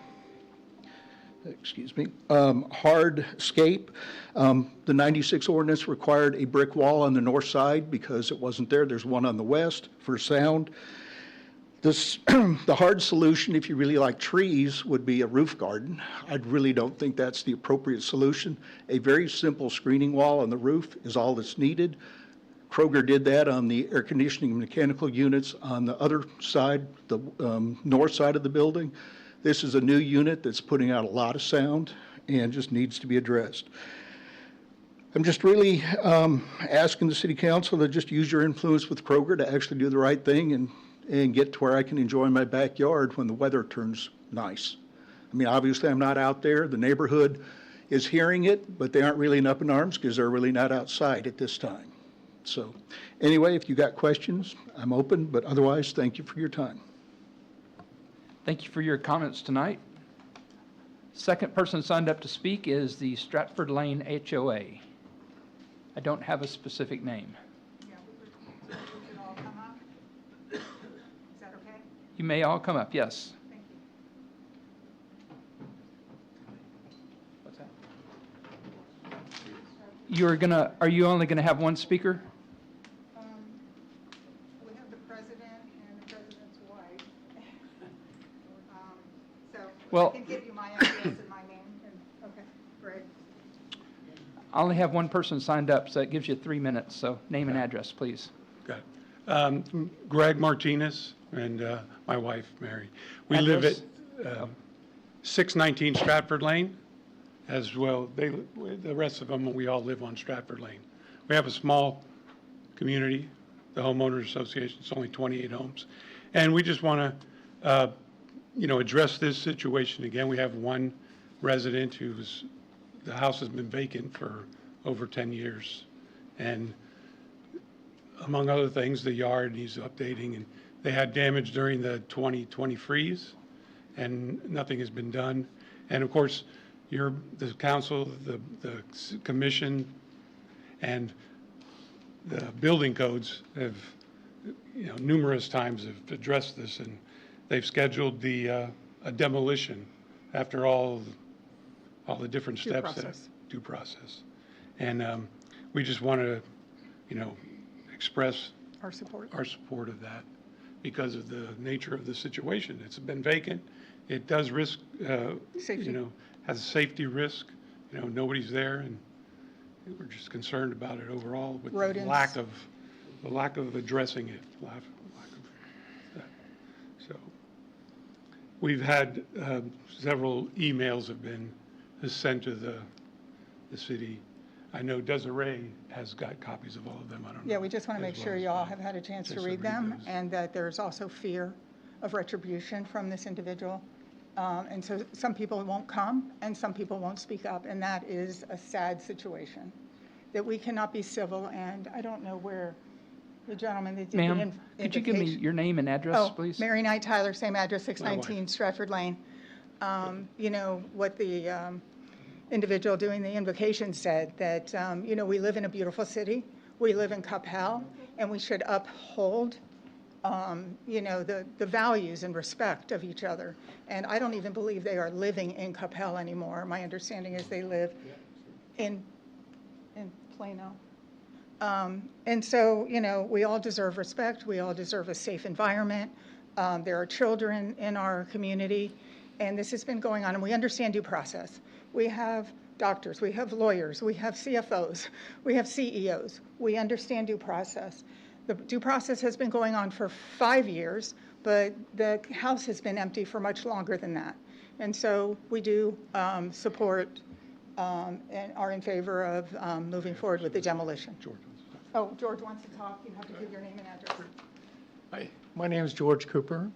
excuse me, hardscape. The 96 ordinance required a brick wall on the north side because it wasn't there. There's one on the west for sound. This, the hard solution, if you really like trees, would be a roof garden. I really don't think that's the appropriate solution. A very simple screening wall on the roof is all that's needed. Kroger did that on the air conditioning and mechanical units on the other side, the north side of the building. This is a new unit that's putting out a lot of sound and just needs to be addressed. I'm just really asking the city council to just use your influence with Kroger to actually do the right thing and get to where I can enjoy my backyard when the weather turns nice. I mean, obviously I'm not out there. The neighborhood is hearing it, but they aren't really up in arms because they're really not outside at this time. So anyway, if you got questions, I'm open, but otherwise, thank you for your time. Thank you for your comments tonight. Second person signed up to speak is the Stratford Lane HOA. I don't have a specific name. You may all come up, yes. What's that? Are you only gonna have one speaker? We have the president and the president's wife. So Well, I can give you my address and my name. Okay, great. I only have one person signed up, so it gives you 3 minutes, so name and address, please. Got it. Greg Martinez and my wife, Mary. We live at 619 Stratford Lane as well. The rest of them, we all live on Stratford Lane. We have a small community, the homeowners association. It's only 28 homes. And we just want to, address this situation again. We have one resident the house has been vacant for over 10 years. And among other things, the yard needs updating, and they had damage during the 2020 freeze, and nothing has been done. And of course, the council, the commission, and the building codes have, numerous times have addressed this, and they've scheduled a demolition after all the different steps. Due process. And we just want to, express our support of that because of the nature of the situation. It's been vacant. It does risk, safety. Has a safety risk. Nobody's there, and we're just concerned about it overall with Rodents. the lack of addressing it. Lack of that. So we've had several emails have been sent to the city. I know Desiree has got copies of all of them. I don't know. Yeah, we just want to make sure you all have had a chance to read them, and that there's also fear of retribution from this individual. And so some people won't come and some people won't speak up, and that is a sad situation. That we cannot be civil, and I don't know where the gentleman that did the Ma'am, could you give me your name and address, please? Mary Knight Tyler, same address, 619 Stratford Lane. What the individual doing the invocation said, that, we live in a beautiful city. We live in Coppell, and we should uphold, the values and respect of each other. And I don't even believe they are living in Coppell anymore. My understanding is they live in Plano. And so, we all deserve respect. We all deserve a safe environment. There are children in our community, and this has been going on, and we understand due process. We have doctors, we have lawyers, we have CFOs, we have CEOs. We understand due process. The due process has been going on for 5 years, but the house has been empty for much longer than that. And so we do support and are in favor of moving forward with the demolition. George wants to talk. You have to give your name and address. Hi, my name is George Cooper.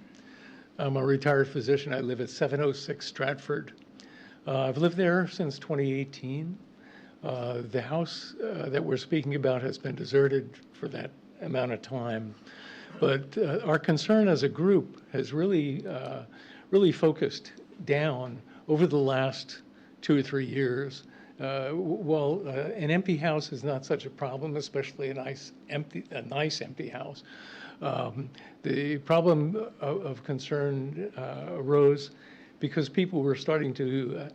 I'm a retired physician. I live at 706 Stratford. I've lived there since 2018. The house that we're speaking about has been deserted for that amount of time. But our concern as a group has really focused down over the last 2 or 3 years. While an empty house is not such a problem, especially a nice empty house, the problem of concern arose because people were starting to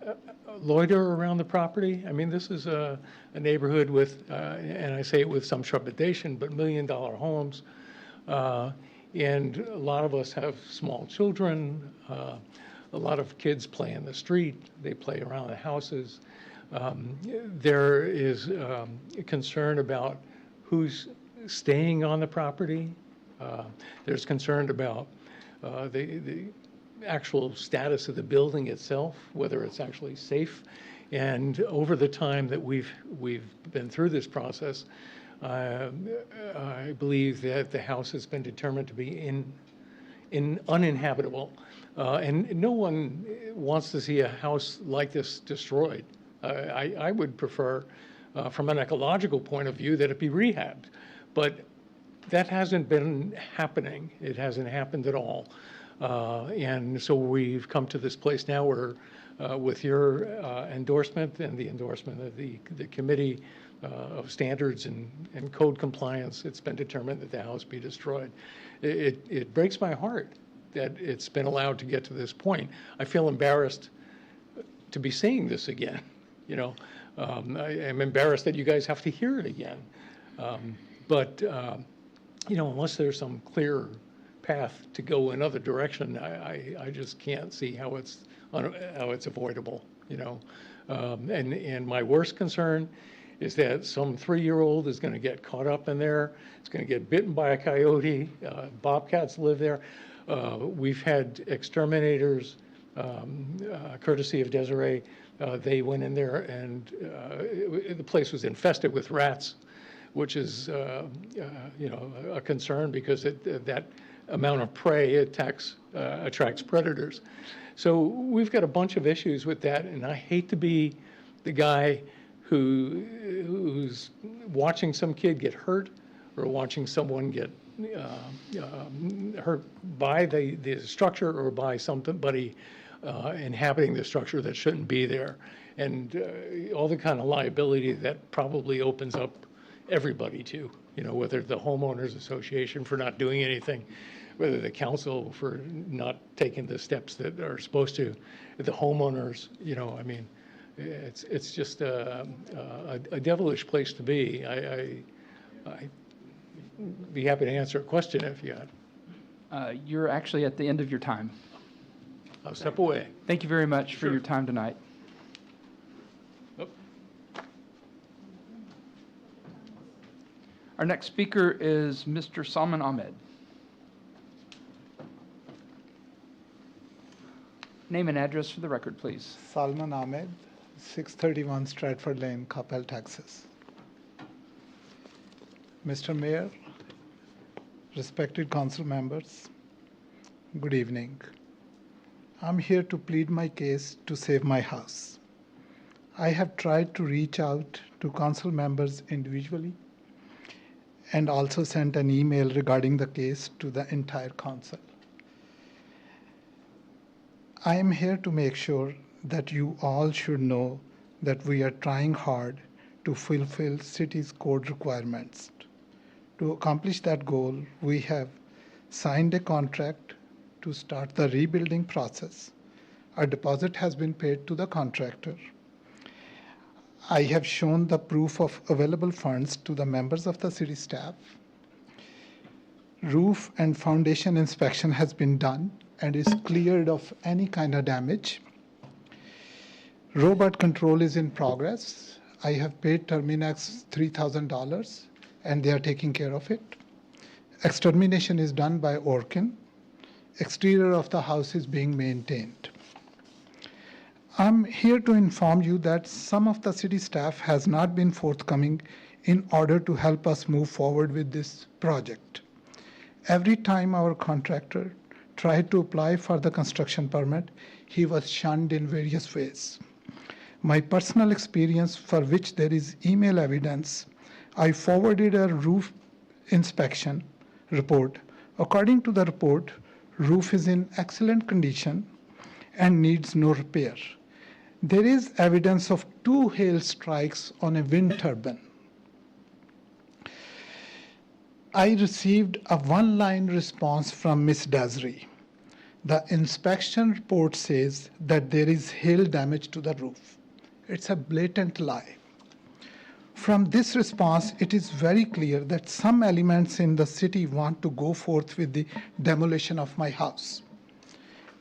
loiter around the property. I mean, this is a neighborhood with, and I say it with some trepidation, but million-dollar homes. And a lot of us have small children. A lot of kids play in the street. They play around the houses. There is concern about who's staying on the property. There's concern about the actual status of the building itself, whether it's actually safe. And over the time that we've been through this process, I believe that the house has been determined to be uninhabitable. And no one wants to see a house like this destroyed. I would prefer, from an ecological point of view, that it be rehabbed. But that hasn't been happening. It hasn't happened at all. And so we've come to this place now where, with your endorsement and the endorsement of the committee of standards and code compliance, it's been determined that the house be destroyed. It breaks my heart that it's been allowed to get to this point. I feel embarrassed to be saying this again. You know, I am embarrassed that you guys have to hear it again. But you know, unless there's some clear path to go another direction, I just can't see how it's avoidable. You know, and my worst concern is that some 3-year-old is going to get caught up in there. It's going to get bitten by a coyote. Bobcats live there. We've had exterminators, courtesy of Desiree. They went in there, and the place was infested with rats, which is, you know, a concern because that amount of prey attracts predators. So we've got a bunch of issues with that, and I hate to be the guy who's watching some kid get hurt or watching someone get hurt by the structure or by somebody inhabiting the structure that shouldn't be there. And all the kind of liability that probably opens up everybody to, you know, whether the homeowners association for not doing anything, whether the council for not taking the steps that are supposed to, the homeowners, you know, I mean, it's just a devilish place to be. I'd be happy to answer a question if you had. You're actually at the end of your time. I'll step away. Thank you very much for your time tonight. Our next speaker is Mr. Salman Ahmed. Name and address for the record, please. Salman Ahmed, 631 Stratford Lane, Coppell, Texas. Mr. Mayor, respected council members, good evening. I'm here to plead my case to save my house. I have tried to reach out to council members individually and also sent an email regarding the case to the entire council. I am here to make sure that you all should know that we are trying hard to fulfill city's code requirements. To accomplish that goal, we have signed a contract to start the rebuilding process. A deposit has been paid to the contractor. I have shown the proof of available funds to the members of the city staff. Roof and foundation inspection has been done and is cleared of any kind of damage. Robot control is in progress. I have paid Terminex $3,000 and they are taking care of it. Extermination is done by Orkin. Exterior of the house is being maintained. I'm here to inform you that some of the city staff has not been forthcoming in order to help us move forward with this project. Every time our contractor tried to apply for the construction permit, he was shunned in various ways. My personal experience, for which there is email evidence, I forwarded a roof inspection report. According to the report, roof is in excellent condition and needs no repair. There is evidence of 2 hail strikes on a wind turbine. I received a one-line response from Ms. Desiree. The inspection report says that there is hail damage to the roof. It's a blatant lie. From this response, it is very clear that some elements in the city want to go forth with the demolition of my house.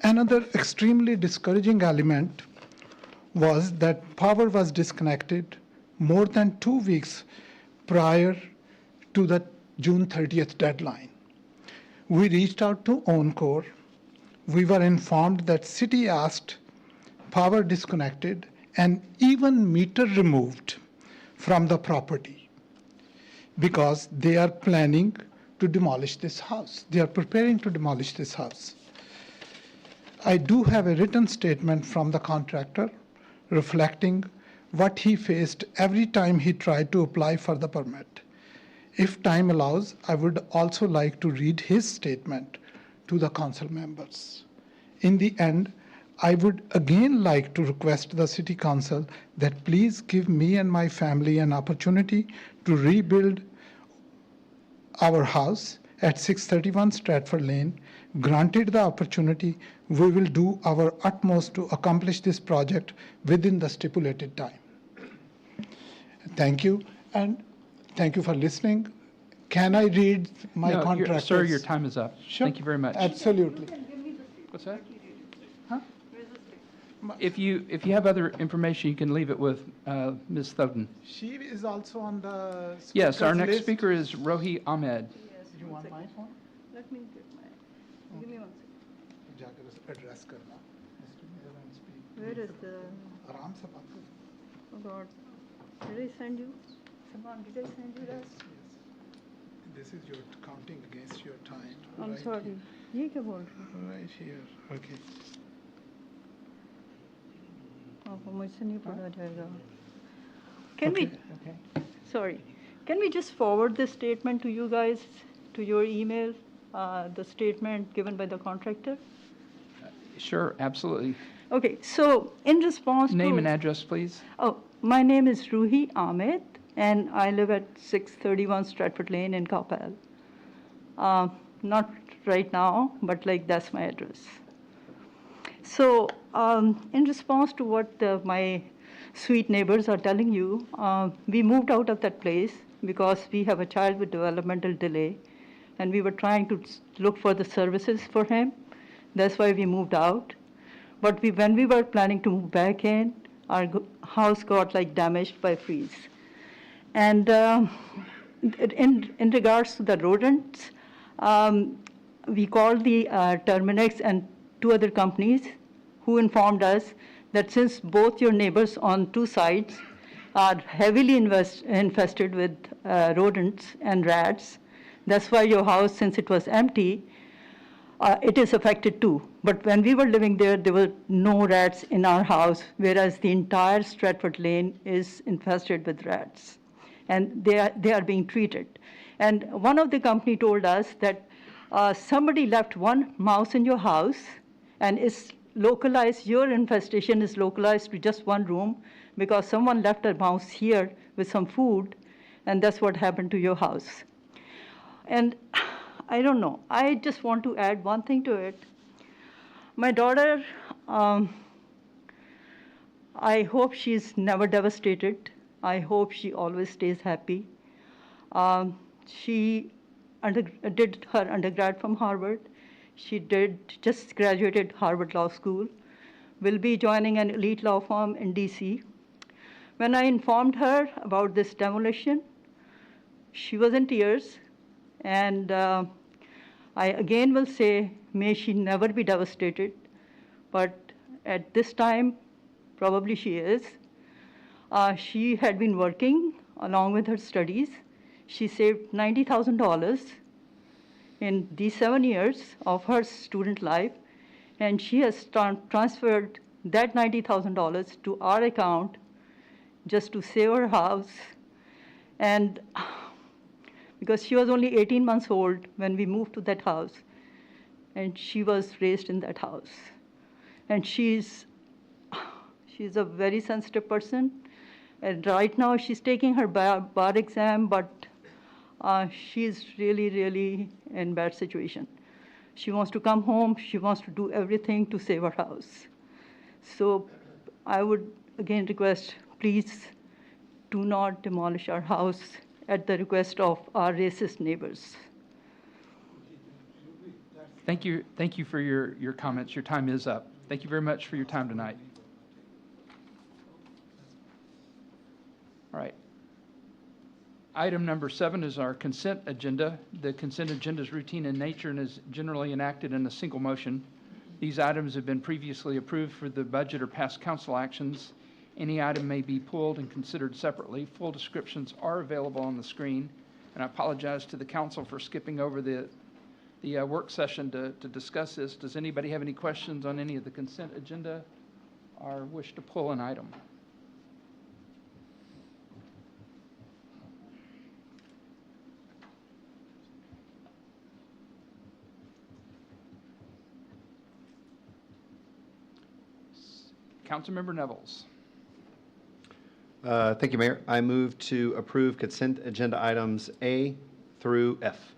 Another extremely discouraging element was that power was disconnected more than 2 weeks prior to the June 30th deadline. We reached out to Encore. We were informed that city asked power disconnected and even meter removed from the property because they are planning to demolish this house. They are preparing to demolish this house. I do have a written statement from the contractor reflecting what he faced every time he tried to apply for the permit. If time allows, I would also like to read his statement to the council members. In the end, I would again like to request the City Council that please give me and my family an opportunity to rebuild our house at 631 Stratford Lane. Granted the opportunity, we will do our utmost to accomplish this project within the stipulated time. Thank you, and thank you for listening. Can I read my No, contract? sir, your time is up. Sure. Thank you very much. Absolutely. What's that? If you have other information, you can leave it with Ms. Thoden. She is also on the Yes, our speakers next list. speaker is Rohi Ahmed. You want my phone? Let me get my, give me 1 second. जाकर address करना. Where is the, आराम से बात करो. oh God, did I send you? Someone, did I send you that? This is your counting against your time. I'm right sorry. here. ये क्या बोल रहे हो? Right here. Okay. आपको मुझसे नहीं पढ़ा जाएगा. Can we, sorry, can we just forward this statement to you guys, to your email, the statement given by the contractor? Sure, absolutely. Okay, so in response to... Name and address, please. Oh, my name is Ruhi Ahmed, and I live at 631 Stratford Lane in Coppell. Not right now, but like that's my address. So in response to what my sweet neighbors are telling you, we moved out of that place because we have a child with developmental delay, and we were trying to look for the services for him. That's why we moved out. But when we were planning to move back in, our house got like damaged by freeze. And in regards to the rodents, we called the Terminex and 2 other companies who informed us that since both your neighbors on 2 sides are heavily infested with rodents and rats, that's why your house, since it was empty, it is affected too. But when we were living there, there were no rats in our house, whereas the entire Stratford Lane is infested with rats. And they are being treated. And one of the company told us that somebody left 1 mouse in your house, and it's localized, your infestation is localized to just 1 room because someone left a mouse here with some food, and that's what happened to your house. And I don't know, I just want to add one thing to it. My daughter, I hope she's never devastated. I hope she always stays happy. She did her undergrad from Harvard. She just graduated Harvard Law School, will be joining an elite law firm in DC. When I informed her about this demolition, she was in tears, and I again will say, may she never be devastated, but at this time, probably she is. She had been working along with her studies. She saved $90,000 in these 7 years of her student life, and she has transferred that $90,000 to our account just to save her house. And because she was only 18 months old when we moved to that house, and she was raised in that house. And she's a very sensitive person. And right now she's taking her bar exam, but she's really, really in bad situation. She wants to come home. She wants to do everything to save her house. So I would again request, please do not demolish our house at the request of our racist neighbors. Thank you for your comments. Your time is up. Thank you very much for your time tonight. All right. Item number 7 is our consent agenda. The consent agenda is routine in nature and is generally enacted in a single motion. These items have been previously approved for the budget or past council actions. Any item may be pulled and considered separately. Full descriptions are available on the screen. And I apologize to the council for skipping over the work session to discuss this. Does anybody have any questions on any of the consent agenda or wish to pull an item? Councilmember Nevels. Thank you, Mayor. I move to approve consent agenda items A through F.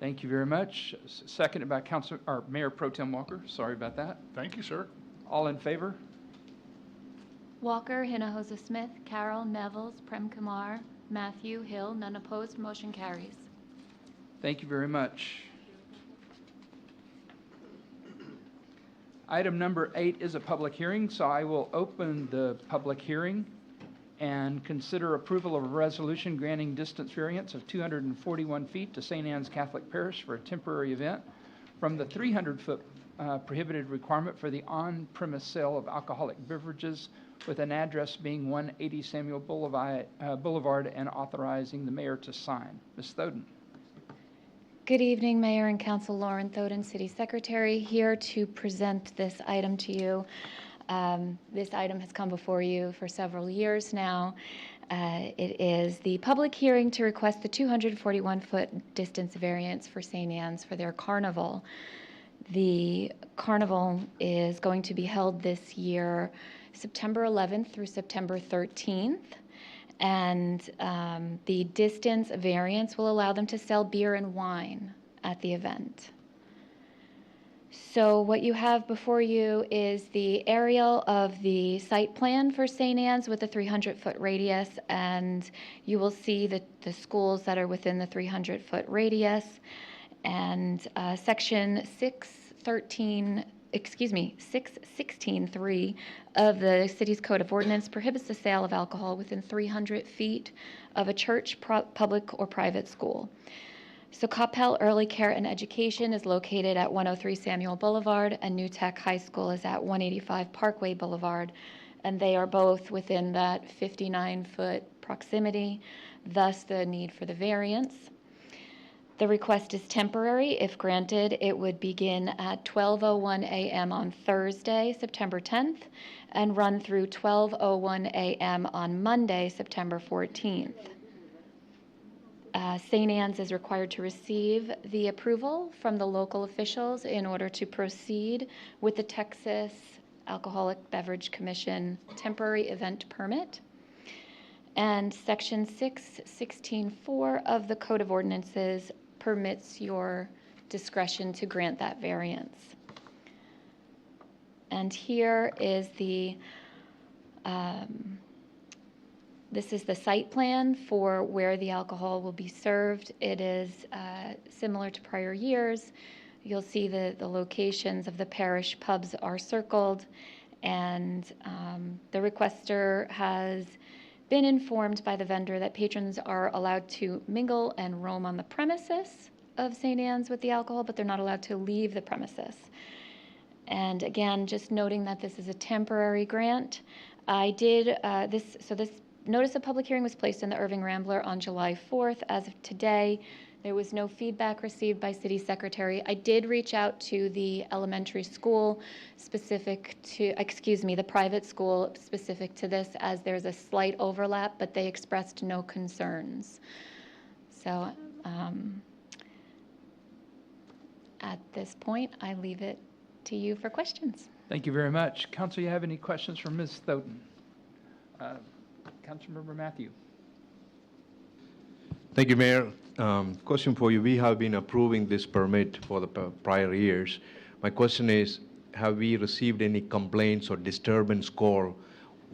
Thank you very much. Seconded by Mayor Pro Tem Walker. Sorry about that. Thank you, sir. All in favor? Walker, Hinojosa Smith, Carroll, Nevels, Prem Kumar, Matthew, Hill, none opposed, motion carries. Thank you very much. Item number 8 is a public hearing, so I will open the public hearing and consider approval of a resolution granting distance variance of 241 feet to St. Anne's Catholic Parish for a temporary event from the 300-foot prohibited requirement for the on-premise sale of alcoholic beverages, with an address being 180 Samuel Boulevard, and authorizing the mayor to sign. Ms. Thoden. Good evening, Mayor and Council. Lauren Thoden, City Secretary, here to present this item to you. This item has come before you for several years now. It is the public hearing to request the 241-foot distance variance for St. Anne's for their carnival. The carnival is going to be held this year, September 11th through September 13th. And the distance variance will allow them to sell beer and wine at the event. So what you have before you is the aerial of the site plan for St. Anne's with a 300-foot radius, and you will see the schools that are within the 300-foot radius. And section 616.3 of the city's code of ordinance prohibits the sale of alcohol within 300 feet of a church, public, or private school. So Coppell Early Care and Education is located at 103 Samuel Boulevard, and New Tech High School is at 185 Parkway Boulevard, and they are both within that 59-foot proximity, thus the need for the variance. The request is temporary. If granted, it would begin at 12:01 a.m. on Thursday, September 10th, and run through 12:01 a.m. on Monday, September 14th. St. Anne's is required to receive the approval from the local officials in order to proceed with the Texas Alcoholic Beverage Commission temporary event permit. And section 616.4 of the Code of Ordinances permits your discretion to grant that variance. And here is this is the site plan for where the alcohol will be served. It is similar to prior years. You'll see the locations of the parish pubs are circled, and the requester has been informed by the vendor that patrons are allowed to mingle and roam on the premises of St. Anne's with the alcohol, but they're not allowed to leave the premises. And again, just noting that this is a temporary grant. I did this notice of public hearing was placed in the Irving Rambler on July 4th. As of today, there was no feedback received by City Secretary. I did reach out to the elementary school the private school specific to this, as there's a slight overlap, but they expressed no concerns. So at this point, I leave it to you for questions. Thank you very much. Council, you have any questions for Ms. Thoden? Councilmember Matthew. Thank you, Mayor. Question for you. We have been approving this permit for the prior years. My question is, have we received any complaints or disturbance call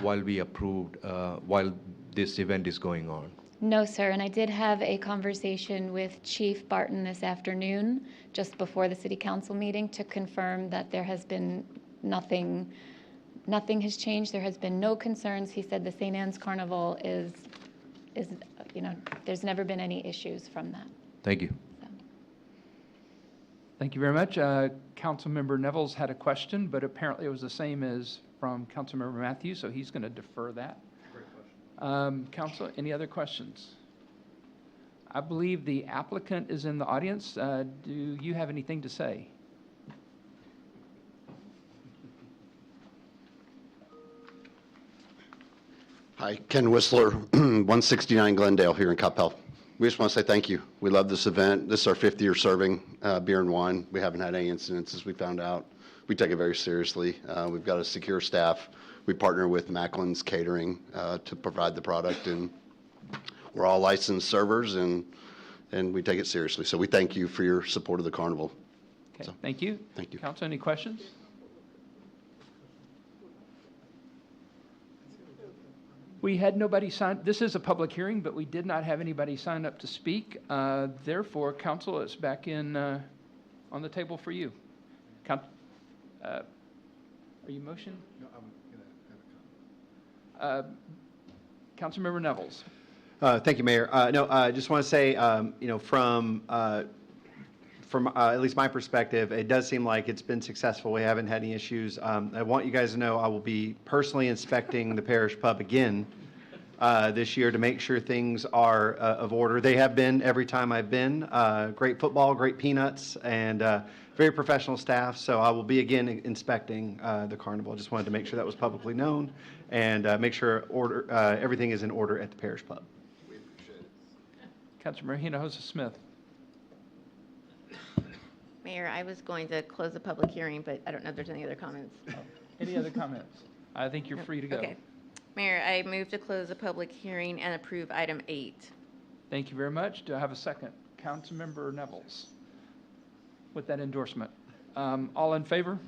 while we approved, while this event is going on? No, sir, and I did have a conversation with Chief Barton this afternoon, just before the city council meeting, to confirm that there has been nothing has changed. There has been no concerns. He said the St. Anne's Carnival is, there's never been any issues from that. Thank you. Thank you very much. Councilmember Neville's had a question, but apparently it was the same as from Councilmember Matthews, so he's going to defer that. Great question. Council, any other questions? I believe the applicant is in the audience. Do you have anything to say? Hi, Ken Whistler, 169 Glendale here in Coppell. We just want to say thank you. We love this event. This is our 5th year serving beer and wine. We haven't had any incidents as we found out. We take it very seriously. We've got a secure staff. We partner with Macklin's Catering to provide the product, and we're all licensed servers, and we take it seriously. So we thank you for your support of the carnival. Okay, So, thank you. Thank you. Council, any questions? We had nobody sign, this is a public hearing, but we did not have anybody sign up to speak. Therefore, council, it's back in on the table for you. Are you motion? No, I'm going to have a comment. Councilmember Neville's. Thank you, Mayor. No, I just want to say, from at least my perspective, it does seem like it's been successful. We haven't had any issues. I want you guys to know I will be personally inspecting the parish pub again this year to make sure things are of order. They have been every time I've been. Great football, great peanuts, and very professional staff. So I will be again inspecting the carnival. Just wanted to make sure that was publicly known and make sure everything is in order at the parish pub. We appreciate it. Councilmember Hinojosa Smith. Mayor, I was going to close the public hearing, but I don't know if there's any other comments. Any other comments? I think you're free to go. Okay. Mayor, I move to close the public hearing and approve item 8. Thank you very much. Do I have a second? Councilmember Neville's with that endorsement. All in favor?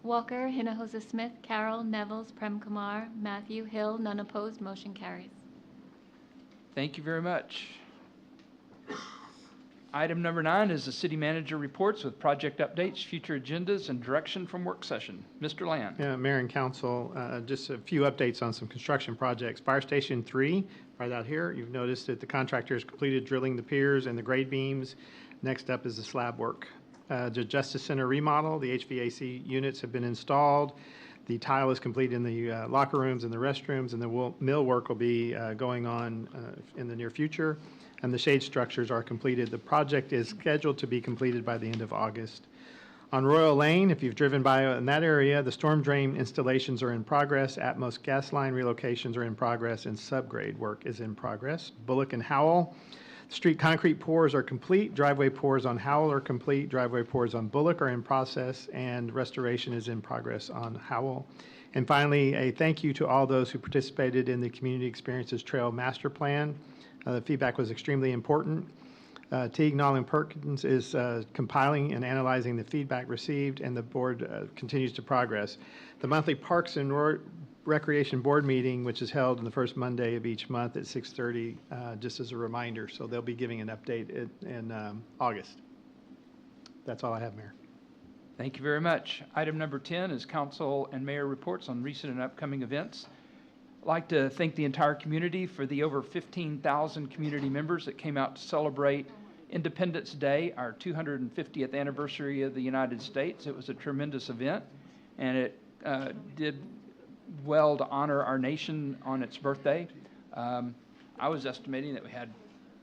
Walker, Hinojosa Smith, Carroll, Neville's, Prem Kumar, Matthew, Hill, none opposed, motion carries. Thank you very much. Item number 9 is the city manager reports with project updates, future agendas, and direction from work session. Mr. Land. Yeah, Mayor and Council, just a few updates on some construction projects. Fire Station 3, right out here, you've noticed that the contractor has completed drilling the piers and the grade beams. Next up is the slab work. The Justice Center remodel, the HVAC units have been installed. The tile is complete in the locker rooms and the restrooms, and the mill work will be going on in the near future. And the shade structures are completed. The project is scheduled to be completed by the end of August. On Royal Lane, if you've driven by in that area, the storm drain installations are in progress. Atmos gas line relocations are in progress, and subgrade work is in progress. Bullock and Howell, street concrete pours are complete. Driveway pours on Howell are complete. Driveway pours on Bullock are in process, and restoration is in progress on Howell. And finally, a thank you to all those who participated in the Community Experiences Trail Master Plan. The feedback was extremely important. Teague, Nolan, Perkins is compiling and analyzing the feedback received, and the board continues to progress. The monthly Parks and Recreation Board meeting, which is held on the first Monday of each month at 6:30, just as a reminder. So they'll be giving an update in August. That's all I have, Mayor. Thank you very much. Item number 10 is council and mayor reports on recent and upcoming events. I'd like to thank the entire community for the over 15,000 community members that came out to celebrate Independence Day, our 250th anniversary of the United States. It was a tremendous event, and it did well to honor our nation on its birthday. I was estimating that we had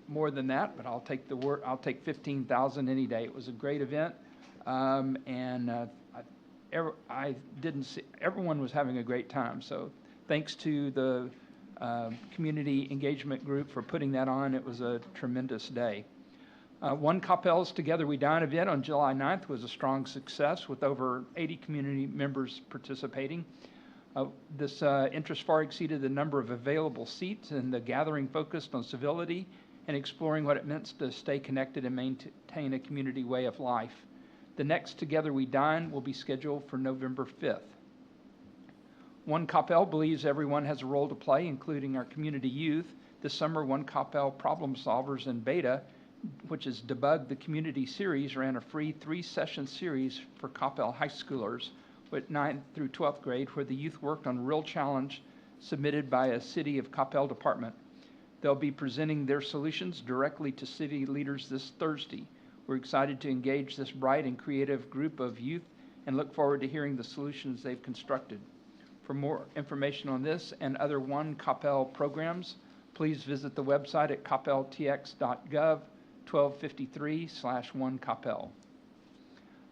more than that, but I'll take 15,000 any day. It was a great event, and I didn't see everyone was having a great time. So thanks to the community engagement group for putting that on. It was a tremendous day. One Coppell's Together We Dine event on July 9th was a strong success with over 80 community members participating. This interest far exceeded the number of available seats, and the gathering focused on civility and exploring what it meant to stay connected and maintain a community way of life. The next Together We Dine will be scheduled for November 5th. One Coppell believes everyone has a role to play, including our community youth. This summer, One Coppell Problem Solvers in Beta, which is Debug the Community series, ran a free 3-session series for Coppell high schoolers with 9th through 12th grade, where the youth worked on a real challenge submitted by a City of Coppell department. They'll be presenting their solutions directly to city leaders this Thursday. We're excited to engage this bright and creative group of youth and look forward to hearing the solutions they've constructed. For more information on this and other One Coppell programs, please visit the website at coppelltx.gov 1253/1Coppell.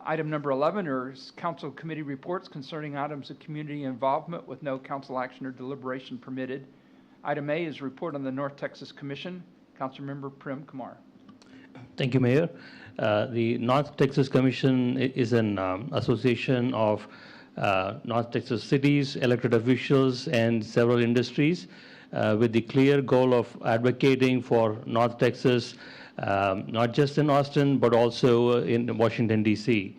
Item number 11 are council committee reports concerning items of community involvement with no council action or deliberation permitted. Item A is report on the North Texas Commission. Councilmember Prem Kumar. Thank you, Mayor. The North Texas Commission is an association of North Texas cities, elected officials, and several industries with the clear goal of advocating for North Texas, not just in Austin, but also in Washington, D.C.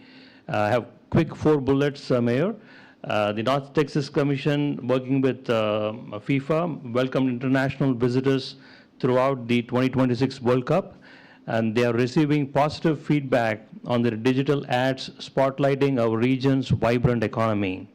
I have quick 4 bullets, Mayor. The North Texas Commission, working with FIFA, welcomed international visitors throughout the 2026 World Cup, and they are receiving positive feedback on their digital ads spotlighting our region's vibrant economy.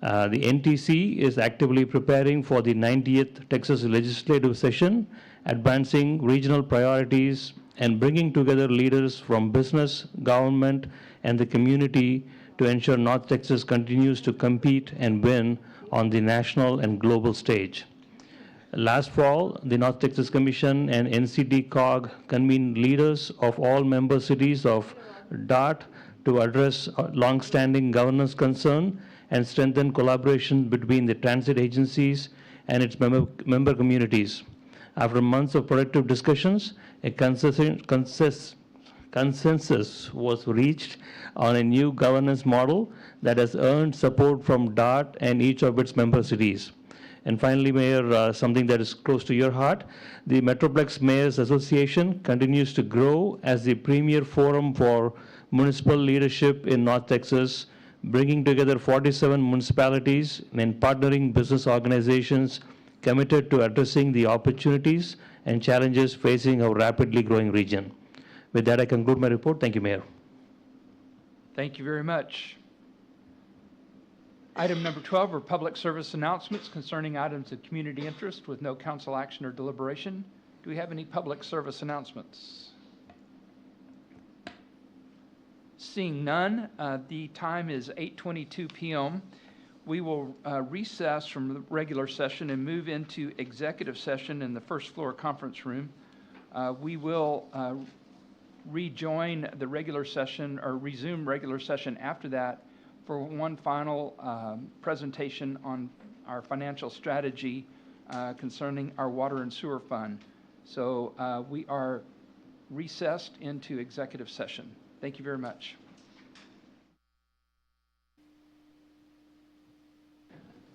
The NTC is actively preparing for the 90th Texas Legislative Session, advancing regional priorities and bringing together leaders from business, government, and the community to ensure North Texas continues to compete and win on the national and global stage. Last fall, the North Texas Commission and NCD COG convened leaders of all member cities of DOT to address long-standing governance concern and strengthen collaboration between the transit agencies and its member communities. After months of productive discussions, a consensus was reached on a new governance model that has earned support from DOT and each of its member cities. And finally, Mayor, something that is close to your heart, the Metroplex Mayors Association continues to grow as the premier forum for municipal leadership in North Texas, bringing together 47 municipalities and partnering business organizations committed to addressing the opportunities and challenges facing our rapidly growing region. With that, I conclude my report. Thank you, Mayor. Thank you very much. Item number 12 are public service announcements concerning items of community interest with no council action or deliberation. Do we have any public service announcements? Seeing none, the time is 8:22 p.m. We will recess from the regular session and move into executive session in the first floor conference room. We will rejoin the regular session or resume regular session after that for one final presentation on our financial strategy concerning our water and sewer fund. So we are recessed into executive session. Thank you very much.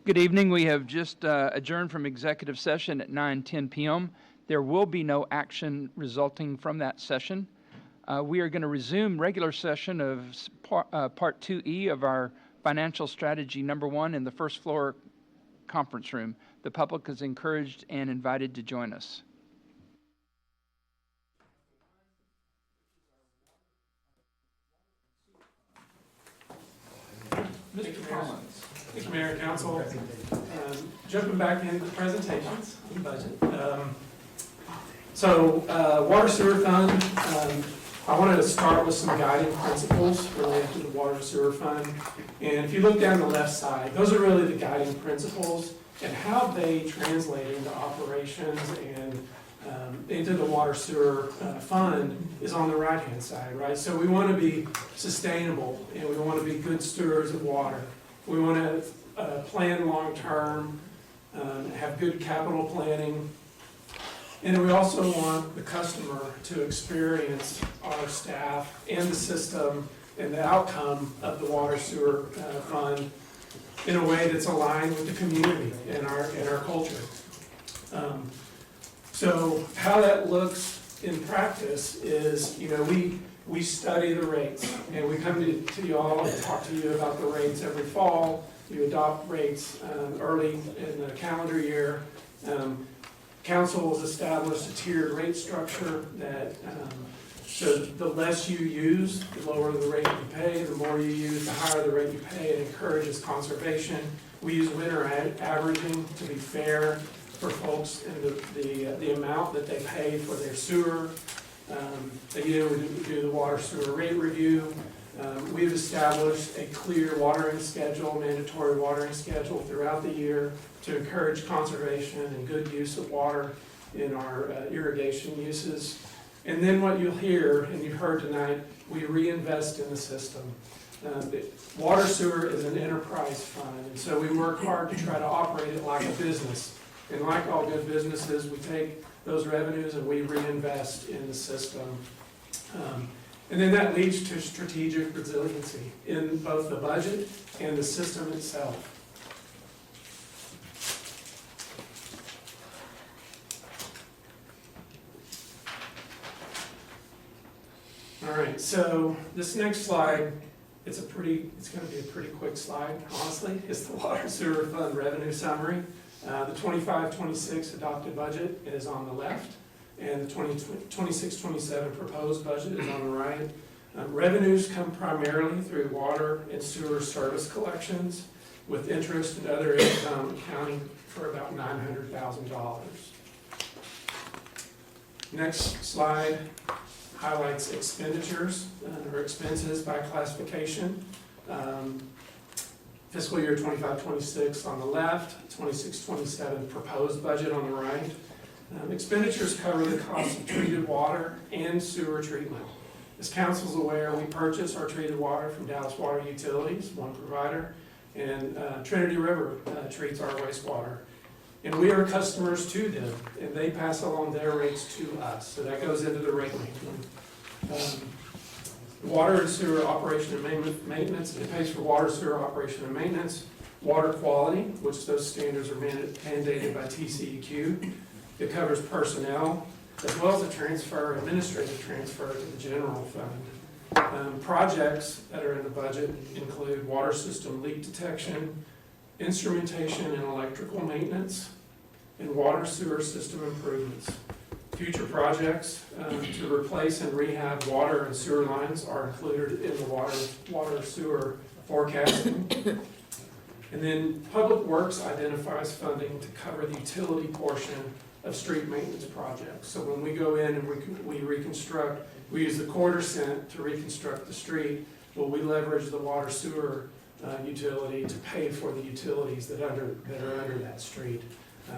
Good evening. We have just adjourned from executive session at 9:10 p.m. There will be no action resulting from that session. We are going to resume regular session of Part 2E of our Financial Strategy number 1 in the first floor conference room. The public is encouraged and invited to join us. Mr. Collins. Thank you, Mayor and Council. Jumping back into the presentations on the budget. Water sewer fund, I wanted to start with some guiding principles related to the water sewer fund. And if you look down the left side, those are really the guiding principles, and how they translate into operations and into the water sewer fund is on the right-hand side, right? So we want to be sustainable, and we want to be good stewards of water. We want to plan long-term, have good capital planning, and we also want the customer to experience our staff and the system and the outcome of the water sewer fund in a way that's aligned with the community and our culture. So how that looks in practice is, we study the rates, and we come to you all and talk to you about the rates every fall. You adopt rates early in the calendar year. Council has established a tiered rate structure that, so the less you use, the lower the rate you pay. The more you use, the higher the rate you pay. It encourages conservation. We use winter averaging to be fair for folks in the amount that they pay for their sewer. We do the water sewer rate review. We've established a clear watering schedule, mandatory watering schedule throughout the year to encourage conservation and good use of water in our irrigation uses. And then what you'll hear, and you've heard tonight, we reinvest in the system. Water sewer is an enterprise fund, and so we work hard to try to operate it like a business. And like all good businesses, we take those revenues and we reinvest in the system. And then that leads to strategic resiliency in both the budget and the system itself. All right, so this next slide, it's going to be a pretty quick slide, honestly. It's the Water Sewer Fund revenue summary. The 25-26 adopted budget is on the left, and the 26-27 proposed budget is on the right. Revenues come primarily through water and sewer service collections, with interest and other income accounting for about $900,000. Next slide highlights expenditures or expenses by classification. Fiscal year 25-26 on the left, 26-27 proposed budget on the right. Expenditures cover the cost of treated water and sewer treatment. As council's aware, we purchase our treated water from Dallas Water Utilities, one provider, and Trinity River treats our wastewater. And we are customers to them, and they pass along their rates to us, so that goes into the rate making. Water and sewer operation and maintenance, it pays for water, sewer operation and maintenance. Water quality, which those standards are mandated by TCEQ. It covers personnel, as well as a administrative transfer to the general fund. Projects that are in the budget include water system leak detection, instrumentation and electrical maintenance, and water sewer system improvements. Future projects to replace and rehab water and sewer lines are included in the water sewer forecasting. And then Public Works identifies funding to cover the utility portion of street maintenance projects. So when we go in and we reconstruct, we use the $0.25 to reconstruct the street, well, we leverage the water sewer utility to pay for the utilities that are under that street.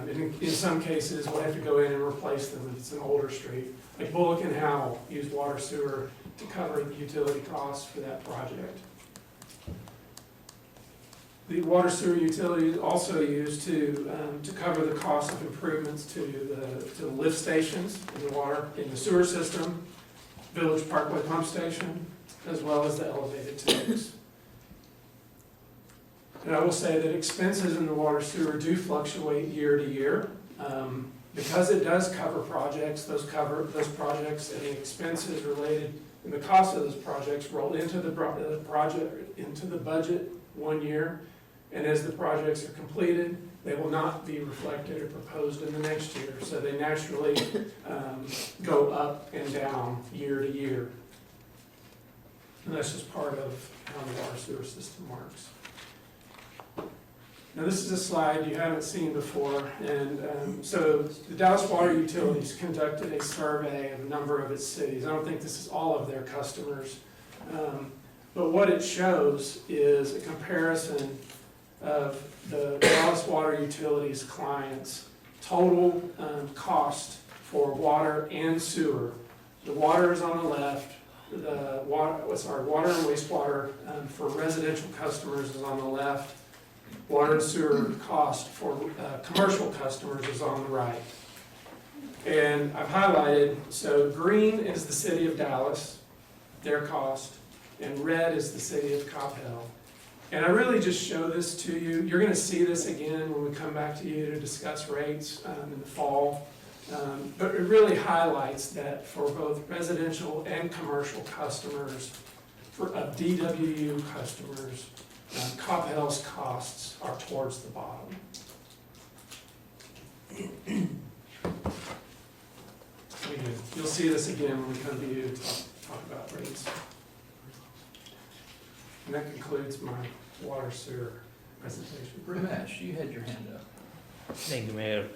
In some cases, we'll have to go in and replace them if it's an older street. Like Bullock and Howell use water sewer to cover the utility costs for that project. The water sewer utility is also used to cover the cost of improvements to the lift stations in the sewer system, Village Parkway Pump Station, as well as the elevated tanks. And I will say that expenses in the water sewer do fluctuate year to year. Because it does cover projects, those projects and the expenses related and the cost of those projects roll into the budget 1 year. And as the projects are completed, they will not be reflected or proposed in the next year. So they naturally go up and down year to year. And that's just part of how the water sewer system works. Now this is a slide you haven't seen before, and so the Dallas Water Utilities conducted a survey of a number of its cities. I don't think this is all of their customers, but what it shows is a comparison of the Dallas Water Utilities clients' total cost for water and sewer. The water is on the left. The water and wastewater for residential customers is on the left. Water and sewer cost for commercial customers is on the right. And I've highlighted, so green is the city of Dallas, their cost, and red is the city of Coppell. And I really just show this to you. You're gonna see this again when we come back to you to discuss rates in the fall. But it really highlights that for both residential and commercial customers, for DWU customers, Coppell's costs are towards the bottom. You'll see this again when we come to you to talk about rates. And that concludes my water sewer presentation. Ramesh, you had your hand up. Thank you, Mayor.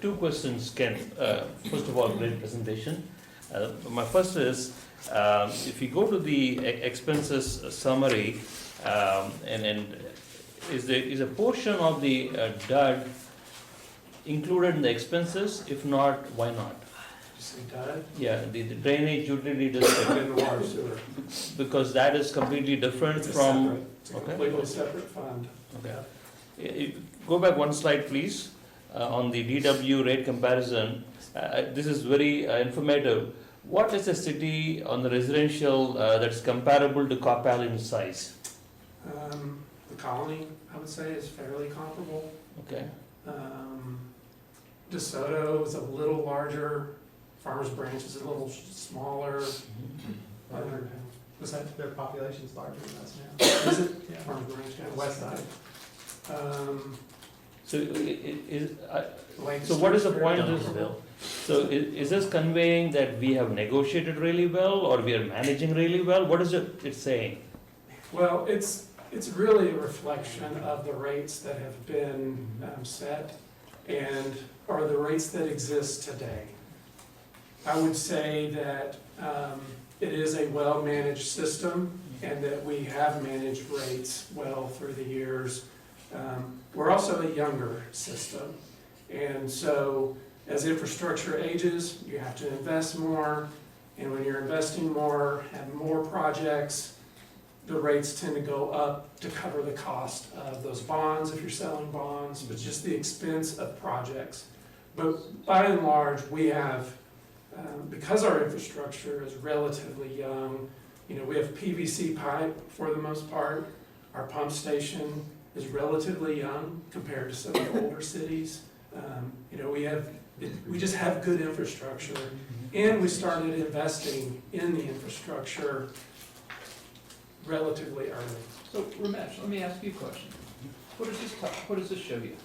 Two questions, Ken. First of all, great presentation. My first is, if you go to the expenses summary, and is a portion of the DUD included in the expenses? If not, why not? DUD? Yeah, the drainage utility district. And the water sewer. Because that is completely different It's a from. separate, it's a completely separate fund. Okay. Go back one slide, please, on the DW rate comparison. This is very informative. What is a city on the residential that's comparable to Coppell in size? The Colony, I would say, is fairly comparable. Okay. DeSoto is a little larger. Farmers Branch is a little smaller. What's that? Their population's larger than us now. Is it? Yeah. Farmers Branch, yeah. West side. So what is the point of this? So is this conveying that we have negotiated really well, or we are managing really well? What is it saying? Well, it's really a reflection of the rates that have been set and are the rates that exist today. I would say that it is a well-managed system and that we have managed rates well through the years. We're also a younger system, and so as infrastructure ages, you have to invest more, and when you're investing more, have more projects, the rates tend to go up to cover the cost of those bonds if you're selling bonds, but just the expense of projects. But by and large, we have, because our infrastructure is relatively young, we have PVC pipe for the most part. Our pump station is relatively young compared to some of the older cities. We just have good infrastructure, and we started investing in the infrastructure relatively early. So Ramesh, let me ask you a question. What does this show you?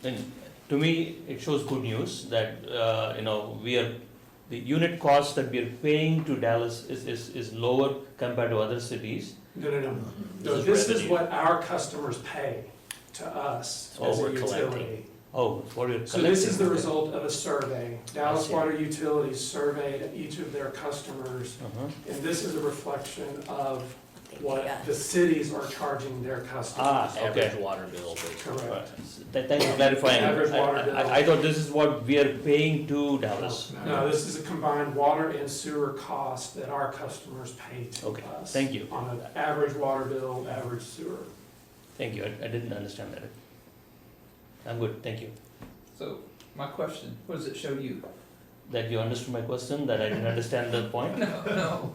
And to me, it shows good news that the unit cost that we are paying to Dallas is lower compared to other cities. No. This is what our customers pay to us as a utility. Oh, what you're So this is the result of a survey. Dallas Water Utilities surveyed each of their customers, and this is a reflection of what the cities are charging their customers. Average water bill. Correct. Thank you for clarifying. Average water bill. I thought this is what we are paying to Dallas. No, this is a combined water and sewer cost that our customers pay to us. Thank you. On an average water bill, average sewer. Thank you, I didn't understand that. I'm good, thank you. So my question, what does it show you? That you understood my question, that I didn't understand the point? No.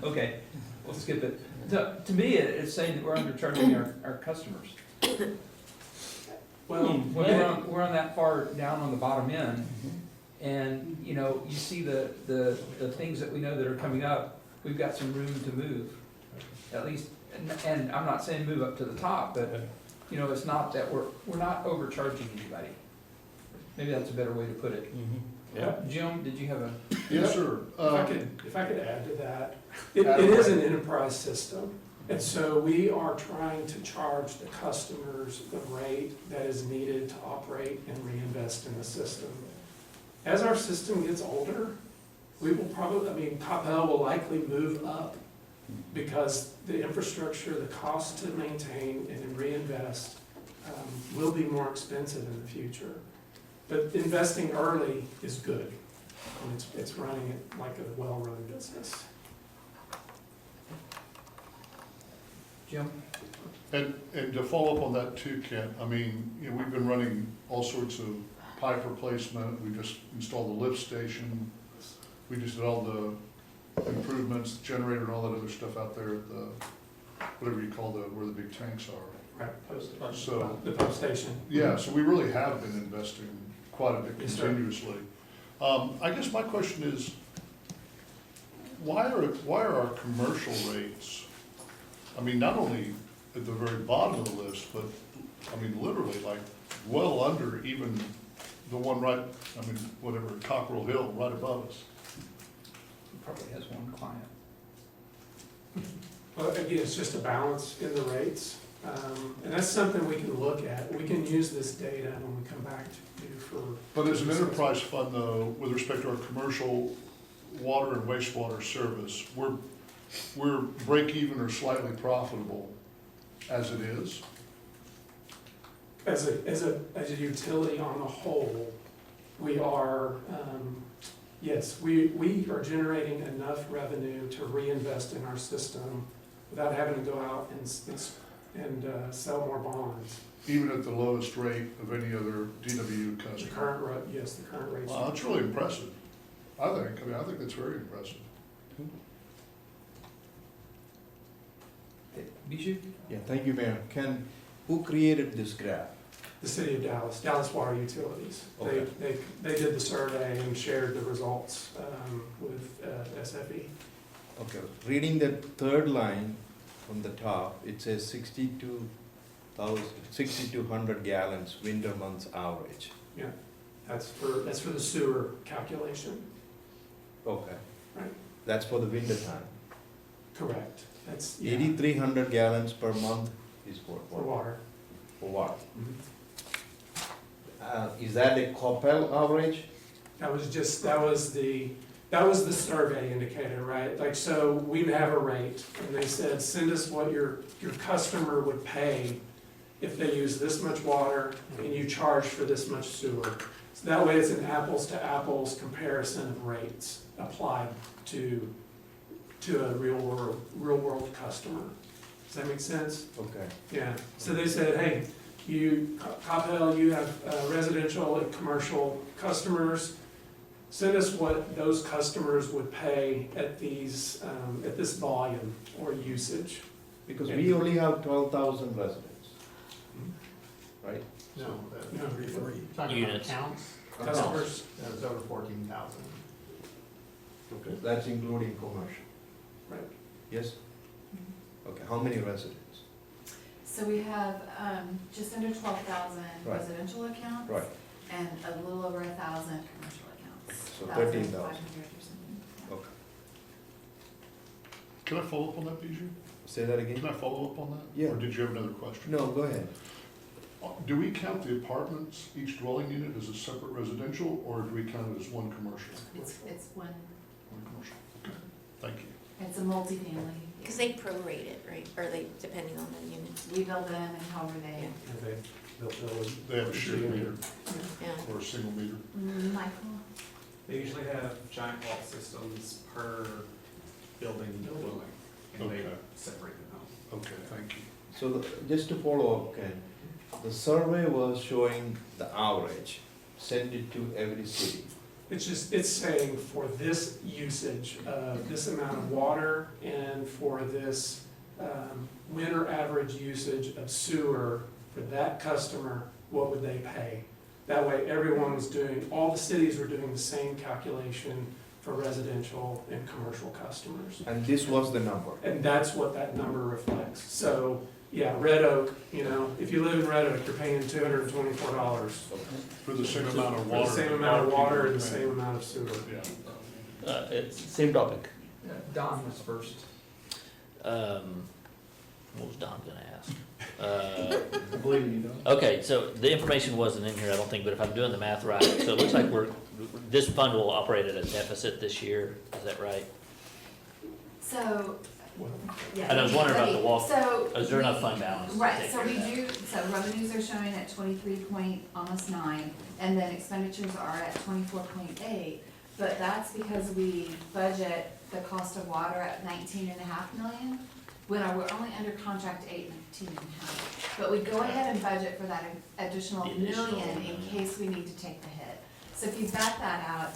Okay, we'll skip it. To me, it's saying that we're undercharging our customers. Well, we're on that far down on the bottom end, and you see the things that we know that are coming up. We've got some room to move, at least. And I'm not saying move up to the top, but it's not that we're not overcharging anybody. Maybe that's a better way to put it. Jim, did you have a? Yes, sir. If I could add to that, it is an enterprise system. And so we are trying to charge the customers the rate that is needed to operate and reinvest in the system. As our system gets older, we will Coppell will likely move up because the infrastructure, the cost to maintain and reinvest will be more expensive in the future. But investing early is good, and it's running it like a well-run business. Jim? And to follow up on that too, Kent, we've been running all sorts of pipe replacement. We just installed the lift station. We just did all the improvements, generator and all that other stuff out there at the whatever you call where the big tanks are. Right, So- the pump station. Yeah, so we really have been investing quite a bit Yes, sir. continuously. I guess my question is, why are our commercial rates, I mean, not only at the very bottom of the list, but, I mean, literally like well under even the one right, I mean, whatever, Cockrell Hill, right above us? He probably has one client. Well, again, it's just a balance in the rates, and that's something we can look at. We can use this data when we come back to you for. But as an enterprise fund though, with respect to our commercial water and wastewater service, we're break even or slightly profitable as it is. As a utility on the whole, we are, yes, we are generating enough revenue to reinvest in our system without having to go out and sell more bonds. Even at the lowest rate of any other DWU The customer. current rate, yes, the current rate. Wow, that's really impressive. I think that's very impressive. Bijou? Yeah, thank you, Mayor. Who created this graph? The city of Dallas, Dallas Water Utilities. Okay. They did the survey and shared the results with SFE. Okay, reading the third line from the top, it says 6,200 gallons winter months average. Yeah, that's for the sewer calculation. Okay. Right. That's for the winter time. Correct. That's, yeah, 8,300 gallons per month is for for water. For water. Mhm. Is that a Coppell average? That was the survey indicator, right? Like, so we'd have a rate, and they said, send us what your customer would pay if they use this much water and you charge for this much sewer. So that way it's an apples to apples comparison of rates applied to a real world customer. Does that make sense? Okay. Yeah, so they said, hey, Coppell, you have residential and commercial customers. Send us what those customers would pay at these, at this volume or usage. Because we only have 12,000 residents, right? No, Talking about Units. accounts? Customers. That was over 14,000. Okay. That's including commercial, Right. yes? Okay, how many residents? So we have just under 12,000 Right. residential accounts. Right. And a little over 1,000 commercial accounts. So 1,500 13,000. or something. Yeah. Okay. Can I follow up on that, Bijou? Say that again? Can I follow up on that? Yeah. Or did you have another question? No, go ahead. Do we count the apartments, each dwelling unit as a separate residential, or do we count it as one commercial? It's one, One commercial, okay, thank you. it's a multifamily. Because they prorate it, right? Or they, depending on the unit. We build them and however they, They have a shared meter Yeah. or a single meter. Michael? They usually have giant vault systems per building, and they Okay. separate them out. Okay, thank you. So just to follow up, Ken, the survey was showing the average, send it to every city. It's saying for this usage, this amount of water and for this winter average usage of sewer for that customer, what would they pay? That way everyone was doing, all the cities were doing the same calculation for residential and commercial customers. And this was the number. And that's what that number reflects. So, yeah, Red Oak, if you live in Red Oak, you're paying $224. For the same amount of For water. the same amount of water and the same amount of sewer. Yeah. It's same topic. Don was first. What was Don gonna ask? I believe you don't. Okay, so the information wasn't in here, I don't think, but if I'm doing the math right, so it looks like this fund will operate at a deficit this year, is that right? So, yeah. And I was wondering about the walk, So is there enough we- fund balance? to Right, take so care we of that? do, so revenues are showing at 23.9, and then expenditures are at 24.8. But that's because we budget the cost of water at 19.5 million, when we're only under contract 18.5. But we go ahead and budget for that additional The additional million in million. case we need to take the hit. So if you back that out,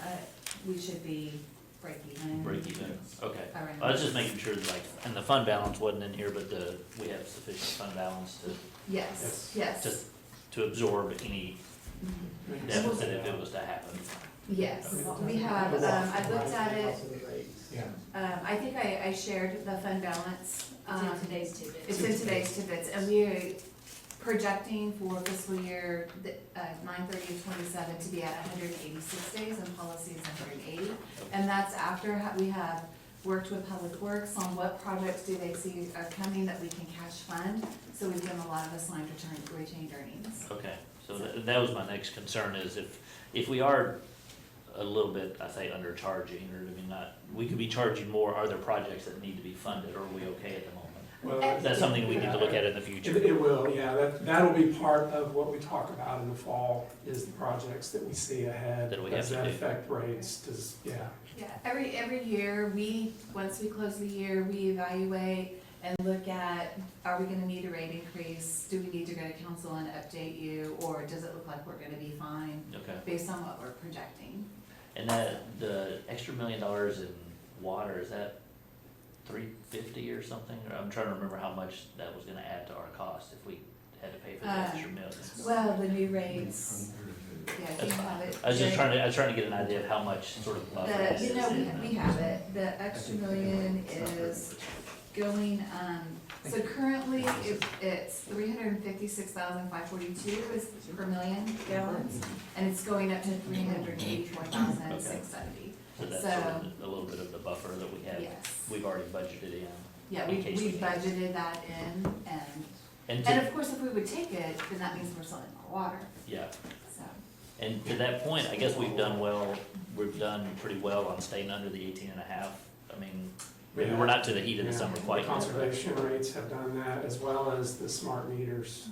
we should be break even. Break even, okay. Around. I was just making sure that, like, and the fund balance wasn't in here, but we have sufficient fund balance Yes, yes. just to absorb any deficit if it was to happen. Yes, we have, I looked at it, I think I shared the fund balance. It's in today's tidbits. It's in today's tidbits, and we are projecting for fiscal year 9/30/27 to be at 186 days, and policy is 180. And that's after we have worked with Public Works on what projects do they see are coming that we can cash fund. So we've done a lot of assigned retained earnings. Okay, so that was my next concern is if we are a little bit, I say, undercharging, or I mean, not, we could be charging more, are there projects that need to be funded, or are we okay at the moment? Well, That's something we need to look at in the future. It will, yeah, that'll be part of what we talk about in the fall, is the projects that we see ahead. That we have Does to that do. affect rates, yeah. Yeah, every year, once we close the year, we evaluate and look at, are we gonna need a rate increase? Do we need to go to council and update you, or does it look like we're gonna be fine? Okay. Based on what we're projecting. And the extra $1 million in water, is that 350 or something? Or I'm trying to remember how much that was gonna add to our cost if we had to pay for the extra $1 million. Well, the new rates, yeah, do you have it? I was just trying to get an idea of how much sort of buffer this is. We have it. The extra $1 million is going, so currently it's 356,542 is per million gallons, and it's going up to 384,670. So that's sort of a little bit of the buffer that we have. Yes. We've already budgeted in. Yeah, in we case need it. budgeted that in, And and of course, if we would take it, then that means we're selling more water, Yeah. so. And to that point, I guess we've done pretty well on staying under the 18.5. I mean, maybe we're not to the heat of the summer quite The yet. conservation rates have done that, as well as the smart meters,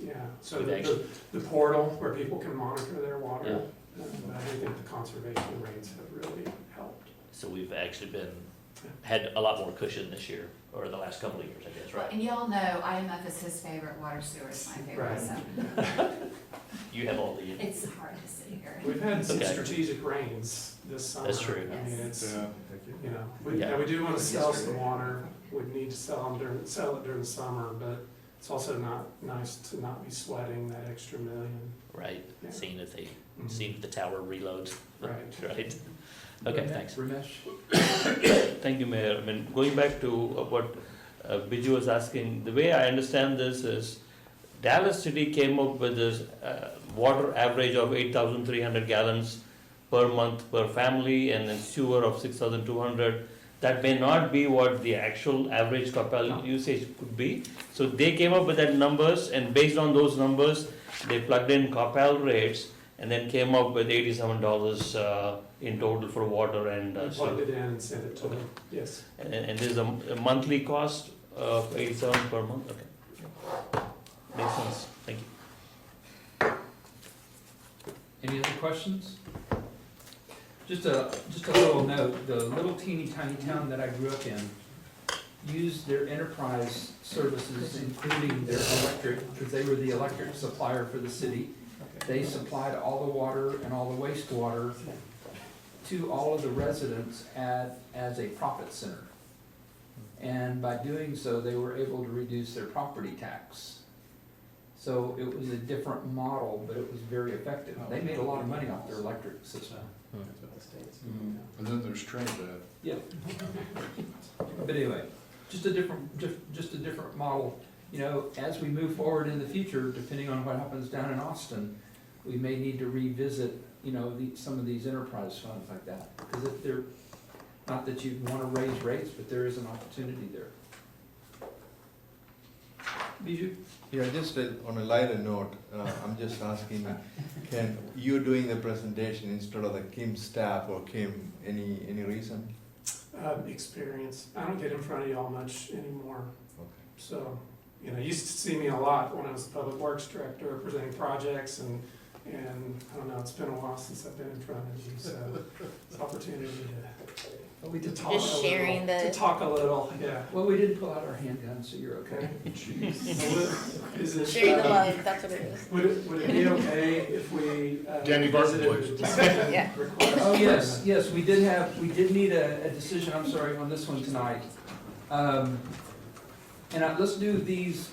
yeah. So We've the actually- the portal where people can monitor their water, Yeah. I think the conservation rates have really helped. So we've actually had a lot more cushion this year, or the last couple of years, I guess, right? And y'all know IMF is his favorite, water sewer is my favorite, Right. so. You have all the. It's hard to sit here. We've had some Okay. strategic rains this summer. That's true. I mean, it's, you know, Yeah. we do want to sell some water. We need to sell it during the summer, but it's also not nice to not be sweating that extra $1 million. Right, Yeah. seeing if the tower reloads. Right. Right. Okay, thanks. Ramesh? Thank you, Mayor. I mean, going back to what Biju was asking, the way I understand this is Dallas City came up with this water average of 8,300 gallons per month per family, and then sewer of 6,200. That may not be what the actual average Coppell usage could be. So they came up with that numbers, and based on those numbers, they plugged in Coppell rates, and then came up with $87 in total for water and We plugged it in and sent it to them, yes. and there's a monthly cost of 87 per month, okay. Makes sense, thank you. Any other questions? Just a little note, the little teeny tiny town that I grew up in used their enterprise services, including their electric, because they were the electric supplier for the city. They supplied all the water and all the wastewater to all of the residents as a profit center. And by doing so, they were able to reduce their property tax. So it was a different model, but it was very effective. They made a lot of money off their electric system. And then there's Trinidad. Yeah. But anyway, just a different model. You know, as we move forward in the future, depending on what happens down in Austin, we may need to revisit, you know, some of these enterprise funds like that. Because if they're, not that you'd want to raise rates, but there is an opportunity there. Bijou? Yeah, just on a lighter note, I'm just asking, can you doing the presentation instead of the Kim staff or Kim, any reason? Experience. I don't get in front of y'all much anymore. Okay. So, you know, you used to see me a lot when I was the Public Works Director, presenting projects, and I don't know, it's been a while since I've been in front of you, so it's an opportunity to We to talk Just a little, sharing the- to talk a little, yeah. Well, we didn't pull out our handguns, so you're okay. Is it, Sharing the love, that's what it is. would it be okay if we Danny Barton, visited please. the decision Yeah. request? Oh, yes, yes, we did need a decision, I'm sorry, on this one tonight. Let's do these,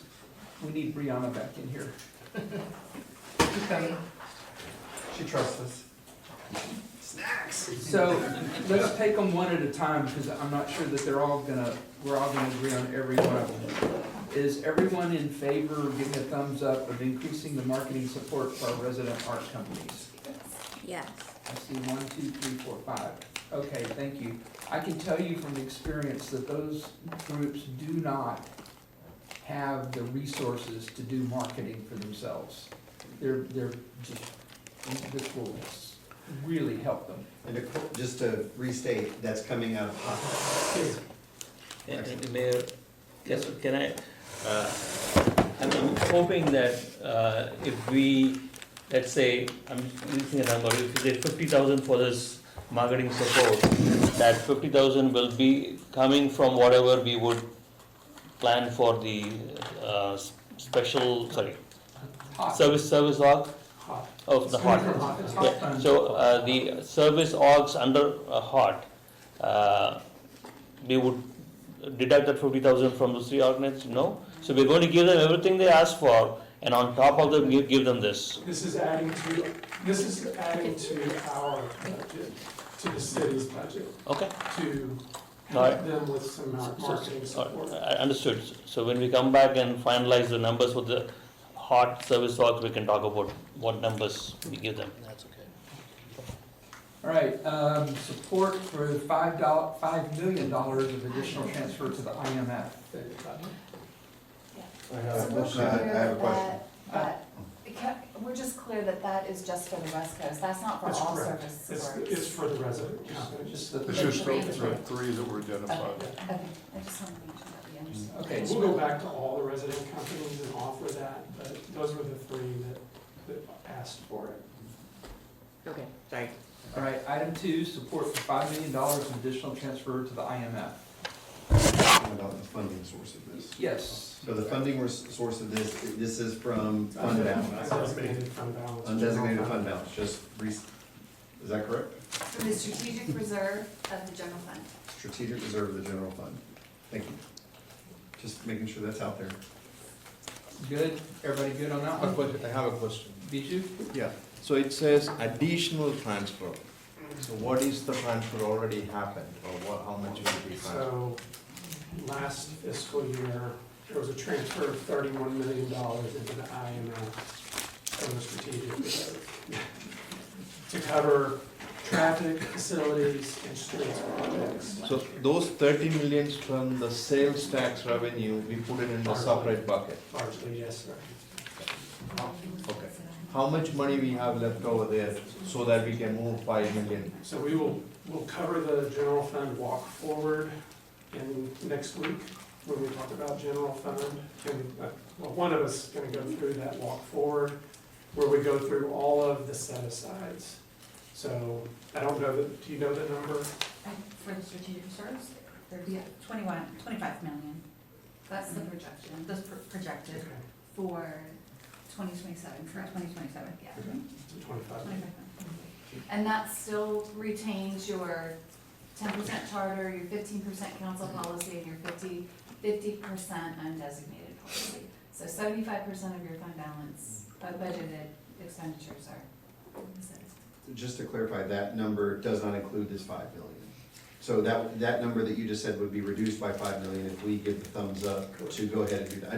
we need Brianna back in here. She trusts us. So, let's take them one at a time, because I'm not sure that we're all gonna agree on every one of them. Is everyone in favor of giving a thumbs up of increasing the marketing support for our resident art companies? Yes. I see 1, 2, 3, 4, 5. Okay, thank you. I can tell you from experience that those groups do not have the resources to do marketing for themselves. They're just, this will really help them. And just to restate, that's coming out of pocket. And Mayor, can I, I'm hoping that if we, let's say, I'm using a number, if we say 50,000 for this marketing support, that 50,000 will be coming from whatever we would plan for the special, sorry, service org of the HOT. Yeah. So the service orgs under HOT, we would deduct that 50,000 from those three organizations? No. So we're going to give them everything they ask for, and on top of them, give them this. This is adding to our budget, to the city's budget. Okay. To All help right. them with some marketing support. Understood. So when we come back and finalize the numbers for the HOT service orgs, we can talk about what numbers we give them. That's okay. All right, support for $5 million of additional transfer to the IMF. I have a question. We're just clear that that is just for the West Coast, that's not for That's all correct. service works. It's for the resident companies. It's just the three that were identified. Okay, I just want to make sure that we understand. Okay, We'll go back to all the resident companies and offer that, but those were the three that asked for it. Okay, sorry. all right, item 2, support for $5 million of additional transfer to the IMF. About the funding source of this. Yes. So the funding source of this is from fund balance. Undesignated fund balance. Undesignated fund balance, is that correct? For the strategic reserve of the general fund. Strategic reserve of the general fund. Thank you. Just making sure that's out there. Good? Everybody good on that one? I have a question. Bijou? Yeah, so it says additional transfer. So what is the transfer already happened, or what, how much will be transferred? So, last fiscal year, there was a transfer of $31 million into the IMF from the strategic reserve to cover traffic, facilities, and streets projects. So those 30 millions from the sales tax revenue, we put it in a separate bucket? Largely, yes, sir. Okay. How much money we have left over there so that we can move 5 million? So we'll cover the general fund walk forward in next week when we talk about general fund. And, well, one of us is gonna go through that walk forward where we go through all of the set asides. So I don't know do you know the number? For the strategic reserves, there'd be 25 million. That's the projection. That's projected Okay. for 2027, for correct? 2027, yeah. So 25. 25. And that still retains your 10% charter, your 15% council policy, and your 50% undesignated policy. So 75% of your fund balance, budgeted expenditures are considered. Just to clarify, that number does not include this 5 million. So that number that you just said would be reduced by 5 million if we give the thumbs up to go ahead and do that.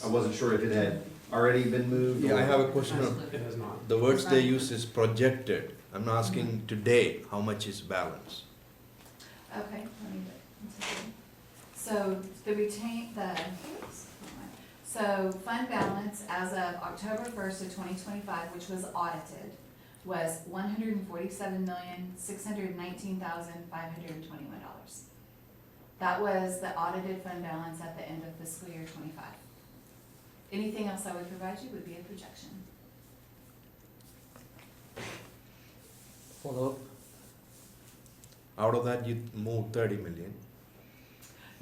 I wasn't sure if it had already been moved. Yeah, I or- have a question. It has not. The words they use is projected. I'm asking today, how much is balance? Okay, let me so so fund balance as of October 1st of 2025, which was audited, was $147,619,521. That was the audited fund balance at the end of fiscal year 25. Anything else I would provide you would be a projection. Follow up? Out of that, you moved 30 million.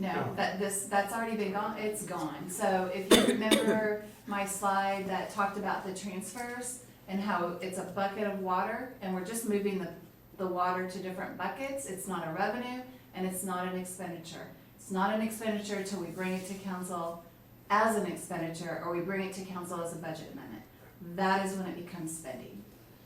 No, that's already been gone, it's gone. So if you remember my slide that talked about the transfers and how it's a bucket of water and we're just moving the water to different buckets, it's not a revenue and it's not an expenditure. It's not an expenditure till we bring it to council as an expenditure or we bring it to council as a budget amendment. That is when it becomes spending.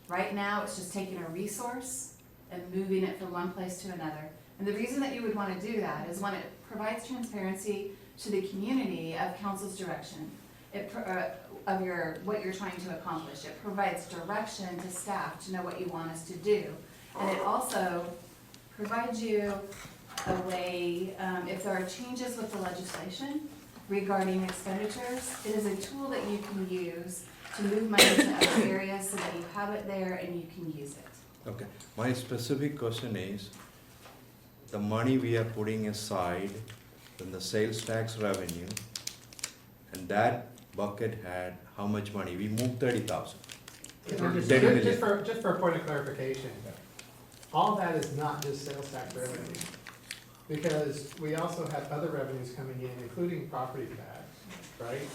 Right now, it's just taking a resource and moving it from one place to another. And the reason that you would want to do that is when it provides transparency to the community of council's direction, what you're trying to accomplish. It provides direction to staff to know what you want us to do. And it also provides you a way, if there are changes with the legislation regarding expenditures, it is a tool that you can use to move money to other areas so that you have it there and you can use it. Okay, my specific question is, the money we are putting aside in the sales tax revenue, and that bucket had how much money? We moved 30,000. Just for a point of clarification, all that is not just sales tax revenue, because we also have other revenues coming in, including property tax, right?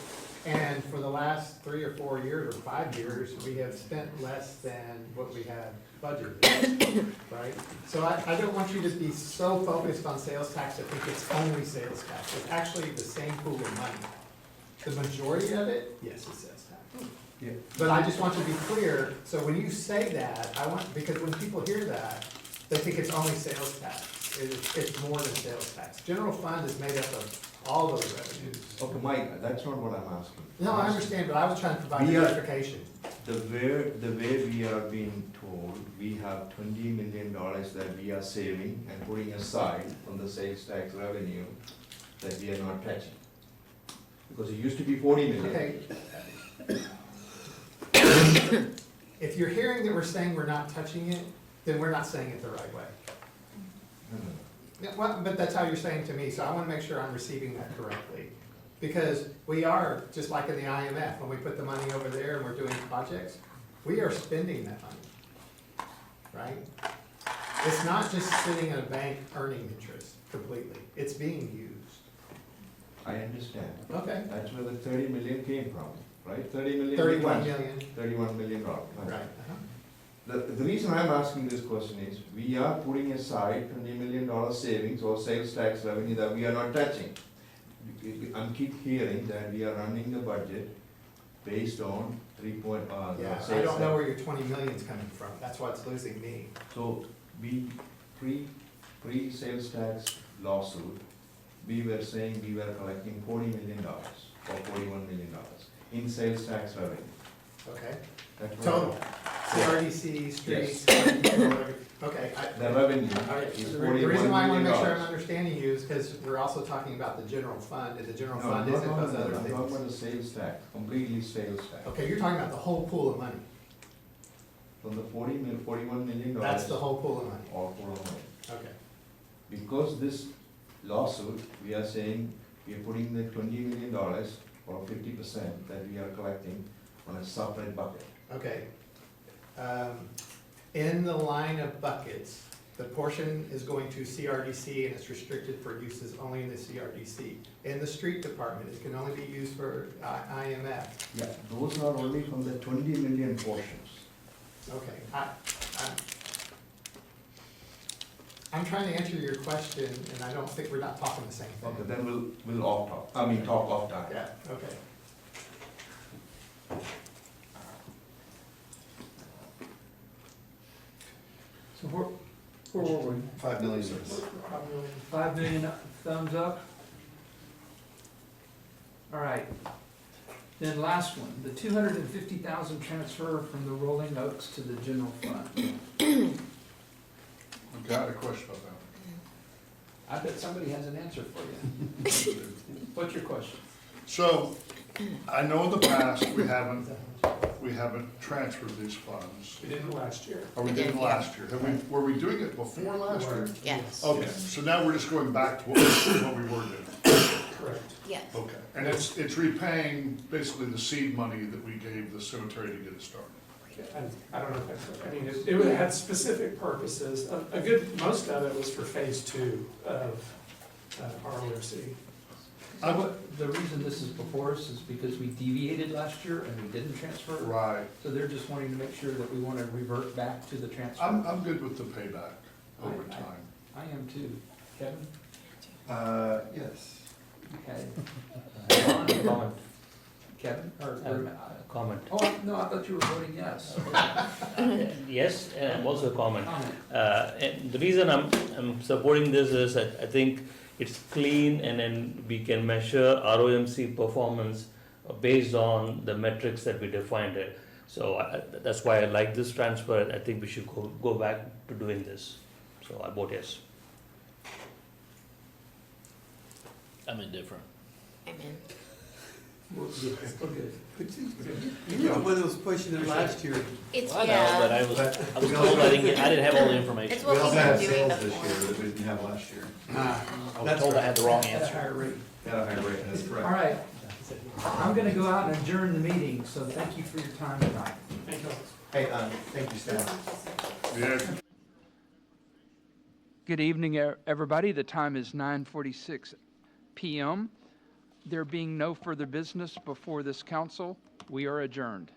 And for the last 3 or 4 years or 5 years, we have spent less than what we had budgeted, right? So I don't want you to be so focused on sales tax to think it's only sales tax. It's actually the same pool of money. The majority of it, yes, it's sales tax. Yeah. But I just want to be clear, so when you say that, because when people hear that, they think it's only sales tax. It's more than sales tax. General fund is made up of all those revenues. Okay, Mike, that's not what I'm asking. No, I understand, but I was trying to provide clarification. The way we are being told, we have $20 million that we are saving and putting aside from the sales tax revenue that we are not touching. Because it used to be 40 million. Okay. If you're hearing that we're saying we're not touching it, then we're not saying it the right way. Yeah, well, but that's how you're saying to me, so I want to make sure I'm receiving that correctly. Because we are, just like in the IMF, when we put the money over there and we're doing projects, we are spending that money, right? It's not just sitting in a bank earning interest completely, it's being used. I understand. Okay. That's where the 30 million came from, right? 30 million. 31 million. $31 million. Right. The reason I'm asking this question is, we are putting aside $20 million savings or sales tax revenue that we are not touching. I keep hearing that we are running the budget based on Yeah, I don't know where your 20 million is coming from, that's what's losing me. So we, pre-sales tax lawsuit, we were saying we were collecting $40 million or $41 million in sales tax revenue. Okay. That's Total, right. CRDC, streets, Yes. okay. The revenue All right, is the $41 reason why I want to make sure I'm million. understanding you is because we're also talking about the general fund, and the general No, fund I'm isn't not those talking other about that. I'm talking about things. the sales tax, completely sales tax. Okay, you're talking about the whole pool of money. From the $41 million. That's the whole pool of money. All pool of money. Okay. Because this lawsuit, we are saying we are putting the $20 million or 50% that we are collecting on a separate bucket. Okay. In the line of buckets, the portion is going to CRDC and it's restricted for uses only in the CRDC. In the street department, it can only be used for IMF. Yeah, those are only from the 20 million portions. Okay, I'm trying to answer your question, and I don't think we're not talking the same thing. Okay, then we'll talk off time. Yeah, okay. So where were we? 5 million. 5 million thumbs up? All right. Then last one, the 250,000 transfer from the Rolling Oaks to the general fund. I've got a question about that. I bet somebody has an answer for you. What's your question? So, I know in the past, we haven't transferred these funds. We didn't last year. Or we did last year. Were we doing it before last year? Yes. Okay, so now we're just going back to what we were doing. Correct. Yes. Okay, and it's repaying basically the seed money that we gave the cemetery to get it started. And I don't know if that's, I mean, it had specific purposes. A good, most of it was for phase 2 of ROMC. The reason this is before us is because we deviated last year and we didn't transfer. Right. So they're just wanting to make sure that we want to revert back to the transfer. I'm good with the payback over time. I am too. Kevin? Yes. Okay. Comment. Kevin, or? Comment. Oh, no, I thought you were voting yes. Yes, and also a comment. Comment. And the reason I'm supporting this is that I think it's clean, and then we can measure ROMC performance based on the metrics that we defined it. So that's why I like this transfer. I think we should go back to doing this. So I vote yes. I'm indifferent. I'm in. We're good. You're the one that was pushing it last year. It's, Well, I know, yeah. but I was told I didn't have all the information. It's what we've been doing before. that we didn't have last year. I was told I had the wrong At a answer. higher rate. At a higher rate, that's correct. All right. I'm going to go out and adjourn the meeting, so thank you for your time tonight. Thank you. Hey, thank you, staff. Yeah. Good evening, everybody. The time is 9:46 p.m. There being no further business before this council, we are adjourned.